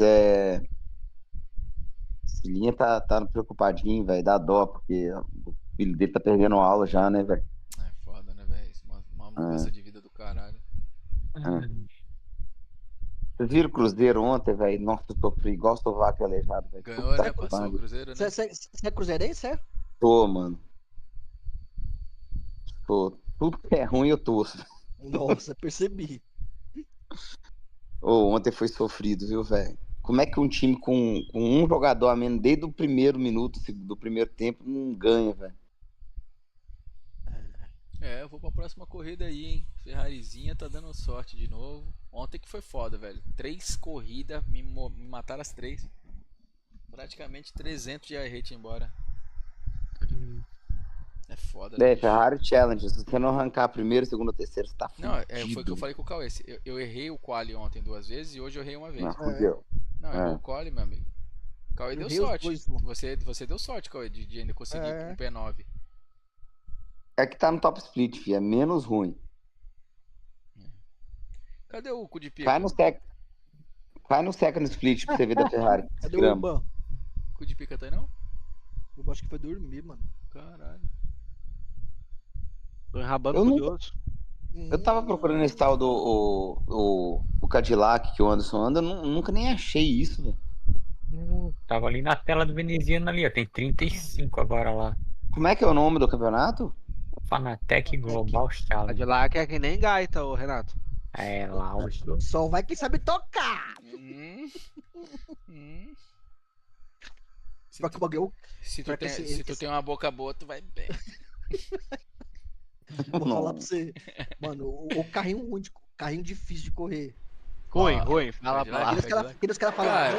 Cilinha tá preocupadinho, velho. Dá dó, porque o filho dele tá perdendo aula já, né, velho? É foda, né, velho? Uma mudança de vida do caralho. Vocês viram o Cruzeiro ontem, velho? Nossa, eu sofri igual sovaco aleijado, velho. Ganhou, Puta né? que Passou o pariu. Cruzeiro, né? Você é cruzeirense, é? Tô, mano. Tô. Tudo que é ruim eu torço. Nossa, percebi. Ontem foi sofrido, viu, velho? Como é que um time com um jogador a menos desde o primeiro minuto do primeiro tempo não ganha, velho? É, eu vou pra próxima corrida aí, hein? Ferrarizinha tá dando sorte de novo. Ontem que foi foda, velho. 3 corridas, me mataram as 3. Praticamente 300 de rate embora. É foda, né? Ferrari Challenge. Se você não arrancar primeiro, segundo, terceiro, você tá fudido. Não, foi o que eu falei com o Cauê. Eu errei o quali ontem 2 vezes e hoje eu errei uma vez. Não, fudeu. Não, errou o quali, meu amigo. O Cauê deu errei os sorte. dois, mano. Você deu sorte, Cauê, de ainda conseguir um P9. É que tá no top split, fi. É menos ruim. Cadê o cu de pica? Cai no second split pra você ver da Ferrari. Cadê o Grama. Urban? Cu de pica tá aí não? Eu acho que foi dormir, mano. Caralho. Tô enrabando Eu com não- o outro. Eu tava procurando esse tal do o Cadillac que o Anderson anda, eu nunca nem achei isso, velho. Tava ali na tela do veneziano ali, ó. Tem 35 agora lá. Como é que é o nome do campeonato? Fanatec Global Challenge. Cadillac é que nem gaita, ô Renato. É lá os Só vai quem sabe tocar. Se Só que o bagulho. Se tu, Pior que tem, esse- se tu tem uma boca boa, tu vai bem. Vou falar pra você. Mano, o carrinho ruim, carrinho difícil de correr. Ruim, fala pra lá. Aqueles caras falam. Cara,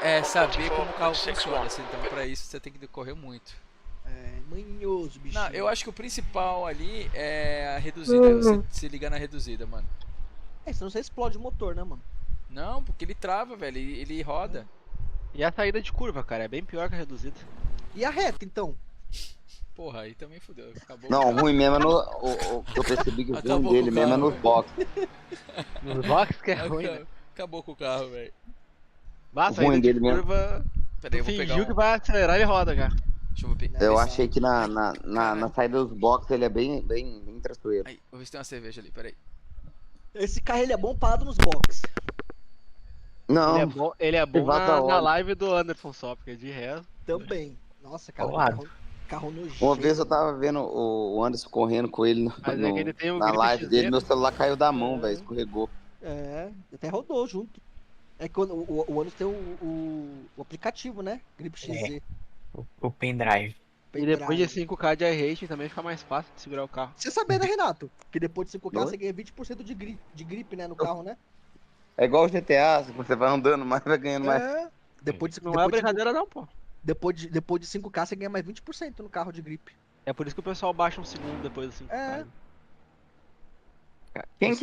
é saber Manhoso. como o carro funciona. Assim, então, pra isso, você tem que correr muito. É, manhoso, bichinho. Não, eu acho que o principal ali é a reduzida. Você se ligar na reduzida, mano. Senão você explode o motor, né, mano? Não, porque ele trava, velho. Ele roda. E a saída de curva, cara, é bem pior que a reduzida. E a reta, então? Porra, aí também fudeu. Acabou Não, o o carro. ruim mesmo é o que eu percebi que o Acabou ruim com dele o mesmo é carro, nos velho. boxes. Nos box que é ruim, né? Acabou com o carro, velho. Bah, O saída ruim de dele mesmo. curva. Peraí, eu Tu vou pegar fingiu que vai acelerar e roda, cara. Deixa eu ver. Eu achei que na saída dos boxes ele é bem traiçoeiro. Aí, vou ver se tem uma cerveja ali, peraí. Esse carro ele é bom parado nos boxes. Não. Ele é bom Privado da na hora. live do Anderson só, porque de resto. Também. Nossa, cara, Colado. carro nojento. Uma vez eu tava vendo o Anderson correndo com ele Mas é que ele tem o na grip live XZ. dele, meu celular caiu da mão, velho, escorregou. Até rodou junto. É que quando o Anderson tem o aplicativo, né? Grip XZ. O pendrive. E depois de 5k de iRacing também fica mais fácil de segurar o carro. Você sabia, né, Renato? Que depois de 5K Oi? você ganha 20% de grip, né, no carro, né? É igual o GTA, se você vai andando mais, vai ganhando mais. Depois de, Não depois é de- brincadeira não, pô. Depois de 5K você ganha mais 20% no carro de grip. É por isso que o pessoal baixa um segundo depois do 5k. É. Quem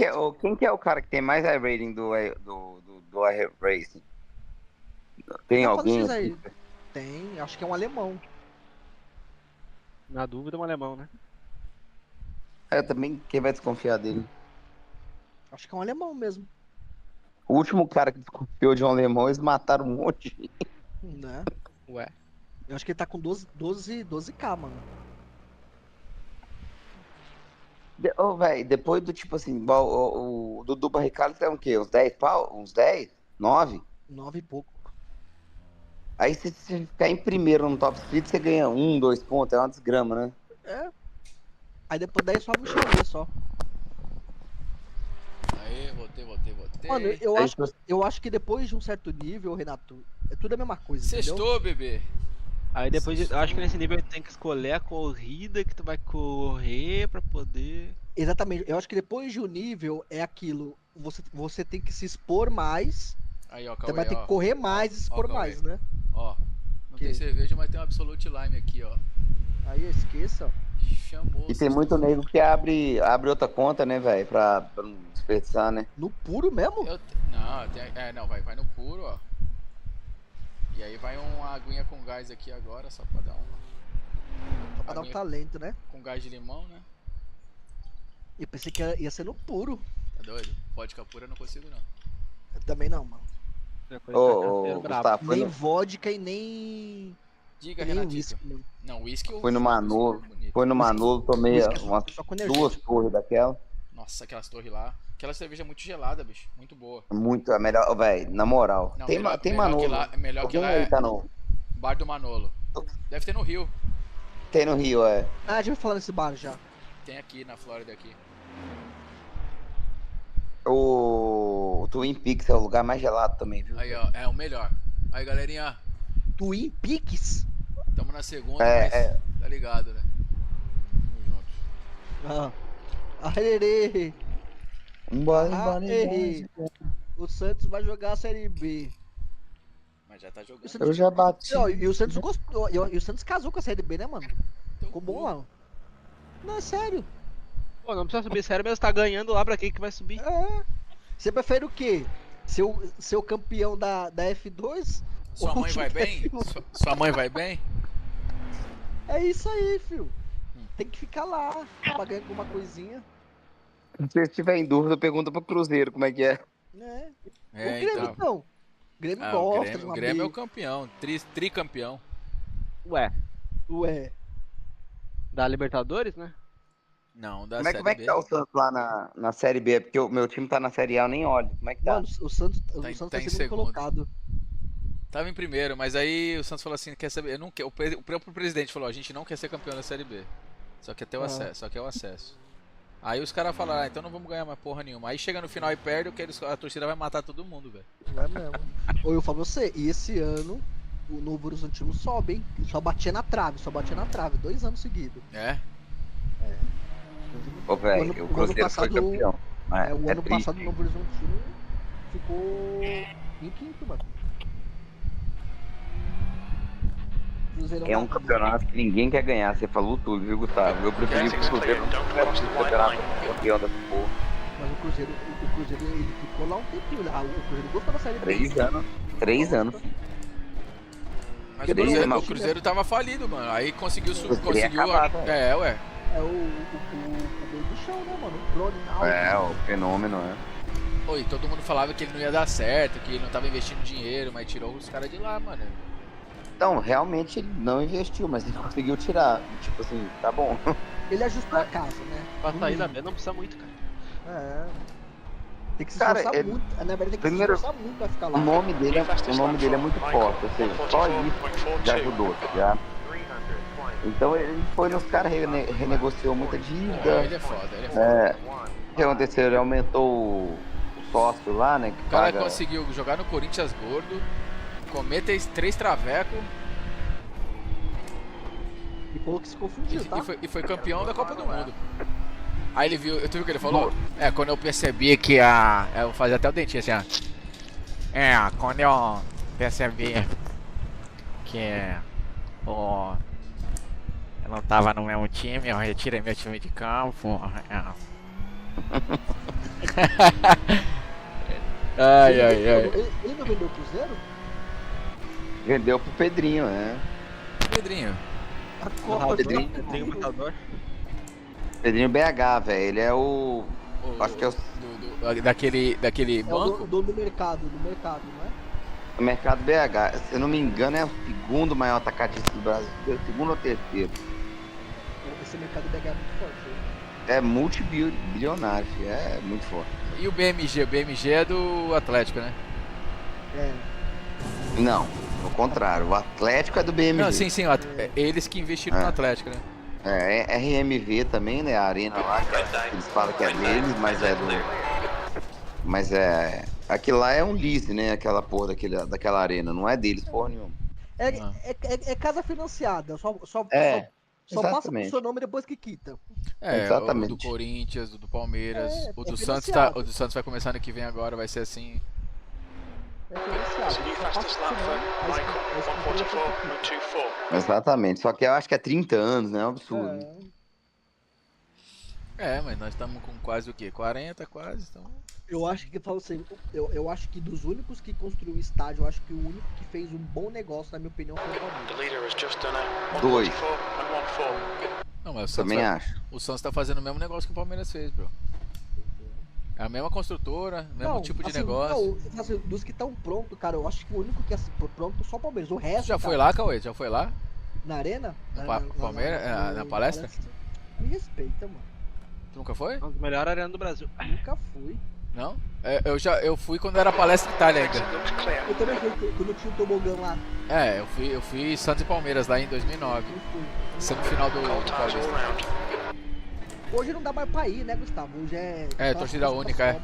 que é o cara que tem mais iRating do iRacing? Tem Tá alguém? falando X aí. Tem, acho que é um alemão. Na dúvida, um alemão, né? Também, quem vai desconfiar dele? Acho que é um alemão mesmo. O último cara que desconfiou de um alemão, eles mataram um monte. Né? Ué. Eu acho que ele tá com 12k, mano. Velho, depois do tipo assim, o Dudu Barrichello tem o quê? Uns 10 pau? Uns 10? 9? 9 e pouco. Aí se você ficar em primeiro no Top Speed, você ganha 1, 2 pontos, é uma desgrama, né? É. Aí depois daí é só mexer só. Aí, voltei. Mano, eu acho que depois de um certo nível, Renato, é tudo a mesma coisa, entendeu? Sextou, bebê. Aí depois, eu acho que nesse nível tem que escolher a corrida que tu vai correr pra poder... Exatamente, eu acho que depois de um nível é aquilo, você tem que se expor mais, Aí, ó, você Cauê, vai ter que correr mais e se expor Cauê. mais, né? Ó, não tem cerveja, mas tem um Absolute Lime aqui, ó. Aí, esqueça. Chamou. E tem muito nego que abre outra conta, né, velho? Pra não desperdiçar, né? No puro mesmo? Não, vai no puro, ó. E aí vai uma aguinha com gás aqui agora, só pra dar Só pra dar um talento, né? Com gás de limão, né? Eu pensei que ia ser no puro. Tá doido? Vodka pura eu não consigo, não. Eu também não, mano. Gustavo, nem vodka e nem... Diga, nem Renatito. whisky, mano. Não, whisky eu... Fui no Manolo, tomei umas 2 torres daquela. Nossa, aquelas torres lá. Aquela cerveja é muito gelada, bicho. Muito boa. Muito, a melhor, velho, na moral. Não, tem Manolo. Melhor que lá aí é tá no... Bar do Manolo. Deve ter no Rio. Tem no Rio, é. Ah, já ouvi falar nesse bar já. Tem aqui na Flórida aqui. O Twin Peaks é o lugar mais gelado também, viu? Aí, ó, é o melhor. Aí, galerinha. Twin Peaks? Tamo na segunda, mas tá ligado, né? Tamo juntos. Arerê! Embora. O Santos vai jogar a Série B. Mas já tá jogando. Eu já bati. E o Santos gostou. E o Santos casou com a Série B, né, mano? Ficou bom lá. Não, é sério. Pô, não precisa subir sério, mas tá ganhando lá, pra quem que vai subir? É. Você prefere o quê? Ser o campeão da F2? Sua mãe vai bem? Sua mãe vai bem? É isso aí, filho. Tem que ficar lá, pagando alguma coisinha. Se você estiver em dúvida, pergunta pro Cruzeiro como é que é. O Grêmio, então. O Grêmio gosta de uma O Grêmio é o campeão, tricampeão. Ué. Da Libertadores, né? Não, da Série B. Como é que B. tá o Santos lá na Série B? Porque o meu time tá na Série A, eu nem olho. Como é que tá? Mano, o Santos tá em em segundo colocado. Tava em primeiro, mas aí o Santos falou assim, quer saber, eu não quero. O próprio presidente falou, a gente não quer ser campeão da Série B. Só quer ter o acesso, só quer o acesso. Aí os caras falaram, então não vamos ganhar mais porra nenhuma. Aí chega no final e perde, a torcida vai matar todo mundo, velho. Vai mesmo. Ou eu falo pra você, e esse ano o Novo Horizontino sobe, hein? Só batia na trave, 2 anos seguidos. É? Ô, velho, o Cruzeiro foi campeão. O ano passado o Novo Horizontino ficou em quinto, mano. É um campeonato que ninguém quer ganhar, você falou tudo, viu, Gustavo? Eu preferi que o Cruzeiro não tivesse o campeonato campeão da porra. Mas o Cruzeiro ele ficou lá um tempinho. O Cruzeiro gostou da Série B. 3 anos. Mas o Cruzeiro tava falido, mano. Aí conseguiu. Ué. É o do chão, né, mano? O clone o fenômeno, Oi, todo mundo falava que ele não ia dar certo, que ele não tava investindo dinheiro, mas tirou os caras de lá, mano. Então, realmente ele não investiu, mas ele conseguiu tirar. Tipo assim, tá bom. Ele ajustou a casa, né? Pra sair da B não precisa muito, cara. Tem que se esforçar muito. Na verdade, tem que se esforçar muito pra ficar lá. O nome dele é muito forte, ou seja, só isso já ajudou, tá ligado? Então ele foi nos caras, renegociou muita dívida. Ele é foda, O que aconteceu? Ele aumentou o sócio lá, né? O cara conseguiu jogar no Corinthians gordo, comer 3 travecos. E falou que se confundiu, tá? E foi campeão da Copa do Mundo. Aí ele viu, tu viu o que ele falou? Quando eu percebi que eu fazia até o dentinho assim, ó. Quando eu percebi que eu não tava no mesmo time, eu retirei meu time de campo. Ele não vendeu o Cruzeiro? Vendeu pro Pedrinho, né? Pedrinho. Pedrinho Matador. Pedrinho BH, velho. Ele é o. Acho que é o. Daquele É banco? o dono do mercado, não é? O Mercado BH. Se eu não me engano, é o segundo maior atacadista do Brasil. O segundo ou terceiro. Esse mercado BH é muito forte. Hein? É multibilionário, filho. É muito forte. E o BMG? O BMG é do Atlético, né? É. Não, ao contrário. O Atlético é do BMG. Não, sim. Eles que investiram no Atlético, né? É, RMV também, né? A arena lá, que eles falam que é deles, mas é do. Mas é. Aquilo lá é um lease, né? Aquela porra daquela arena. Não é deles, porra nenhuma. É casa financiada. Só passa pro seu nome depois que quita. Exatamente. O do Corinthians, o do Palmeiras. O do Santos o do Santos vai começar ano que vem agora, vai ser assim. Exatamente, só que eu acho que é 30 anos, né? É um absurdo. Mas nós estamos com quase o quê? 40 quase, então. Eu acho que eu acho que dos únicos que construiu o estádio, eu acho que o único que fez um bom negócio, na minha opinião, foi o Palmeiras. 2. Não, mas também acho. O Santos tá fazendo o mesmo negócio que o Palmeiras fez, bro. É a mesma construtora, mesmo tipo de negócio. Não, assim, dos que estão prontos, cara, eu acho que o único que é pronto é só o Palmeiras. O resto. Você já foi lá, Cauê? Já foi lá? Na arena? Palmeiras? Na palestra? Me respeita, mano. Tu nunca foi? Uma das melhores arenas do Brasil. Nunca fui. Não? Eu fui quando era palestra Itália ainda. Eu também fui quando tinha o tobogã lá. Eu fui Santos e Palmeiras lá em 2009. Semifinal do Paulista. Hoje não dá mais pra ir, né, Gustavo? Hoje é torcida única,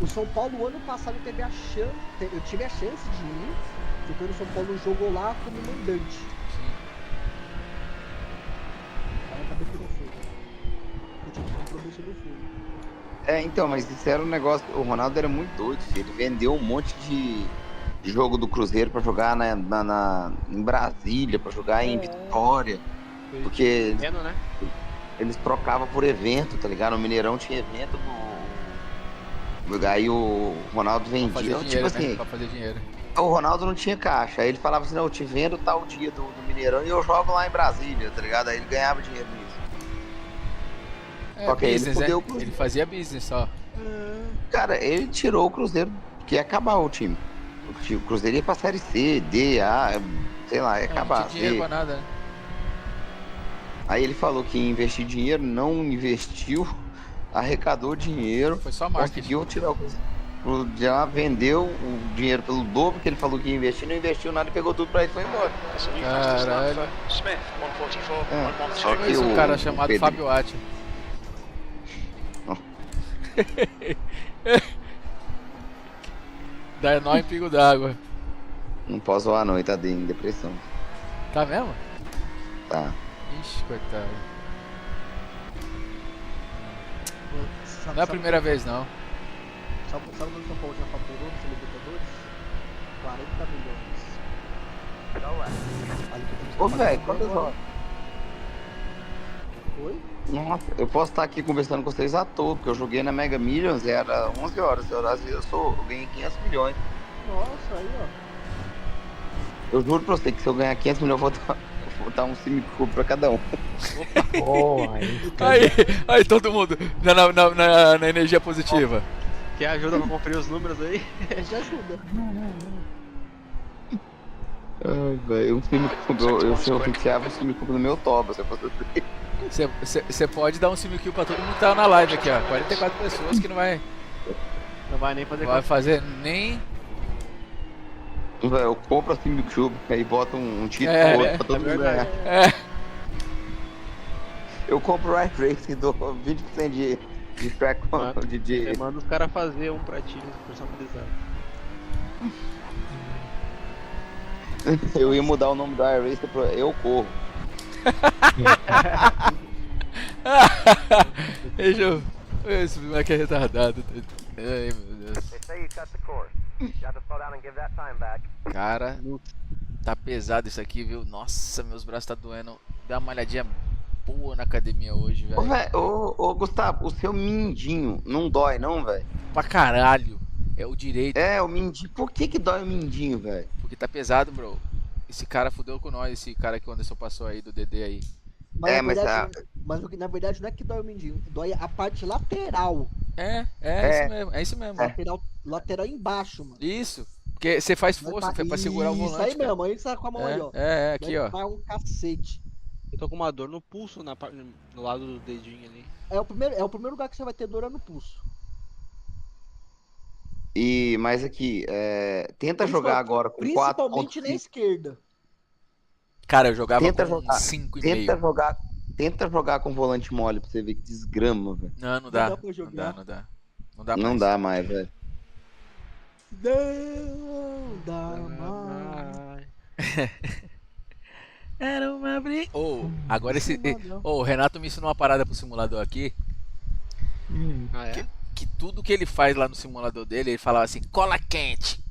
O São Paulo, ano passado, teve a chance. Eu tive a chance de ir, porque o São Paulo jogou lá como mandante. Sim. Aí acabei que não fui. Eu tive um compromisso, eu não fui. Então, mas isso era um negócio. O Ronaldo era muito doido, filho. Ele vendeu um monte de jogo do Cruzeiro pra jogar em Brasília, pra jogar em Vitória. Porque eles trocavam por evento, tá ligado? No Mineirão tinha evento aí o Ronaldo vendia. Tipo assim, pra fazer dinheiro. O Ronaldo não tinha caixa. Aí ele falava assim, não, eu te vendo tal dia do Mineirão e eu jogo lá em Brasília, tá ligado? Aí ele ganhava dinheiro nisso. Só que business, ele fudeu o Cruzeiro. Ele fazia business só. Cara, ele tirou o Cruzeiro, que ia acabar o time. O Cruzeiro ia pra série C, D, A, sei lá, ia acabar. Não tinha dinheiro pra nada, né? Aí ele falou que ia investir dinheiro, não investiu, arrecadou dinheiro. Foi só marketing. Conseguiu tirar já vendeu o dinheiro pelo dobro que ele falou que ia investir, não investiu nada e pegou tudo pra ele e foi embora. Caralho. Só que um cara chamado Fábio Atti. Dá nó em pingo d'água. Não posso zoar não, ele tá em depressão. Tá mesmo? Tá. Ixi, coitado. Não é a primeira vez não. Sabe quando o São Paulo já faturou nos Libertadores? 40 milhões. Ô velho, quantas horas? Oi? Nossa, eu posso estar aqui conversando com vocês à toa, porque eu joguei na Mega Millions, era 11 horas, às vezes eu ganhei 500 milhões. Nossa, aí ó. Eu juro pra você que se eu ganhar 500 milhões eu vou dar um Simicube pra cada um. Aí todo mundo na energia positiva. Quer ajuda pra conferir os números aí? Já ajuda. Ai, velho, um Simicube, eu oficiava um Simicube no meu toba, se eu fosse Você pode dar um Simicube pra todo mundo que tá na live aqui, ó. 44 pessoas que não vai nem fazer. Não vai fazer nem. Eu compro a Simicube, aí bota um título pra todo mundo ganhar. Eu compro o Ray Racing e dou 20% de track de. Você manda os caras fazer um pra ti personalizado. Eu ia mudar o nome do iRacer pra Eu Corro. Esse moleque é retardado. Ai meu Deus. Cara, tá pesado isso aqui, viu? Nossa, meus braços tá doendo. Dá uma malhadinha boa na academia hoje, velho. Ô Gustavo, o seu mindinho não dói não, velho? Pra caralho. É o direito. É, o mindinho. Por que dói o mindinho, velho? Porque tá pesado, bro. Esse cara fudeu com nós, esse cara que o Anderson passou aí, do DD aí. Mas, É, na mas verdade, mas o que na verdade não é que dói o mindinho, dói a parte lateral. Isso mesmo, é isso mesmo. Lateral embaixo, mano. Isso. Porque você faz força pra segurar o volante. Isso aí cara. mesmo, aí você tá com a mão aí, ó. Aqui, ó. Vai um cacete. Eu tô com uma dor no pulso, no lado do dedinho ali. É o primeiro lugar que você vai ter dor é no pulso. Mas aqui, tenta jogar agora com 4 Principalmente na esquerda. Cara, eu jogava Tenta com jogar, 5,5. Tenta jogar com volante mole pra você ver que desgrama, velho. Não dá. pra jogar. Não dá. Não dá mais, velho. Não dá mais. Era uma briga. Agora esse. O Renato me ensinou uma parada pro simulador aqui. Ah, é? Que tudo que ele faz lá no simulador dele, ele falava assim, cola quente.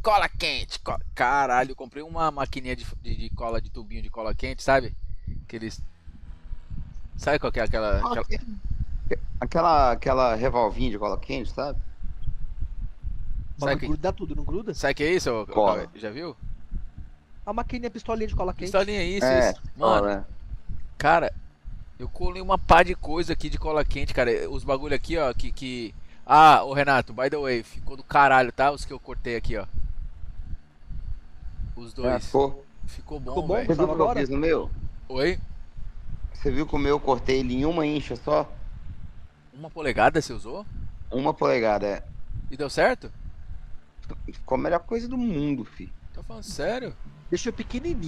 Caralho, eu comprei uma maquininha de cola, de tubinho de cola quente, sabe? Que eles... Sabe qual que é aquela revolvinha de cola quente, sabe? Sabe que... Gruda tudo, não gruda? Sabe o que é isso? Cola. Já viu? A maquininha pistolinha de cola quente. Pistolinha, isso. Mano, cara, eu colei uma pá de coisa aqui de cola quente, cara. Os bagulho aqui, ó, que... Ah, ô Renato, by the way, ficou do caralho, tá? Os que eu cortei aqui, ó. Os dois. Ficou bom, velho. Você viu o que eu fiz no meu? Oi? Você viu que o meu eu cortei ele em 1 incha só? 1 polegada você usou? 1 polegada, é. E deu certo? Ficou a melhor coisa do mundo, fi. Tá falando sério? Deixou pequenininho?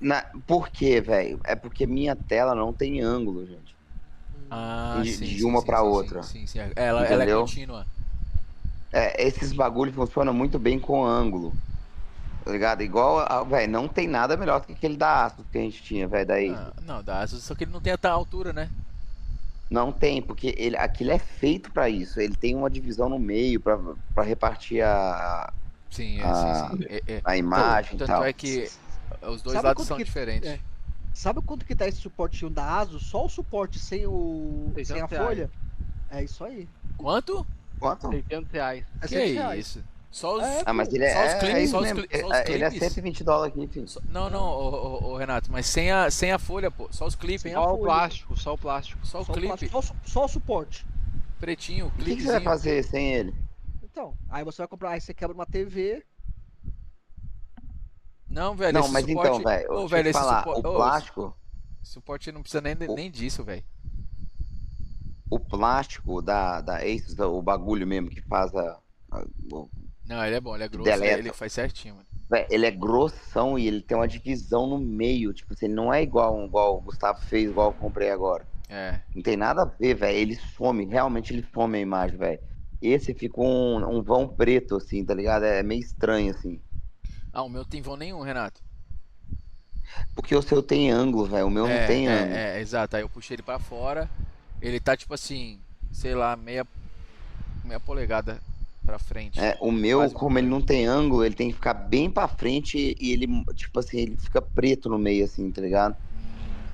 Não. Por quê, velho? É porque minha tela não tem ângulo, gente. De uma pra outra. Sim. Ela é contínua. Esses bagulho funcionam muito bem com ângulo. Tá ligado? Igual, velho, não tem nada melhor do que aquele da Asus que a gente tinha, velho, daí. Não, da Asus, só que ele não tem a tal altura, né? Não tem, porque aquilo é feito pra isso. Ele tem uma divisão no meio pra repartir a imagem e tal. Tanto é que os dois lados são diferentes. Sabe quanto que tá esse suportinho da Asus? Só o suporte sem a folha? É isso aí. Quanto? R$600. É isso? Só os, mas ele só os clipes, só os clipes. Ele é $120 aqui, filho. Não, Renato, mas sem a folha, pô. Só os clipes. Só o plástico. Só o clipe. Só o suporte. Pretinho, clipe. O que você vai fazer sem ele? Então, aí você vai comprar, aí você quebra uma TV. Não, velho, não, mas suporte... então, velho, oh, velho, esse o plástico... Suporte não precisa nem disso, velho. O plástico da Asus, o bagulho mesmo que faz Não, ele é bom, ele é grosso, ele faz certinho, mano. Véio, ele é grossão e ele tem uma divisão no meio, tipo assim, ele não é igual o Gustavo fez, igual eu comprei agora. Não tem nada a ver, velho, ele some, realmente ele some a imagem, velho. Esse fica um vão preto, assim, tá ligado? É meio estranho, assim. O meu tem vão nenhum, Renato. Porque o seu tem ângulo, velho. O meu não tem ângulo. Exato. Aí eu puxei ele pra fora. Ele tá tipo assim, sei lá, meia polegada pra frente. O meu, como ele não tem ângulo, ele tem que ficar bem pra frente e ele, tipo assim, ele fica preto no meio, assim, tá ligado?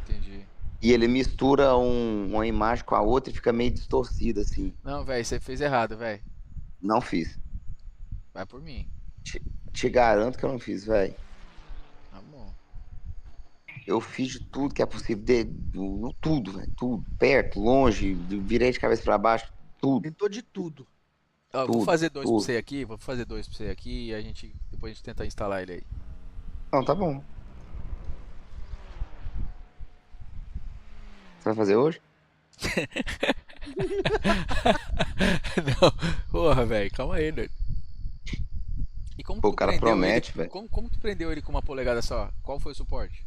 Entendi. E ele mistura uma imagem com a outra e fica meio distorcido, assim. Não, velho, você fez errado, velho. Não fiz. Vai por mim. Te garanto que eu não fiz, velho. Tá bom. Eu fiz de tudo que é possível. Tudo, velho. Tudo. Perto, longe, virei de cabeça pra baixo. Tudo. Tentou de tudo. Vou fazer dois pra você aqui. E depois a gente tenta instalar ele aí. Não, tá bom. Você vai fazer hoje? Não. Porra, velho. Calma aí, doido. E como o cara promete, velho. Como tu prendeu ele com 1 polegada só? Qual foi o suporte?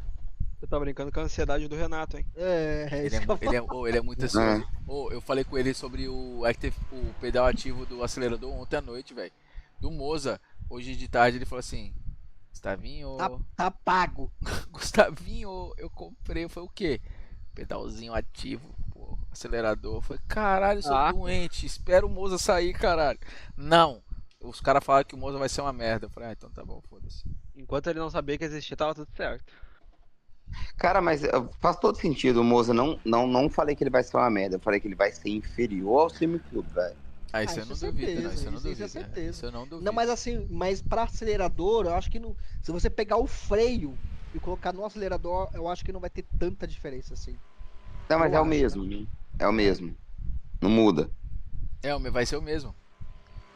Você tá brincando com a ansiedade do Renato, hein? Ele é muito ansioso. Eu falei com ele sobre o pedal ativo do acelerador ontem à noite, velho. Do Moza. Hoje de tarde ele falou assim: Gustavinho. Tá pago. Gustavinho, eu comprei. Foi o quê? Pedalzinho ativo, pô. Acelerador. Foi caralho, sou doente. Espera o Moza sair, caralho. Não. Os caras falaram que o Moza vai ser uma merda. Eu falei, então tá bom, foda-se. Enquanto ele não sabia que existia, tava tudo certo. Cara, mas faz todo sentido. O Moza não falei que ele vai ser uma merda. Eu falei que ele vai ser inferior ao Semi-Cube, velho. Ah, isso eu não duvido, não. Isso eu não Isso é duvido. certeza. Isso eu não duvido. Não, mas assim, mas pra acelerador, eu acho que não. Se você pegar o freio e colocar no acelerador, eu acho que não vai ter tanta diferença assim. Não, mas Eu é o acho, mesmo, né? É o mesmo. Não muda. Vai ser o mesmo.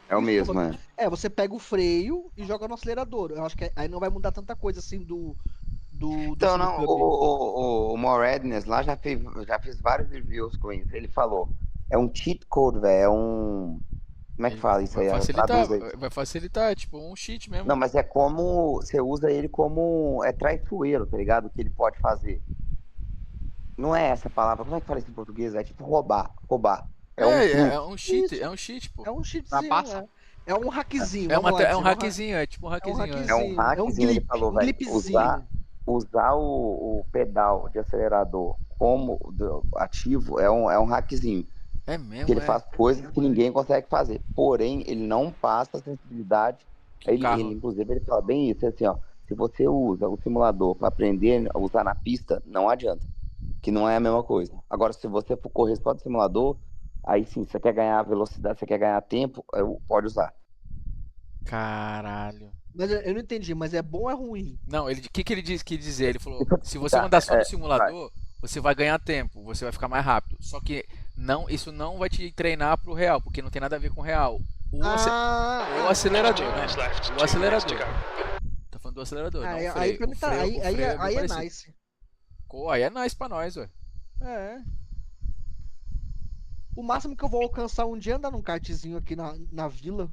É o mesmo, Desculpa. mano. Você pega o freio e joga no acelerador. Eu acho que aí não vai mudar tanta coisa assim do Então, Cine não, Club. o Moredness lá já fez vários reviews com isso. Ele falou, é um cheat code, velho. É um. Como é que fala isso Vai aí? facilitar, Traduz aí. vai facilitar, é tipo um cheat mesmo. Não, mas é como. Você usa ele como. É traiçoeiro, tá ligado? O que ele pode fazer. Não é essa palavra. Como é que fala isso em português? É tipo roubar. Roubar. É um É um truque. cheat, é um cheat, pô. É um cheatzinho, é um hackzinho. É vamos lá um dizer, hackzinho, é tipo um hackzinho. É um hackzinho, ele falou, velho. glipzinho. Usar o pedal de acelerador como ativo é um hackzinho. É mesmo, Que ele faz coisas que ninguém consegue fazer. Porém, ele não passa a sensibilidade. Inclusive, ele fala bem isso, assim, ó. Se você usa o simulador para aprender a usar na pista, não adianta. Que não é a mesma coisa. Agora, se você for correr só de simulador, aí sim, você quer ganhar velocidade, você quer ganhar tempo, pode usar. Caralho. Mas eu não entendi, mas é bom ou é ruim? Não, o que ele quis dizer? Ele falou, se você andar só no simulador, você vai ganhar tempo, você vai ficar mais rápido. Só que isso não vai te treinar pro real, porque não tem nada a ver com o real. O acelerador, né? O acelerador. Tá falando do acelerador, não o freio. Aí pra mim tá, aí é nice. Aí é nice pra nós, ué. É. O máximo que eu vou alcançar um dia é andar num kartzinho aqui na vila.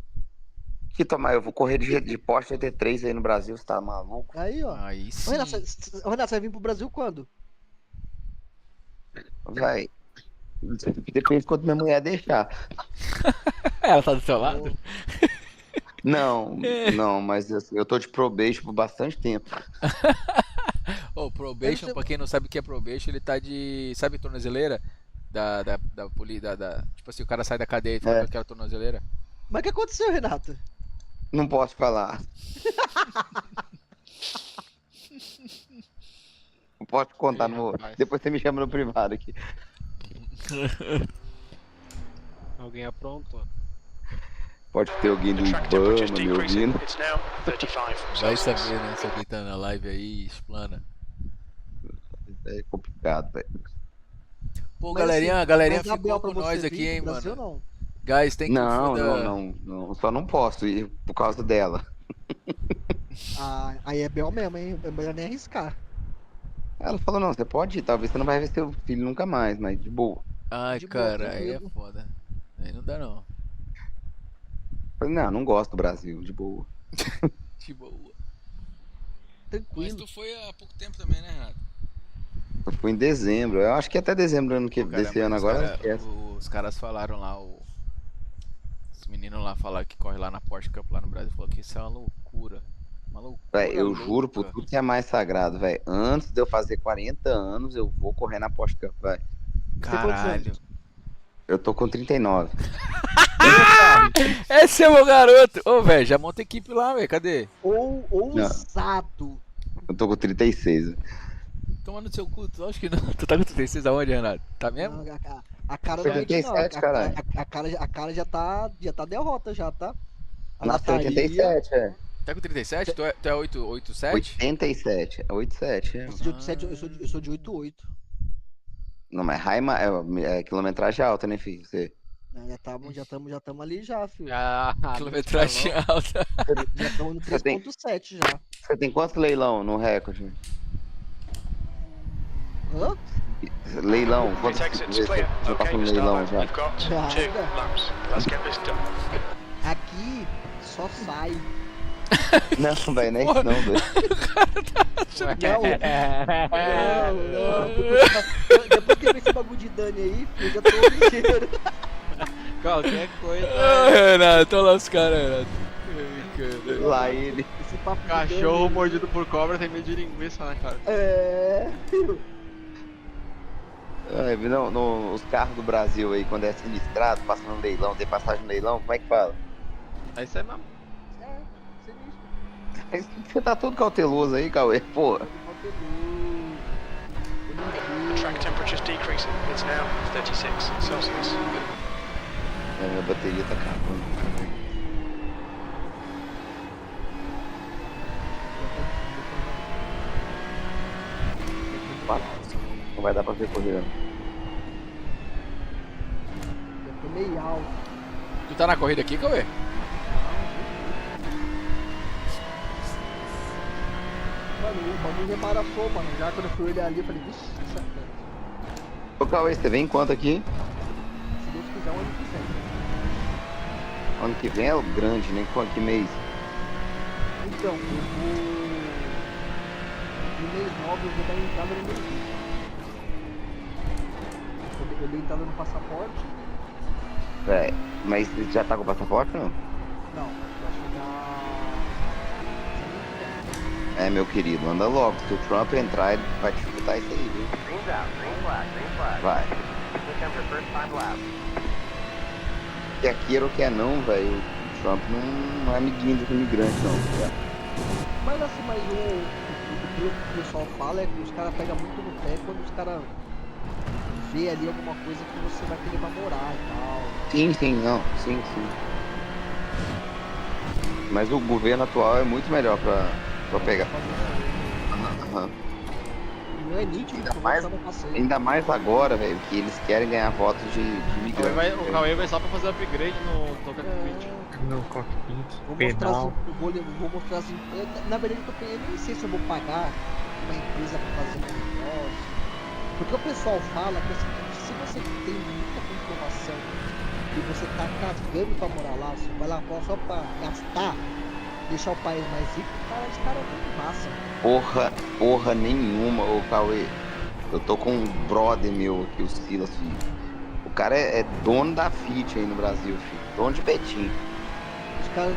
Que tomar, eu vou correr de Porsche GT3 aí no Brasil, você tá maluco? Aí, ó. Aí sim. Renato, você vai vir pro Brasil quando? Vai. Depende de quanto minha mulher deixar. Ela tá do seu lado? Não, mas assim, eu tô de probation por bastante tempo. Probation, pra quem não sabe o que é probation, ele tá de. Sabe tornozeleira? Tipo assim, o cara sai da cadeia e fala que aquela tornozeleira. Mas o que aconteceu, Renato? Não posso falar. Não posso contar depois você me chama no privado aqui. Alguém aprontou? Pode ter alguém do IBAMA me ouvindo. Vai saber, né? Se alguém tá na live aí, explana. É complicado, velho. Pô, galerinha ficou com nós aqui, hein, mano. Não. Guys, tem que não. Só não posso ir por causa dela. Aí é bel mesmo, hein? É melhor nem arriscar. Ela falou, não, você pode ir, talvez você não vai ver seu filho nunca mais, mas de boa. Ai, cara, aí é foda. Aí não dá não. Falei, não gosto do Brasil, de boa. De boa. Tranquilo. Mas tu foi há pouco tempo também, né, Renato? Eu fui em dezembro, eu acho que até dezembro desse ano agora. Os caras falaram lá, os meninos lá falaram que corre lá na Porsche Cup lá no Brasil, falou que isso é uma loucura. Uma loucura. Véi, eu juro por tudo que é mais sagrado, velho. Antes de eu fazer 40 anos, eu vou correr na Porsche Cup, velho. Caralho. Eu tô com 39. Esse é meu garoto. Ô, velho, já monta equipe lá, velho. Cadê? Ousado. Eu tô com 36. Tomando seu cu, acho que não. Tu tá com 36 aonde, Renato? Tá mesmo? Não, a cara Foi não é de 87, caralho. A cara já tá derrota, já, tá? Nasceu em 87, é. Tá com 37? Tu é 87? 87, é 87, é. Eu sou de 88. Não, mas Raima é quilometragem alta, né, filho? Você... Já estamos ali já, filho. Quilometragem alta. Já estamos no 3.7 já. Você tem quantos leilão no recorde? Hã? Leilão, quantos vezes você passou no leilão já? Aqui só sai. Não, velho, não é isso não, velho. Não. Depois que eu vi esse bagulho de Dani aí, eu já tô ligeiro. Qualquer coisa. Renato, olha lá os caras, Renato. Lá ele. Esse papo Cachorro mordido por cobra tem medo de linguiça, né, cara? Não, os carros do Brasil aí, quando é sinistrado, passa no leilão, tem passagem no leilão, como é que fala? É isso aí mesmo. Você tá todo cauteloso aí, Cauê, pô. The track temperature's decreasing. It's now 36 Celsius. Minha bateria tá acabando. Não vai dar pra ver corrida. Eu tô meio alto. Tu tá na corrida aqui, Cauê? Mano, o bagulho embaraçou, mano. Já quando eu fui olhar ali, eu falei, vixe, isso é tanto. Ô Cauê, você vem quanto aqui? Se Deus quiser, o ano que vem. Ano que vem é o grande, né? Que mês? Então, eu vou... No mês 9 eu vou dar entrada no meu vídeo. Eu dei entrada no passaporte. É, mas você já tá com o passaporte ou não? Não, vai chegar... É, meu querido, anda logo. Se o Trump entrar, ele vai te disputar isso aí, viu? Green's out, green flag, green flag. Vai. Here comes your first time lap. Quer queira ou quer não, velho, o Trump não é amiguinho dos imigrantes, não. Tá? Mas assim, mas o que o pessoal fala é que os caras pegam muito no pé quando os caras vê ali alguma coisa que você vai querer namorar e tal. Sim, não. Sim. Mas o governo atual é muito melhor pra pegar. Aham. Não é nítido, Ainda mais agora, velho, que eles querem ganhar votos de imigrantes. O Cauê vai só pra fazer upgrade no cockpit. No cockpit, Vou pedal. vou mostrar as na verdade eu nem sei se eu vou pagar uma empresa pra fazer um negócio. Porque o pessoal fala que assim, se você tem muita comprovação e você tá cagando pra morar lá, você vai lá só pra gastar, deixar o país mais rico, os caras não massa. Porra nenhuma, ô Cauê. Eu tô com um brother meu aqui, o Silas, filho. O cara é dono da Fiat aí no Brasil, filho. Dono de Betim. Os caras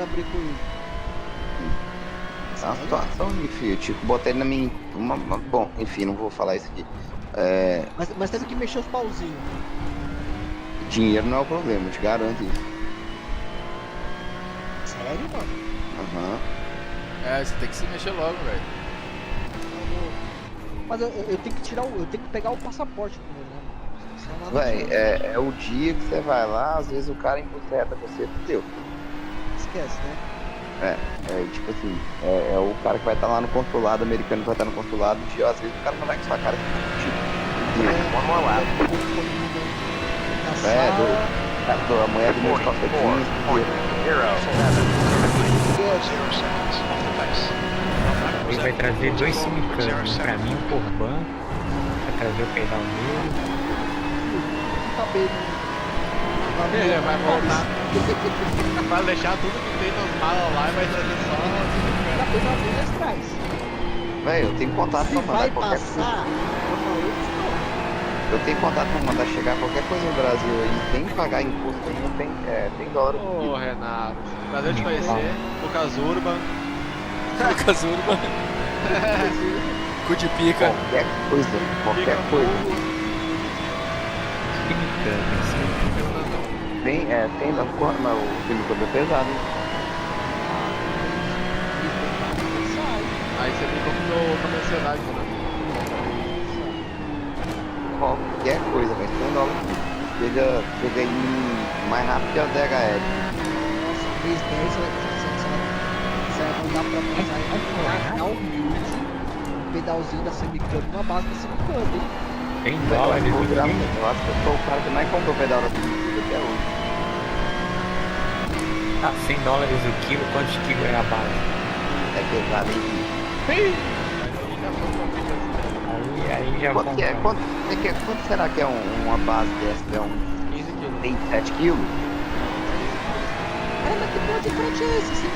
brecam ele. É uma situação, filho. Tipo, botei ele na minha... Bom, enfim, não vou falar isso aqui. Mas teve que mexer os pauzinhos. Dinheiro não é o problema, eu te garanto isso. Sério, mano? Aham. É, você tem que se mexer logo, velho. Mas eu tenho que tirar eu tenho que pegar o passaporte com ele, né? Véi, é o dia que você vai lá, às vezes o cara embuceta você, deu. Esquece, né? Tipo assim, é o cara que vai estar lá no consulado, americano que vai estar no consulado, às vezes o cara não vai com sua cara tipo, one more lap. A mulher do meu calcetinho, Ele vai trazer 2 semicanos, pra mim, por banco, vai trazer o pedal dele. Ele vai voltar. Vai deixar tudo que tem nas malas lá e vai trazer só. Velho, eu tenho contato pra mandar qualquer coisa. Eu tenho contato pra mandar chegar qualquer coisa no Brasil aí, sem pagar imposto nenhum, tem dólar. Ô, Renato, prazer te conhecer. Lucas Urban. Lucas Urban. Cu de pica. Qualquer coisa. Tem na porra, mas o filme todo é pesado, hein? Aí você tem como pra mencionar, né? Qualquer coisa, velho, $100 chega aí mais rápido que a DHL. Nossa, mês 10 você vai mandar pra passar aí um pedalzinho da Semicano, uma base da Semicano, hein? $100 Eu acho que eu sou o cara que mais comprou pedal da Semicano até hoje. Tá, $100 o quilo, quantos quilos é a base? É pesado, hein? Aí já quanto será que é uma base dessa? É 15 quilos. Tem 7 quilos? Mas que pode frete é esse? $100.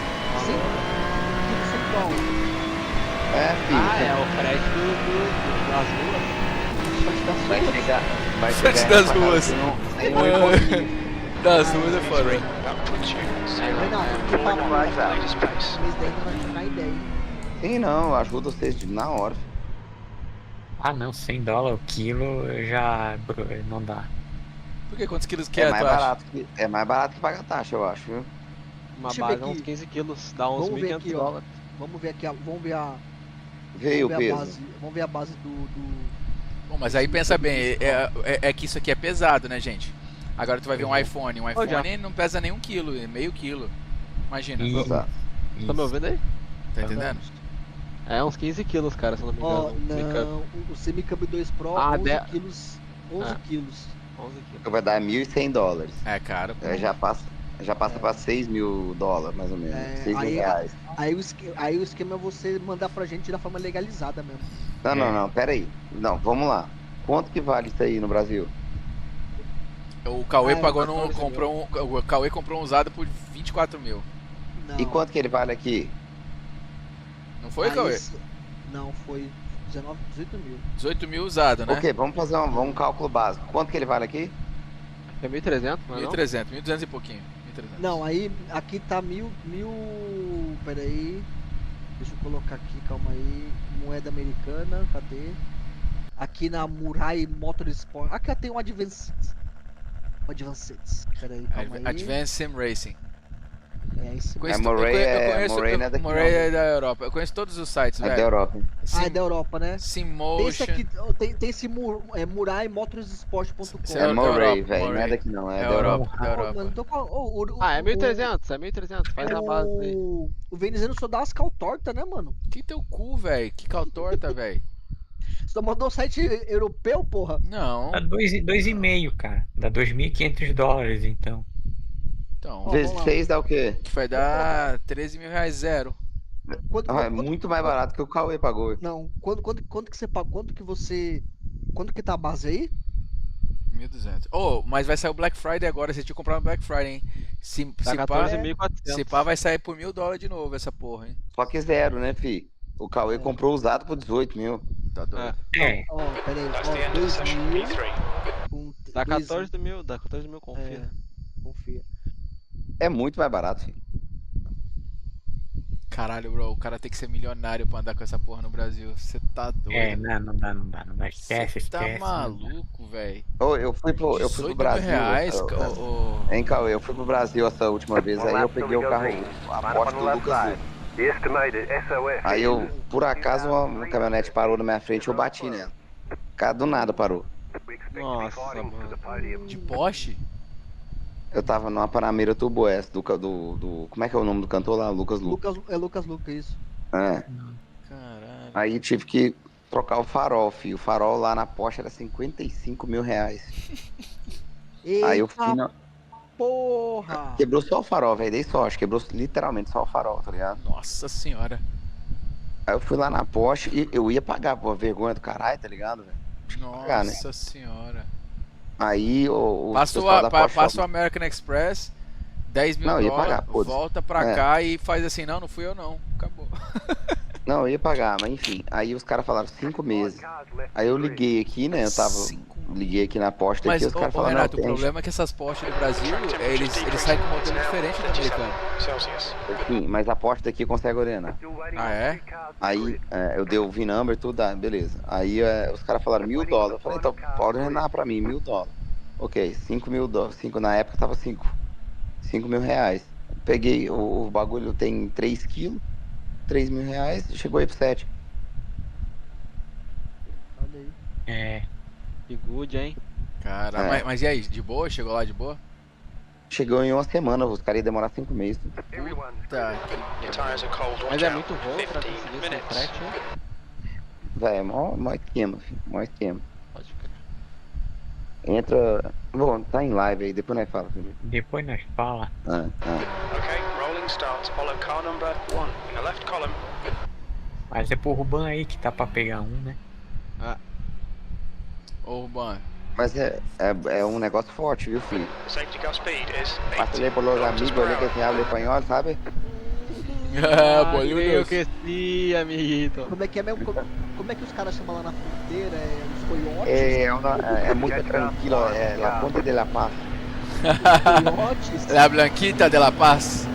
Filho. É o frete das ruas. Vai Frete chegar das ruas. Das ruas é foda. Mês 10 não vai ficar ideia, hein? Sim, não, ajuda vocês na hora. Ah não, $100 o quilo já não dá. Por que? Quantos quilos que é, tu acha? É mais barato que pagar taxa, eu acho, viu? Uma base é uns 15 quilos, dá uns $1.500. Vamos ver aqui, vamos ver a base do... Bom, mas aí pensa bem, é que isso aqui é pesado, né, gente? Agora tu vai ver um iPhone. Um iPhone não pesa nem 1 kg, é meio quilo. Imagina. Isso. Tá me ouvindo aí? Tá entendendo? É uns 15 quilos, cara, se eu não me engano. Não, o Semicab 2 Pro, 11 quilos. 11 quilos. 11 quilos. Vai dar $1.100. É caro. Já passa pra $6 mil, mais ou menos. R$6.000. Aí o esquema é você mandar pra gente da forma legalizada mesmo. Não, pera aí. Não, vamos lá. Quanto que vale isso aí no Brasil? O Cauê o Cauê comprou um usado por 24 mil. Não. E quanto que ele vale aqui? Não foi, Cauê? Não, foi 18 mil. 18 mil usado, né? Ok, vamos fazer um cálculo básico. Quanto que ele vale aqui? É 1.300, não é 1.300, 1.200 e pouquinho. 1.300. Não, aí aqui tá mil. Pera aí. Deixa eu colocar aqui, calma aí. Moeda americana, cadê? Aqui na Murai Motorsport. Aqui tem um Advanced. Pera aí, calma aí. Advanced Sim Racing. É isso mesmo. Moray é da Europa. Eu conheço todos os sites, velho. É da Europa. É da Europa, né? Simmotion. Esse aqui, tem esse Murai Motorsport.com. É Moray, velho. Não é daqui não, é da Europa. É 1.300, é 1.300. Faz a base aí. O veneziano só dá umas cal torta, né, mano? Que teu cu, velho? Que cal torta, velho? Só mandou um site europeu, porra? Não. Dá 2,5, cara. Dá $2.500, então. Vezes 6 dá o quê? Vai dar R$13.000 zero. É muito mais barato que o Cauê pagou. Não, quanto que você pagou? Quanto que tá a base aí? 1.200. Mas vai sair o Black Friday agora, você tinha que comprar no Black Friday, hein? Se pá vai sair por $1.000 de novo essa porra, hein? Só que zero, né, fi? O Cauê comprou usado por 18 mil. Tá doido. Peraí, 2.000. Dá 14 mil, confia. Confia. É muito mais barato, filho. Caralho, bro, o cara tem que ser milionário pra andar com essa porra no Brasil. Você tá doido. Não dá. Esquece. Tá maluco, velho. Eu fui pro Brasil. Hein, Cauê? Eu fui pro Brasil essa última vez, aí eu peguei o carro, a Porsche do Lucas Luco. Aí eu, por acaso, uma caminhonete parou na minha frente e eu bati nela. Cara, do nada parou. Nossa, mano. De Porsche? Eu tava numa Panamera Turbo S do como é que é o nome do cantor lá? Lucas Luco. Lucas Luco, isso. É. Caralho. Aí tive que trocar o farol, filho. O farol lá na Porsche era R$55 mil. Eita, aí eu fui na... porra! Quebrou só o farol, velho. Dei sorte. Quebrou literalmente só o farol, tá ligado? Nossa senhora. Aí eu fui lá na Porsche e eu ia pagar, pô, vergonha do caralho, tá ligado, velho? Nossa senhora. Aí passa o American Express, $10 mil, ia pagar, volta pra cá e faz assim, não fui eu não, acabou. Não, eu ia pagar, mas enfim, aí os caras falaram 5 meses. Aí eu liguei aqui, né, liguei aqui na Porsche aqui, os caras falaram, Renato, o problema é que essas Porsche do Brasil, eles saem com um modelo diferente do americano. Sim, mas a Porsche daqui consegue ordenar. Ah, é? Aí eu dei o VIN number e tudo, beleza. Aí os caras falaram $1.000. Eu falei, então pode ordenar pra mim, $1.000. Ok, $5 mil, na época tava $5 mil. Peguei, o bagulho tem 3 quilos, R$3 mil, chegou aí pro 7. Olha aí. É. Que good, hein? Caramba, mas e aí, de boa? Chegou lá de boa? Chegou em uma semana, os caras iam demorar 5 meses. Tá. Mas é muito rolo pra conseguir esse frete, hein? Véi, é mó esquema, filho. Mó esquema. Pode crer. Entra. Bom, tá em live aí, depois nós fala, filho. Depois nós fala. Okay, rolling start. Follow car number 1 in the left column. Mas é pro Ruban aí que tá pra pegar um, né? Ô, Ruban. Mas é um negócio forte, viu, filho? Safety car speed is 8 Passei por los amigos ali que hablam espanhol, sabe? Eu que sim, amiguito. Como é que é mesmo? Como é que os caras chamam lá na fronteira? Os coiotes? É muito tranquilo, é La Ponte de la Paz. Coiotes? La Blanquita de la Paz.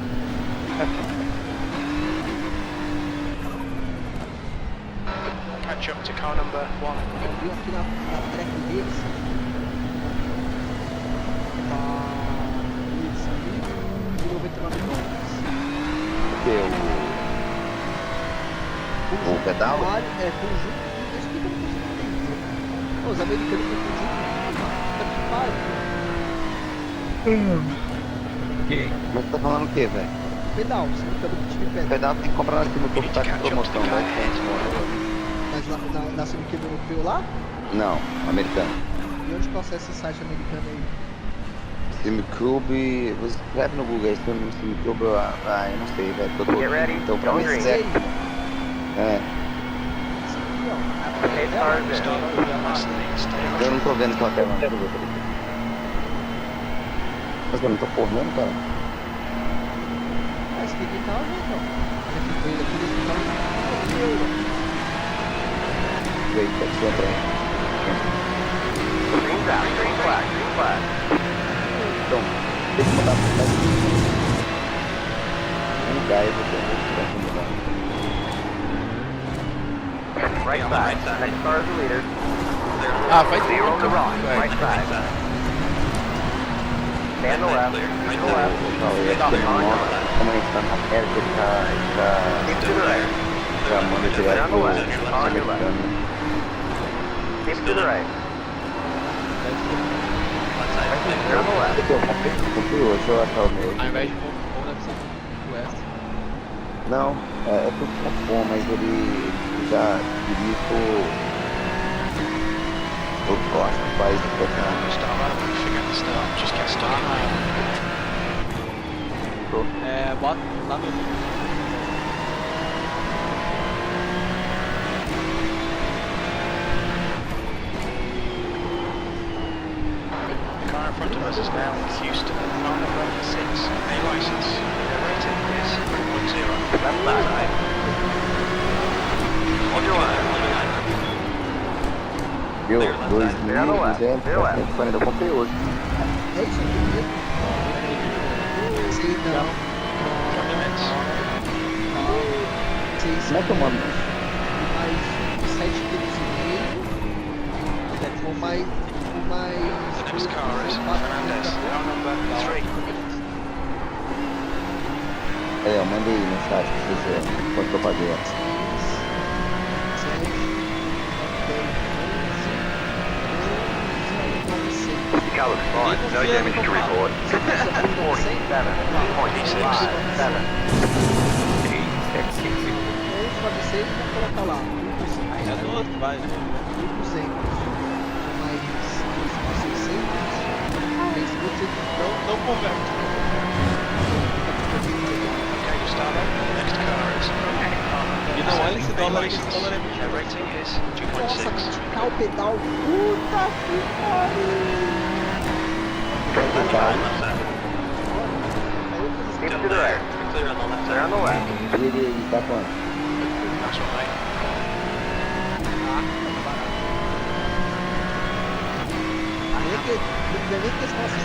catch up to car number 1. Eu vi aqui na track deles. Tá. $1.099. O pedal? É, conjunto. Isso que eu não consigo entender. Os americanos não conjunto. Mas você tá falando o que, velho? Pedal, você não pelo kit de pedal. Pedal tem que comprar na Sinucube, tá com promoção, vai. Mas na Sinucube europeu lá? Não, americano. E onde que eu acesso esse site americano aí? Sinucube, você escreve no Google aí, Sinucube, eu não sei, velho, tô todo. Então pra mim é. Eu não tô vendo sua tela, não. Mas eu não tô correndo, cara. Mas que tá vendo, ó. Ele aqui desse carro Veio, tá aqui atrás. Green flag. Então, tem que mudar pra trás. Um lugar eu vou mudar. Right side. Next car is the leader. Ah, vai ter Zero to wrong. velho. Right side. Stand the left. Stand the left. Como a gente tá na perto, ele tá Keep to the right. chamando direto On the left. On your left. Keep to the right. Clear on the left. Eu comprei hoje, eu achar o meu. Ao invés de ou deve ser o West. Não, é tudo tá bom, mas ele já dirige o próximo país do Tottenham. Just get stuck in lane. Bota lá no... The car in front of us is now Houston, car number 6, A license. Their rating is 1-0. Left side. On your left. Viu? 2.240, eu comprei hoje. É isso aqui mesmo? Sim, não. Como é que eu mando? Mais 7 quilos e meio. Ou mais... The next car is Fernandez, car number 3. Eu mandei mensagem pra vocês verem quanto eu paguei. Car looks fine. No damage to report. 900, vou colocar lá. 1.200. Vai. 1.200. Mais 600. Mais 1.200. Não converte. Okay, you start up. The next car is E não olha esse dólar, esse dólar é Their rating is Nossa, 2.6. criticar o pedal. Puta que pariu. Keep to the right. Clear on the left. Clear on the left. Ele tá quanto? That's one, mate. Nem questão assim,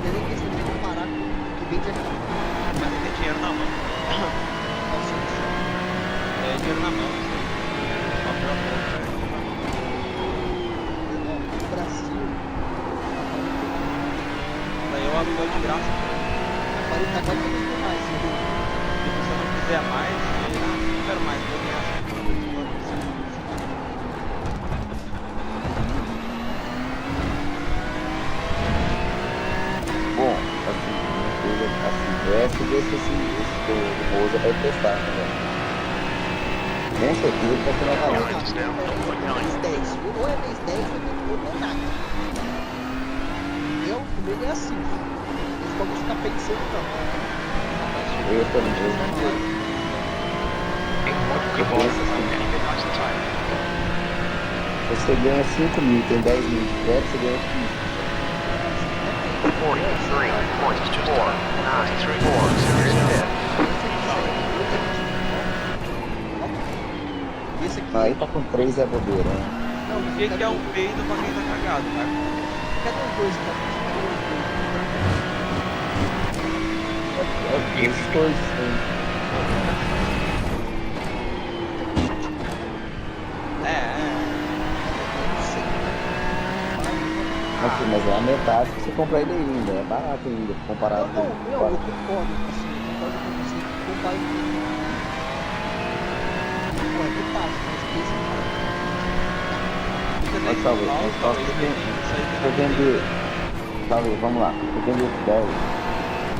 nem questão de comparar com o que vem de aqui. Mas ele tem dinheiro na mão. É dinheiro na mão. O Brasil. Daí eu aluguel de graça. Agora ele tá quase R$2.000. E se eu não quiser mais, eu não quero mais. Eu ganhar 5 Bom, assim, uma coisa assim, essa desse do Moza vai testar, né, velho? Com certeza tá sendo valor. Rating's down 0.9. Ou é mês 10 ou não é nada. Eu, comigo é assim. Eles vão ficar pensando não. Eu também. Que bom, keep it nice and tight. Você ganha 5.000, tem 10.000 de crédito, você ganha 15. Aí tá com 3 é bobeira, né? Não, O que é um peido pra quem tá cagado, cara? Cadê os dois, cara? Os dois, sim. Assim, mas é a metade que você comprar ele ainda, é barato ainda, comparado Não, com... eu concordo, assim, concordo com você que comprar ele. Pô, é metade, mas esse Mas talvez, eu posso vender Talvez, vamos lá. Eu tenho 10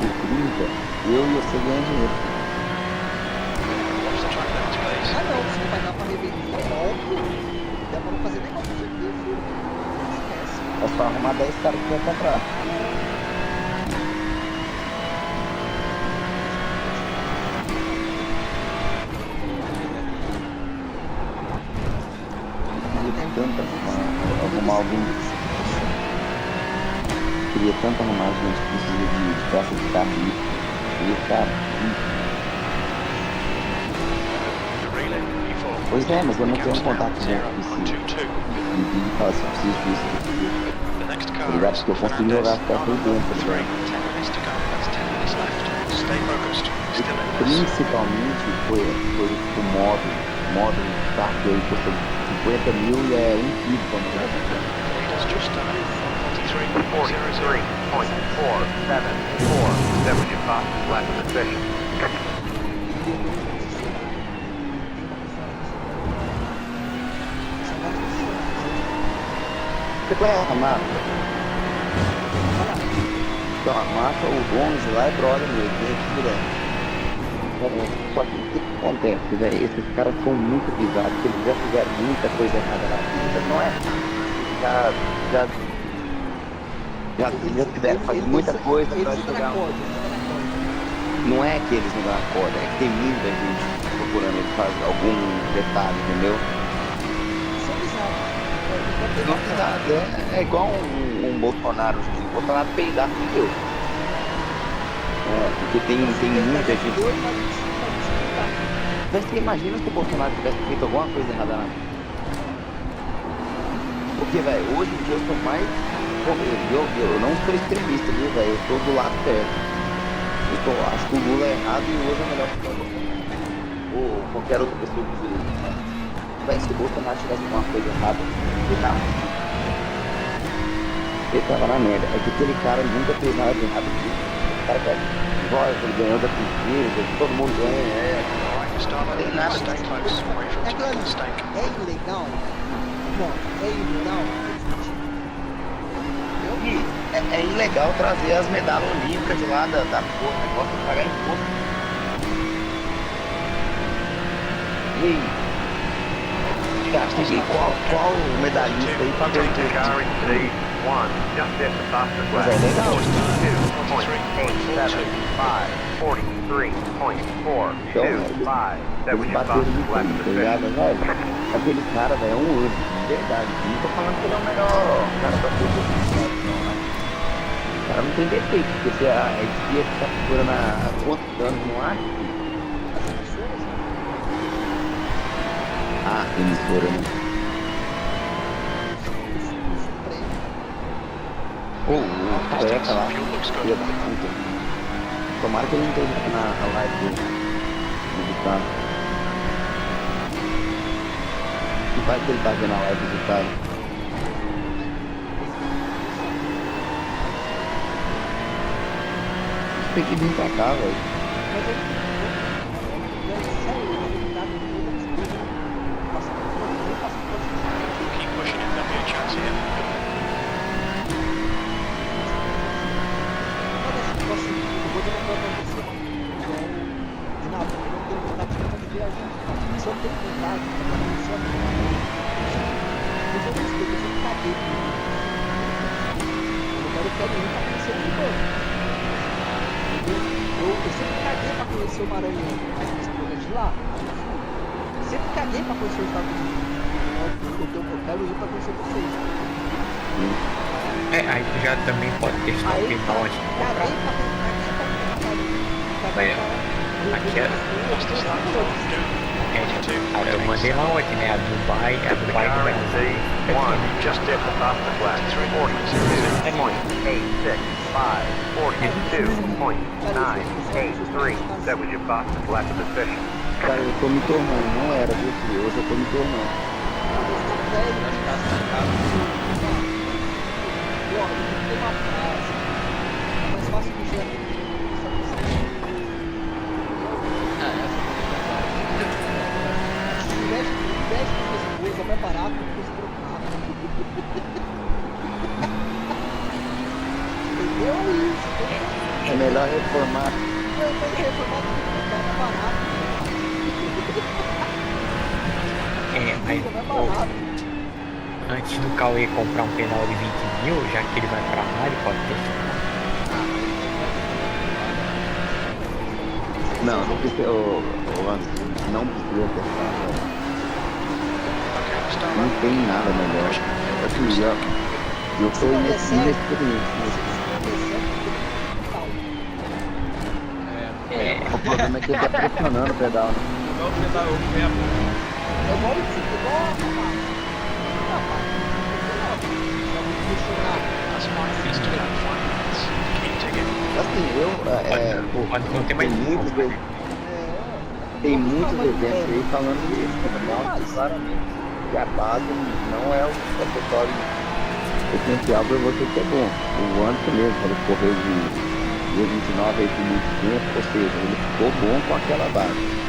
e 30, eu e você ganham dinheiro. Ah não, se não vai dar pra revender, é óbvio. Dá pra não fazer negócio disso aqui, filho. Esquece. É só arrumar 10 caras que quer comprar. Tanta arrumar alguém. Queria tanto arrumar gente que precisa de peça de carro. Queria ficar Pois é, mas eu não tenho um contato com o vídeo e fala assim, preciso disso. Tá ligado? Porque eu consigo jogar até por dentro. Principalmente foi o módulo carro que custa 50 mil e é um quilo pra mulher. 43.474. That was your fastest lap of the session. Você conhece a marca? Então, a marca, o Gomes lá é brother meu, ele é direto. Só que o que acontece, velho? Esses caras são muito pisados, eles já fizeram muita coisa errada na vida, não é? Já tiveram que fazer muita coisa pra chegar. Não é que eles não dão a corda, é que tem muita gente procurando ele fazer algum detalhe, entendeu? Não é igual um Bolsonaro, o Bolsonaro peidar com Deus. Porque tem muita gente. Mas você imagina se o Bolsonaro tivesse feito alguma coisa errada na vida? Porque, velho, hoje em dia eu sou mais. Eu não sou extremista, viu, velho? Eu sou do lado certo. Acho que o Lula é errado e o Lula é melhor que o Bolsonaro. Ou qualquer outra pessoa que seja. Véi, se o Bolsonaro tivesse alguma coisa errada, ele tava na merda. É que aquele cara nunca fez nada de errado. O cara pega voz, ele ganhou da princesa, todo mundo ganha, não tem nada. É ilegal? Não, é ilegal? É ilegal trazer as medalhas olímpicas de lá da porra, negócio de pagar imposto. E aí? Qual medalhista aí pagou imposto? Just at the fastest lap. 2.875, 43.425. That was your fastest lap of the session. Aquele cara, velho, é um anjo, de verdade. Não tô falando que ele é o melhor cara pra fazer isso, não, né? O cara não tem defeito, porque se a esquerda tá procurando há quantos anos no ar? Ah, emissora, né? O careca lá, filha da puta. Tomara que ele não esteja na live do Vitado. Que vai que ele tá vendo a live do Vitado. Tem que vir pra cá, velho. Keep pushing it, there'll be a chance here. Se eu tenho vontade de trabalhar no seu amigo, eu não sei, eu sempre caguei por isso. Eu quero ir pra conhecer o Lisboa. Eu sempre caguei pra conhecer o Maranhão, mas minha esposa é de lá. Eu sempre caguei pra conhecer os Estados Unidos. Eu quero ir pra conhecer vocês. Aí tu já também pode testar o Pinot. Aqui é. Eu mandei lá ontem, né? A Dubai do Brasil. Just at the fastest lap. 42.983. That was your fastest lap of the session. Cara, eu tô me tornando, não era, viu, filho? Hoje eu tô me tornando. Tem uma frase. É mais fácil que já investe com as coisas, é mais barato do que os trocados. Aí, antes do Cauê comprar um pedal de 20 mil, já que ele vai pra lá, ele pode testar. Não, não precisa, não precisa testar, cara. Não tem nada melhor. Assim, eu tô inexperiente nisso. O problema é que ele tá pressionando o pedal, né? Igual o pedal, É igual tem muitos exemplos aí falando isso, mostra claramente que a base não é o acessório essencial para você ser bom. O Anderson mesmo, quando correu de 29 a 1.500, ou seja, ele ficou bom com aquela base.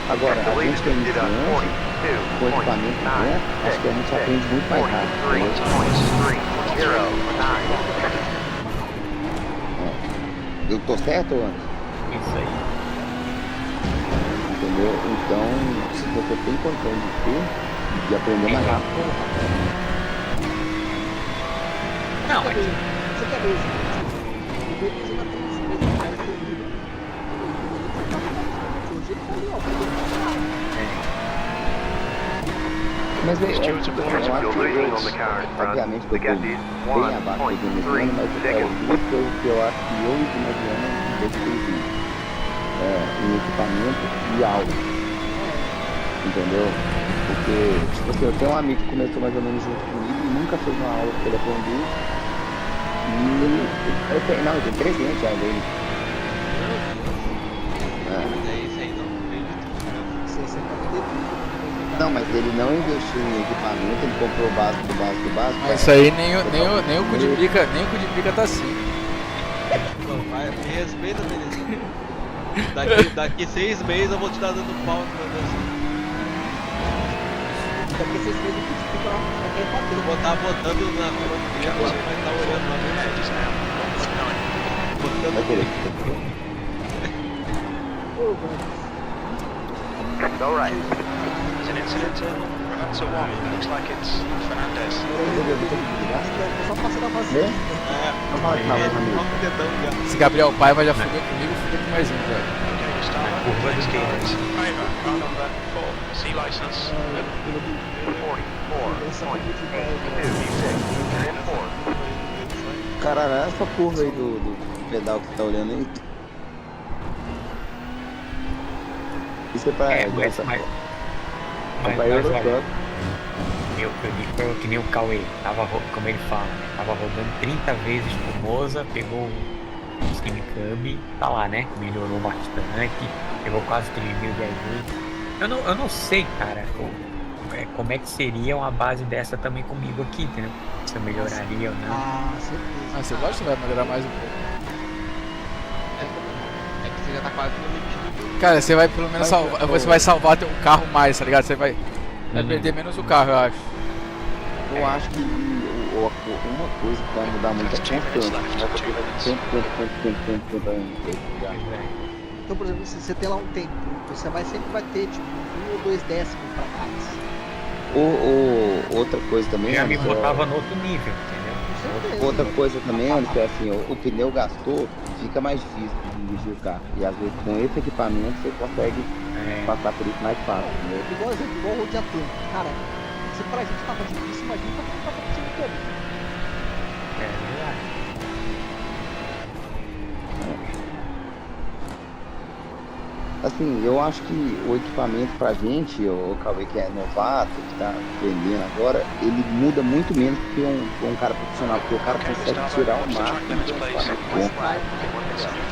Agora, a gente tem iniciante, com equipamento bom, acho que a gente aprende muito mais rápido. Eu tô certo, Anderson? Isso aí. Entendeu? Então, se você tem condição de aprender mais rápido. Não, você quer ver isso? Beleza na transmissão, cara, que hoje ele tá ali, ó. Mas eu acho que obviamente que eu tô bem abaixo do mediano, mas é duas coisas que eu acho que eu e o mediano decidimos. Em equipamento e aula. Entendeu? Porque, tipo assim, eu tenho um amigo que começou mais ou menos junto comigo e nunca fez uma aula que ele aprendeu. E ele... eu tenho 3 anos já dele. Não, mas ele não investiu em equipamento, ele comprou o básico do básico do básico. Mas isso aí nem o cu de pica tá assim. Vai, me respeita, beleza. Daqui 6 meses eu vou te dar dando pau no meu Deus. Daqui 6 meses eu te fico lá, eu vou estar botando na fronteira, vai estar olhando lá no It's alright. There's an incident in Remanso 1. Looks like it's Fernandez. só passar da vazia. Se Gabriel Paiva já fudeu comigo, fudeu com mais um, velho. Okay, start. Next car is Paiva, car number 4, C license. 44.8226. Caralho, essa curva aí do pedal que você tá olhando aí. Isso é pra... mas olha, eu digo foi que nem o Cauê, como ele fala, né? Tava rodando 30 vezes por Moza, pegou o Steam Cub, tá lá, né? Melhorou bastante, pegou quase 3 mil de ajuda. Eu não sei, cara, como é que seria uma base dessa também comigo aqui, entendeu? Se eu melhoraria ou não. Certeza. Você gosta que vai melhorar mais um pouco. É que você já tá quase no limite do jogo. Cara, você vai pelo menos salvar, você vai salvar teu carro mais, tá ligado? Você vai perder menos o carro, eu acho. Eu acho que uma coisa que vai mudar muito é tempo. Então, por exemplo, se você tem lá um tempo, você sempre vai ter tipo 1 ou 2 décimos pra mais. Outra coisa também, já me botava no outro nível, entendeu? Outra coisa também, é assim, o pneu gastou, fica mais difícil de dirigir o carro. E às vezes com esse equipamento você consegue passar por isso mais fácil. Né? Igual o Road Atlântico. Cara, se pra gente tava difícil, imagina pra quem tava curtindo o câmbio. É verdade. Assim, eu acho que o equipamento pra gente, o Cauê que é novato, que tá aprendendo agora, ele muda muito menos que um cara profissional, porque o cara consegue tirar o máximo do equipamento bom.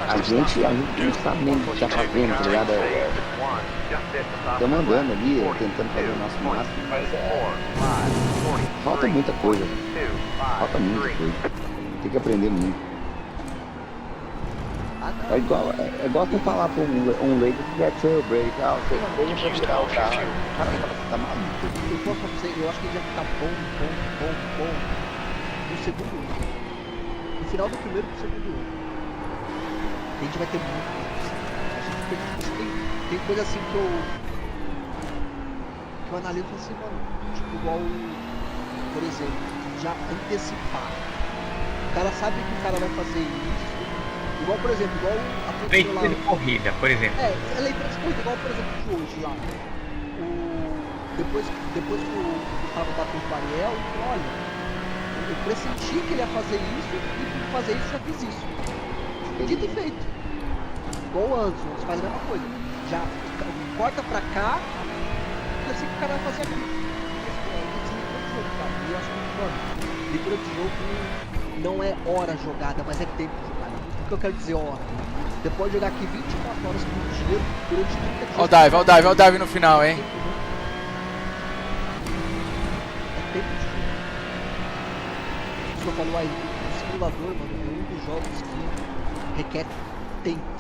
A gente não sabe nem o que tá fazendo, tá ligado? Estamos andando ali, tentando fazer o nosso máximo, mas falta muita coisa. Falta muita coisa. Tem que aprender muito. É igual você falar pra um leigo que quer jailbreak, você veja pra virar o carro. Cara, tá maluco. Eu posso pra você, eu acho que ele vai ficar bom no segundo ano. No final do primeiro pro segundo ano. A gente vai ter muito mais. Tem coisa assim que eu eu analiso assim, mano, tipo, igual, por exemplo, já antecipar. O cara sabe que o cara vai fazer isso. Igual, por exemplo, igual aconteceu lá. Leitura de corrida, por exemplo. É leitura de corrida, igual, por exemplo, de hoje lá. Depois que o Gustavo bateu o Ariel, olha, eu pressenti que ele ia fazer isso e por fazer isso já fiz isso. Dito e feito. Igual o Anderson, faz a mesma coisa. Já corta pra cá, eu sei que o cara vai fazer aquilo. E eu acho que, mano, leitura de jogo não é hora jogada, mas é tempo jogada. O que eu quero dizer, hora? Você pode jogar aqui 24 horas por dia durante 30 dias. Olha o dive no final, hein? É tempo de jogo. Isso que eu falo aí, o simulador, mano, é um dos jogos que requer tempo.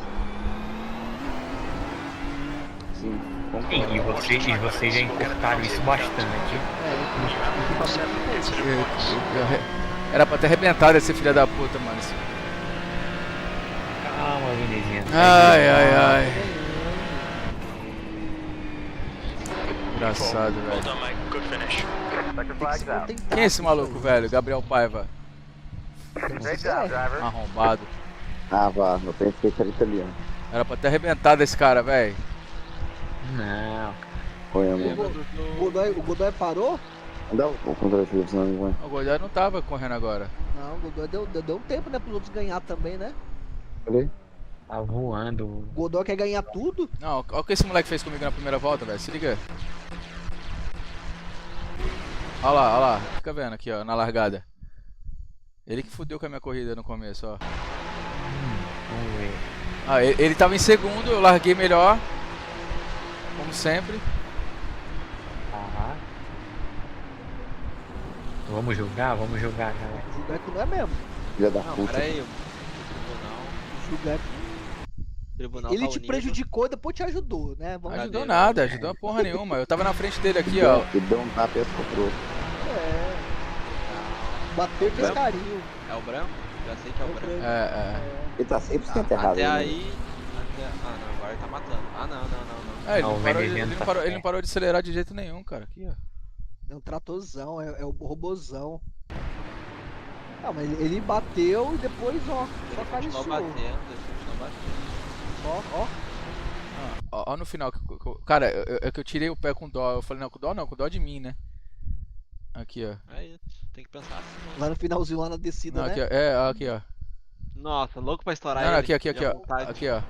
Sim, E vocês já encurtaram isso bastante. Era pra ter arrebentado esse filho da puta, mano. Calma, Venezinha. Ai. Engraçado, Well velho. done, mate. Good finish. Quem é esse maluco, velho? Gabriel Paiva. Arrombado. Ah, vá, eu pensei que era italiano. Era pra ter arrebentado esse cara, velho. Não. Foi, amor. O Godoy parou? Não, vou contra a televisão, não vai. O Godoy não tava correndo agora. Não, o Godoy deu um tempo, né, pros outros ganhar também, né? Falei? Tá voando. O Godoy quer ganhar tudo. Não, olha o que esse moleque fez comigo na primeira volta, velho. Se liga. Olha lá. Fica vendo aqui, ó, na largada. Ele que fudeu com a minha corrida no começo, ó. Vamos ver. Ah, ele tava em segundo, eu larguei melhor. Como sempre. Tá. Vamos jogar, galera. O Gilberto não é mesmo. Filha da Não, puta. peraí. O Gilberto, O tribunal ele tá te unido. prejudicou e depois te ajudou, né? Vamos Ajudou Brincadeira. nada, ajudou porra nenhuma. Eu tava na frente dele aqui, ó. Ele deu um tapa e soprou. Bateu e fez carinho. É o branco? Já sei que é o branco. Ele tá 100% errado. Até né? aí... Ah, não, agora ele tá matando. Ah, não. Ele Não, não, o parou, Venezia ele, tá não certo. parou de acelerar de jeito nenhum, cara. Aqui, ó. É um tratorzão, é o robozão. Ah, mas ele bateu e depois, ó, só Ele caríciou. continuou batendo. Ó no final. Cara, é que eu tirei o pé com dó. Eu falei, não, com dó não, com dó de mim, né? Aqui, ó. É isso, tem que pensar assim. Mano. Lá no finalzinho, lá na descida, Não, né? aqui, ó. Aqui, ó. Nossa, louco pra estourar Não, ele. aqui, de ó. vontade. Aqui, ó.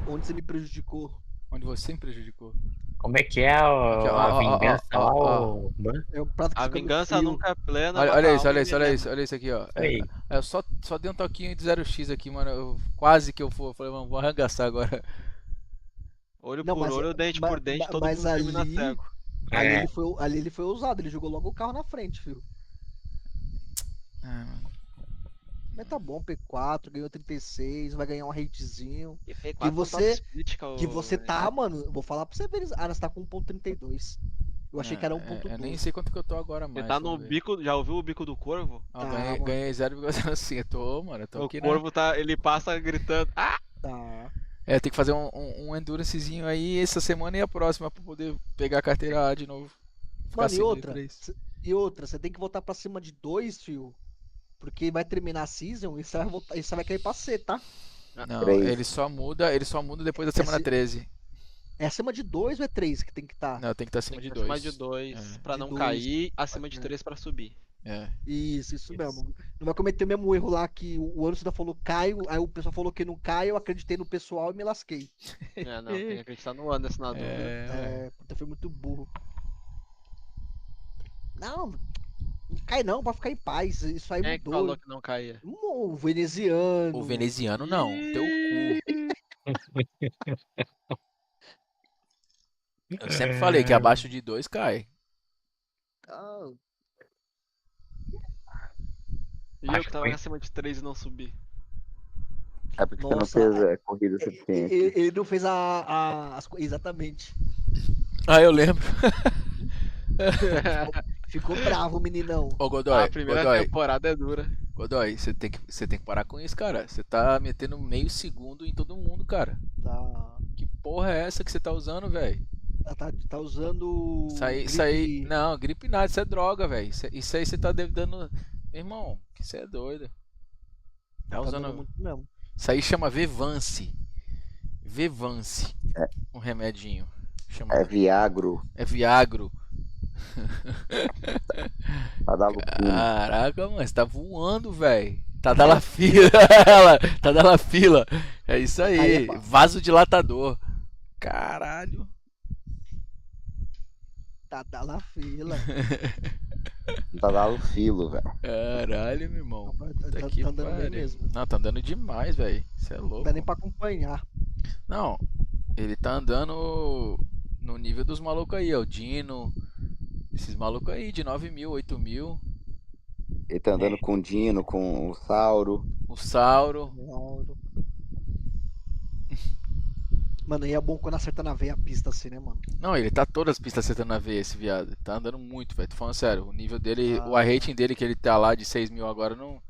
Onde você me prejudicou. Onde você me prejudicou. Como é que é Aqui, ó, a ó, vingança ó, lá, ó. ô Ban? É um prato que A fica no vingança frio. nunca é plena. Olha mata a isso, alma olha e isso, olha envenena. isso, olha isso aqui, ó. Aí. Eu só dei um toquinho de 0x aqui, mano. Quase que eu for. Falei, mano, vou arregaçar agora. Olho Não, por mas- olho, dente mas- por dente, todo mas mundo termina ali- cego. É. Ali ele foi ousado, ele jogou logo o carro na frente, filho. Mano. Mas tá bom, P4, ganhou 36, vai ganhar um ratezinho. E fez Que quatro você- top split, Que você tá, mano, eu vou falar pra você ver, você tá com 1.32. Eu achei que era 1.2. Eu nem sei quanto que eu tô agora mais. Você tá no vamos ver. bico, já ouviu o bico do corvo? Ó, Tá, ganhei, mano. ganhei 0,05. Eu tô, mano. Eu tô O aqui, corvo tá, ele passa gritando. Ah! Tá. É, tem que fazer um endurancezinho aí essa semana e a próxima pra poder pegar a carteira A de novo. Ficar Mano, acima de 3. e outra, você tem que voltar pra cima de 2, fio. Porque vai terminar a season e você vai, voltar, e você vai cair pra C, tá? Não, 3. ele só muda depois da semana Esse- 13. É acima de 2 ou é 3 que tem que estar? Não, tem que estar acima de 2. Acima de 2 É. pra De não dois. cair, acima de É. 3 pra subir. É. Isso mesmo. Não vai cometer o mesmo erro lá que o Anderson ainda falou Caio, aí o pessoal falou que não cai, eu acreditei no pessoal e me lasquei. É, não, tem que acreditar no Anderson na dúvida. É, puta, foi muito burro. Não cai não, pra ficar em paz. Isso aí Quem é que mudou. falou que não caía? O veneziano. O veneziano não, teu cu. Eu sempre falei que abaixo de 2 cai. Ah, E eu que tava acima de 3 e não subi. É porque Nossa, você não fez corrida suficiente. ele não fez exatamente. Ah, eu lembro. Ficou bravo o meninão. Ô Godoy, A primeira Godoy, temporada é dura. Godoy, você tem que parar com isso, cara. Você tá metendo meio segundo em todo mundo, cara. Tá. Que porra é essa que você tá usando, velho? Tá usando. Isso aí. Não, gripe nada, isso é droga, velho. Isso aí você tá dando. Meu irmão, que você é doido. Tá usando. Muito mesmo. Isso aí chama Vevance. Um remedinho. Chama... É Viagro. É Viagro. Tá dando Caraca, mano, você tá voando, velho. Tá dando fila. Tá dando fila. É isso aí. Vasodilatador. Caralho. Tá na fila. Tá dando filo, velho. Caralho, meu irmão. Tá andando bem mesmo. Não, tá andando demais, velho. Você é louco. Não dá nem pra acompanhar. Não, ele tá andando no nível dos malucos aí, ó. O Dino. Esses malucos aí, de 9 mil, 8 mil. Ele tá andando com o Dino, com o Sauro. O Sauro. Mano, e é bom quando acerta na veia a pista assim, né, mano? Não, ele tá todas as pistas acertando na veia, esse viado. Ele tá andando muito, velho. Tô falando sério. O nível dele, o rating dele que ele tá lá de 6 mil agora, não.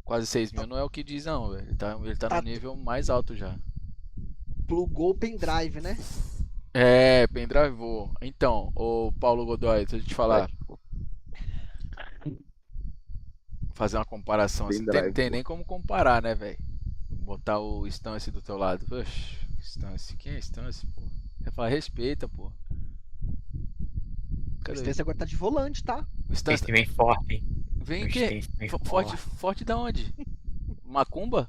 Quase 6 mil, não é o que diz, não, velho. Ele tá no nível mais alto já. Plugou o pendrive, né? É, pendrivou. Então, ô Paulo Godoy, deixa eu te falar. Fazer uma comparação assim. Tem nem como comparar, né, velho? Botar o Stance do teu lado. Poxa. Stance, quem é Stance, pô? Você fala, respeita, pô. O Stance agora tá de volante, tá? O Stance vem forte, hein? Vem que? Forte da onde? Macumba?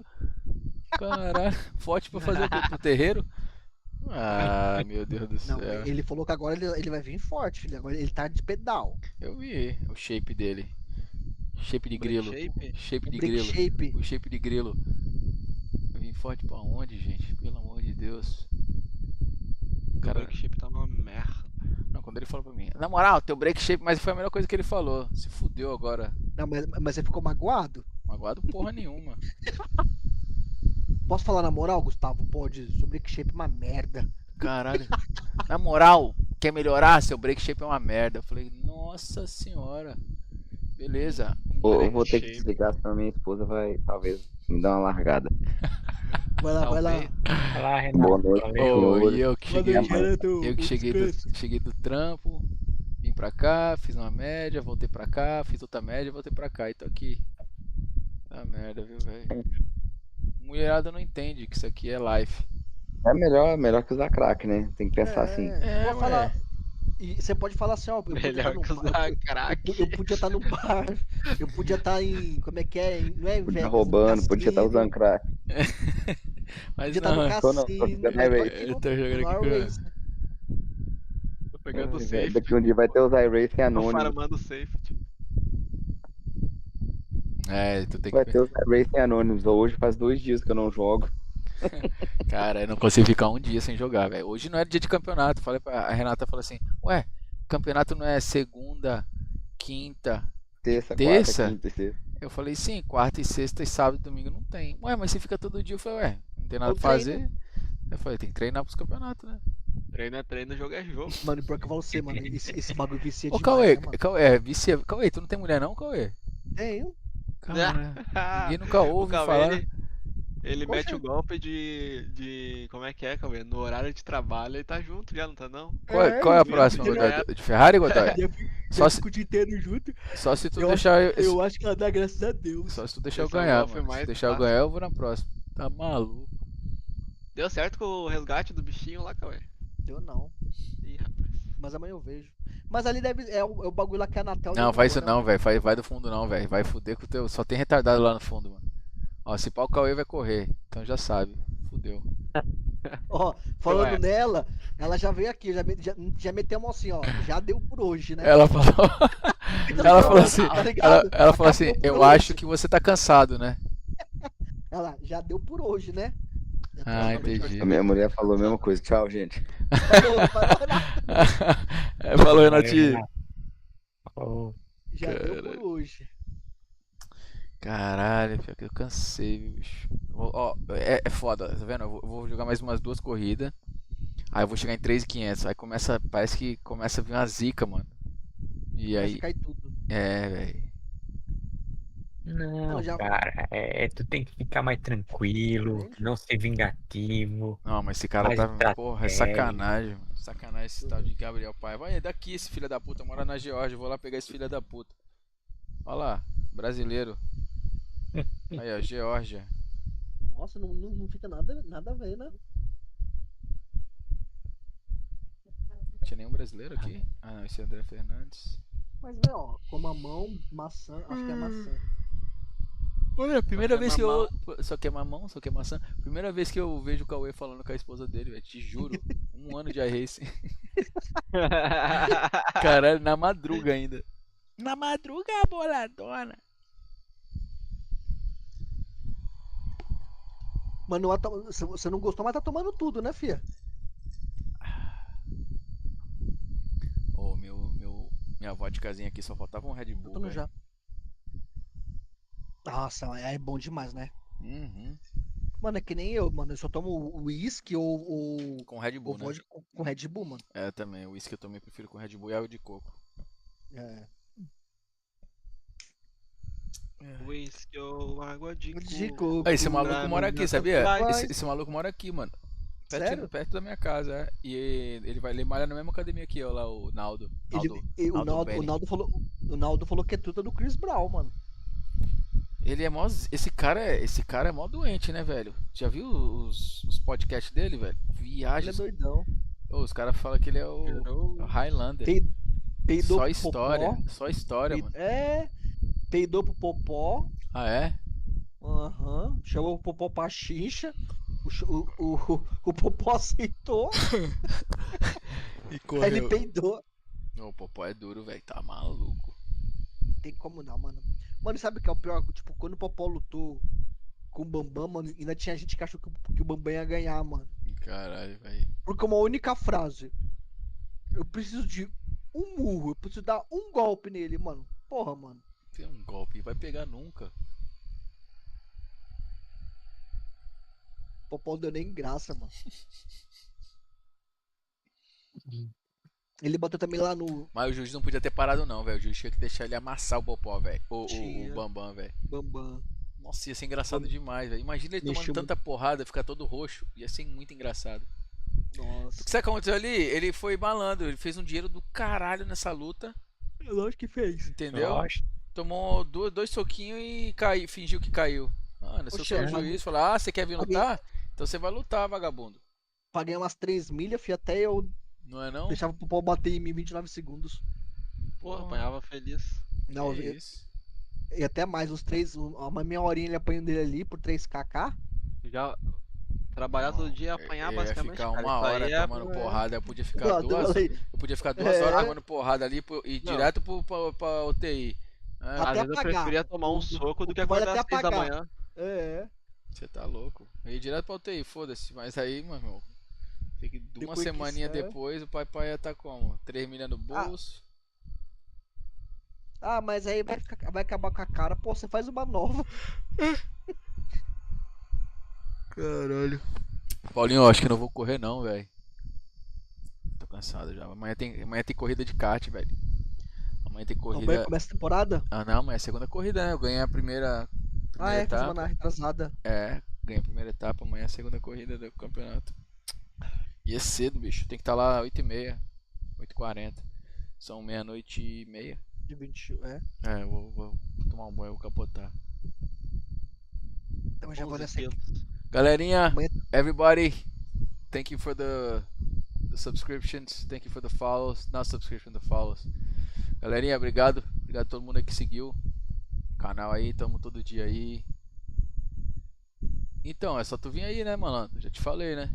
Caralho, forte pra fazer o quê? Pro terreiro? Ah, meu Deus do céu. Não, ele falou que agora ele vai vir forte. Agora ele tá de pedal. Eu vi o shape dele. Shape de grilo. Shape de grilo. O shape de grilo. Vim forte pra onde, gente? Pelo amor de Deus. Cara, o break shape tá uma merda. Não, quando ele falou pra mim. Na moral, teu break shape, mas foi a melhor coisa que ele falou. Se fudeu agora. Não, mas ele ficou magoado? Magoado porra nenhuma. Posso falar na moral, Gustavo? Pode. Seu break shape é uma merda. Caralho. Na moral, quer melhorar? Seu break shape é uma merda. Eu falei, nossa senhora. Beleza. Eu vou ter que desligar, senão minha esposa vai, talvez, me dar uma largada. Vai lá. Vai lá, Renato. Boa noite. Eu que cheguei do trampo, vim pra cá, fiz uma média, voltei pra cá, fiz outra média, voltei pra cá e tô aqui. Tá merda, viu, velho? Mulherada não entende que isso aqui é life. É melhor que usar crack, né? Tem que pensar assim. Vou falar. E você pode falar assim, ó, melhor que usar crack. Eu podia estar no bar, eu podia estar em, como é que é? Não é em Vegas, roubando, podia estar usando crack. Mas podia estar no cassino. Eu tô jogando aqui Tô pegando o safe. Daqui um dia vai ter os iRacing anônimos. Tô farmando o safety. Tu tem que... Vai ter os iRacing anônimos. Hoje faz 2 dias que eu não jogo. Cara, eu não consigo ficar um dia sem jogar, velho. Hoje não era dia de campeonato. Falei pra a Renata, falou assim: ué, campeonato não é segunda, quinta, terça? Quarta, quinta e sexta. Eu falei, sim, quarta e sexta e sábado e domingo não tem. Ué, mas você fica todo dia? Eu falei, ué, não tem nada pra fazer. Eu falei, tem que treinar pros campeonatos, né? Treino é treino, jogo é jogo. Mano, pior que eu falo você, mano, esse bagulho vicia demais. Ô, Cauê, vicia. Cauê, tu não tem mulher não, Cauê? Tenho. Cara, ninguém nunca ouve falar. Ele mete o golpe de. Como é que é, Cauê? No horário de trabalho ele tá junto já, não tá não? Qual é a próxima, Godoy? De Ferrari, Godoy? Só se o dia inteiro junto. Só se tu deixar. Eu acho que ela dá graças a Deus. Só se tu deixar eu ganhar, mano. Se deixar eu ganhar, eu vou na próxima. Tá maluco. Deu certo com o resgate do bichinho lá, Cauê? Deu não. Ih, rapaz. Mas amanhã eu vejo. Mas ali deve. É o bagulho lá que é a Natal. Não, faz isso não, velho. Vai do fundo não, velho. Vai fuder com o teu. Só tem retardado lá no fundo, mano. Ó, se pau o Cauê vai correr. Então já sabe. Fudeu. Ó, falando nela, ela já veio aqui, já meteu a mão assim, ó. Já deu por hoje, né? Ela falou. Ela falou assim. Ela falou assim, eu acho que você tá cansado, né? Ela já deu por hoje, né? Ah, entendi. A minha mulher falou a mesma coisa. Tchau, gente. Falou, Renatinho. Já deu por hoje. Caralho, pior que eu cansei, bicho. Ó, é foda, tá vendo? Eu vou jogar mais umas 2 corridas. Aí eu vou chegar em 3.500. Aí parece que começa a vir uma zica, mano. E aí. Cai tudo. É, velho. Não, já- cara, tu tem que ficar mais tranquilo, não ser vingativo. Não, mas esse cara mais tá. Porra, é estratégia. sacanagem, mano. Sacanagem esse tal de Gabriel Pai. Vai, é daqui esse filho da puta. Mora na Geórgia. Vou lá pegar esse filho da puta. Olha lá, brasileiro. Aí, ó, Geórgia. Nossa, não fica nada a ver, né? Tinha nenhum brasileiro aqui? Ah, não, esse é André Fernandes. Mas, velho, ó, com mamão, maçã, acho que é maçã. Olha, primeira Só que é vez que eu. mamão. Só que é mamão, só que é maçã. Primeira vez que eu vejo o Cauê falando com a esposa dele, velho. Te juro. 1 ano de iRacing. Caralho, na madruga ainda. Na madruga, boladona. Mano, você não gostou, mas tá tomando tudo, né, fia? Ô, minha vodkazinha aqui só faltava um Red Bull, Tô no velho. já. Nossa, é bom demais, né? Uhum. Mano, é que nem eu, mano. Eu só tomo uísque ou Com Red Bull, né? vodka com Red Bull, mano. É, também. O uísque eu também prefiro com Red Bull e água de coco. É. Whisky ou água de De coco. coco. Ah, esse maluco mora aqui, sabia? Vai. Esse maluco mora aqui, mano. Sério? Perto da minha casa, é. E ele malha na mesma academia que eu lá, o Naldo. O Naldo falou que é tudo do Chris Brown, mano. Ele é mó. Esse cara é mó doente, né, velho? Já viu os podcasts dele, velho? Ele é Viagens. doidão. Ô, os caras falam que ele é o Highlander. Peidou Só pro história. Popó. Só história, mano. É. Peidou pro Popó. Ah, é? Aham. Chamou o Popó pra xincha. O Popó aceitou. E Aí correu. ele peidou. Ô, o Popó é duro, velho. Tá maluco. Tem como não, mano. Mano, sabe o que é o pior? Tipo, quando o Popó lutou com o Bambam, mano, ainda tinha gente que achou que o Bambam ia ganhar, mano. Caralho, velho. Porque uma única frase. Eu preciso de um murro, eu preciso dar um golpe nele, mano. Porra, mano. Tem um golpe, vai pegar nunca. Popó deu nem graça, mano. Ele bateu também lá no Mas o juiz não podia ter parado, não, velho. O juiz tinha que deixar ele amassar o Popó, velho. O Tinha. Bambam, velho. Bambam. Nossa, ia ser engraçado demais, velho. Imagina ele tomando Mexeu tanta porrada, ficar todo roxo. Ia ser muito engraçado. Nossa. O que sabe o que aconteceu ali? Ele foi malandro. Ele fez um dinheiro do caralho nessa luta. Lógico que fez. Entendeu? Lógico. Tomou dois soquinhos e fingiu que caiu. Mano, se eu Oxe, sou o juiz, falar, você quer vir alguém- lutar? Então você vai lutar, vagabundo. Paguei umas 3 milhas, fui até eu Não é não? deixava o Popó bater em mim em 29 segundos. Porra, apanhava feliz. Não, Que eu, isso? e até mais, uns 3, uma meia horinha ele apanhando dele ali por 3kk. Já trabalhar todo dia e apanhar Eu ia basicamente. ficar cara. uma Isso hora aí é- tomando porrada, eu podia ficar Não, duas, falei, eu podia ficar 2 horas tomando porrada ali e Não. direto pra UTI. É, Até Às vezes eu apagar. preferia tomar um soco do que Vai acordar às até 6 da apagar. manhã. É. você tá louco. Eu ia direto pra UTI, foda-se. Mas aí, meu irmão, tem que, uma Depois que semaninha sai. depois o pai ia tá como? 3 milhas no bolso. Ah, mas aí vai acabar com a cara. Pô, você faz uma nova. Caralho. Paulinho, eu acho que não vou correr não, velho. Tô cansado já. Amanhã tem corrida de kart, velho. Amanhã tem Amanhã corrida. começa a temporada? Ah não, amanhã é a segunda corrida, né? Eu ganhei a primeira Ah, é, fiz etapa. semana retrasada. É, ganhei a primeira etapa, amanhã é a segunda corrida do campeonato. E é cedo, bicho. Tem que estar lá 8h30, 8h40. São 00:30. De 20, é. É, eu vou tomar um banho, vou capotar. Então já vou 11 nessa aqui. quilos. Galerinha, Amanhã- everybody, thank you for the subscriptions, thank you for the follows, not subscription, the follows. Galerinha, obrigado a todo mundo aí que seguiu o canal aí, tamo todo dia aí. Então, é só tu vir aí, né, malandro? Já te falei, né?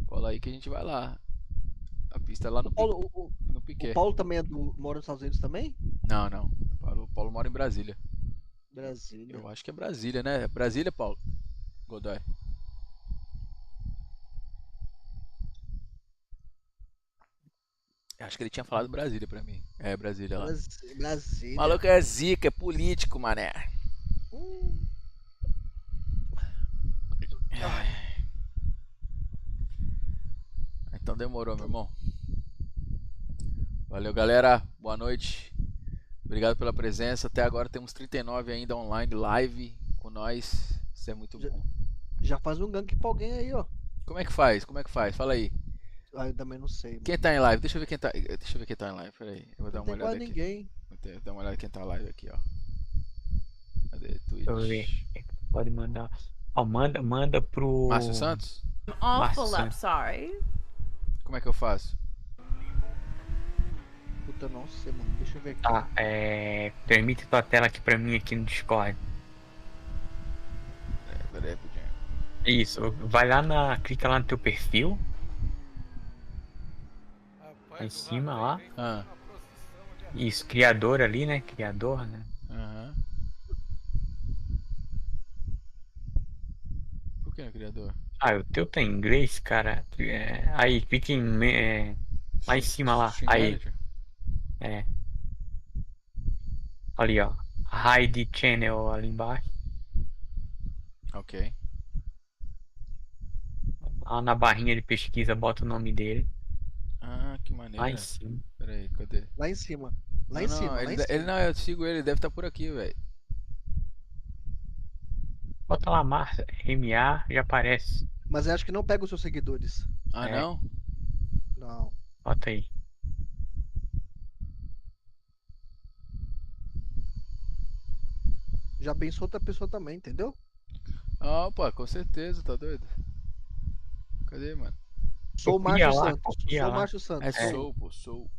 Cola aí que a gente vai lá. A pista é lá no, no Piquet. O Paulo também mora nos Estados Unidos também? Não. O Paulo mora em Brasília. Brasília. Eu acho que é Brasília, né? É Brasília, Paulo? Godoy. Eu acho que ele tinha falado Brasília pra mim. É, Brasília lá. Brasília. Maluco é zica, é político, mané. Então demorou, meu irmão. Valeu, galera. Boa noite. Obrigado pela presença. Até agora temos 39 ainda online, live com nós. Isso é muito bom. Já faz um gank pra alguém aí, ó. Como é que faz? Como é que faz? Fala aí. Ah, eu também não sei. Quem tá em live? Deixa eu ver quem tá em live. Pera aí. Eu vou dar Não uma tem olhada quase aqui. ninguém. Vou dar uma olhada quem tá live aqui, ó. Cadê? Twitch. Deixa eu ver. Pode mandar. Ó, manda pro. Márcio Santos? Márcio Awful Santos. sorry. Como é que eu faço? Puta, não sei, mano. Deixa eu ver aqui. Tá, permite tua tela aqui pra mim aqui no Discord. Pera aí, rapidinho. Isso, vai lá clica lá no teu perfil. Lá em cima lá. Ah. Isso, criador ali, né? Criador, né? Aham. Por que no criador? Ah, o teu tá em inglês, cara. Aí, clica em. Lá em cima lá. Stream Aí. Manager? Ali, ó. Hide Channel ali embaixo. Ok. Lá na barrinha de pesquisa, bota o nome dele. Ah, que maneiro. Lá em cima. Pera aí, cadê? Lá em cima. Lá Não, em cima, lá em cima. Ele não, eu sigo ele deve estar por aqui, velho. Bota lá, Márcia. MA, já aparece. Mas eu acho que não pega os seus seguidores. Ah, não? Não. Bota aí. Já abençoa outra pessoa também, entendeu? Ah, opa, com certeza, tá doido? Cadê, mano? Sou o Copia Márcio lá, Santos. copia Sou o lá. Márcio Santos. É Soul, pô, Soul.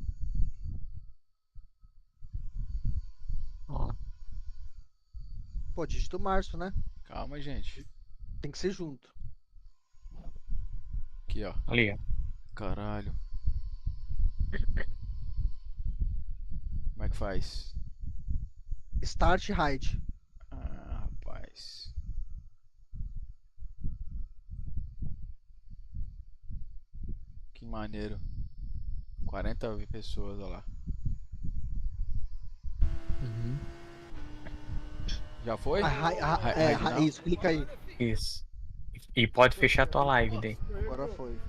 Ó. Pô, digita o Márcio, né? Calma, gente. Tem que ser junto. Aqui, ó. Ali, ó. Caralho. Como é que faz? Start hide. Ah, rapaz. Que maneiro. 40 pessoas, olha lá. Já foi? Isso, clica aí. Isso. E pode fechar tua live daí. Agora foi.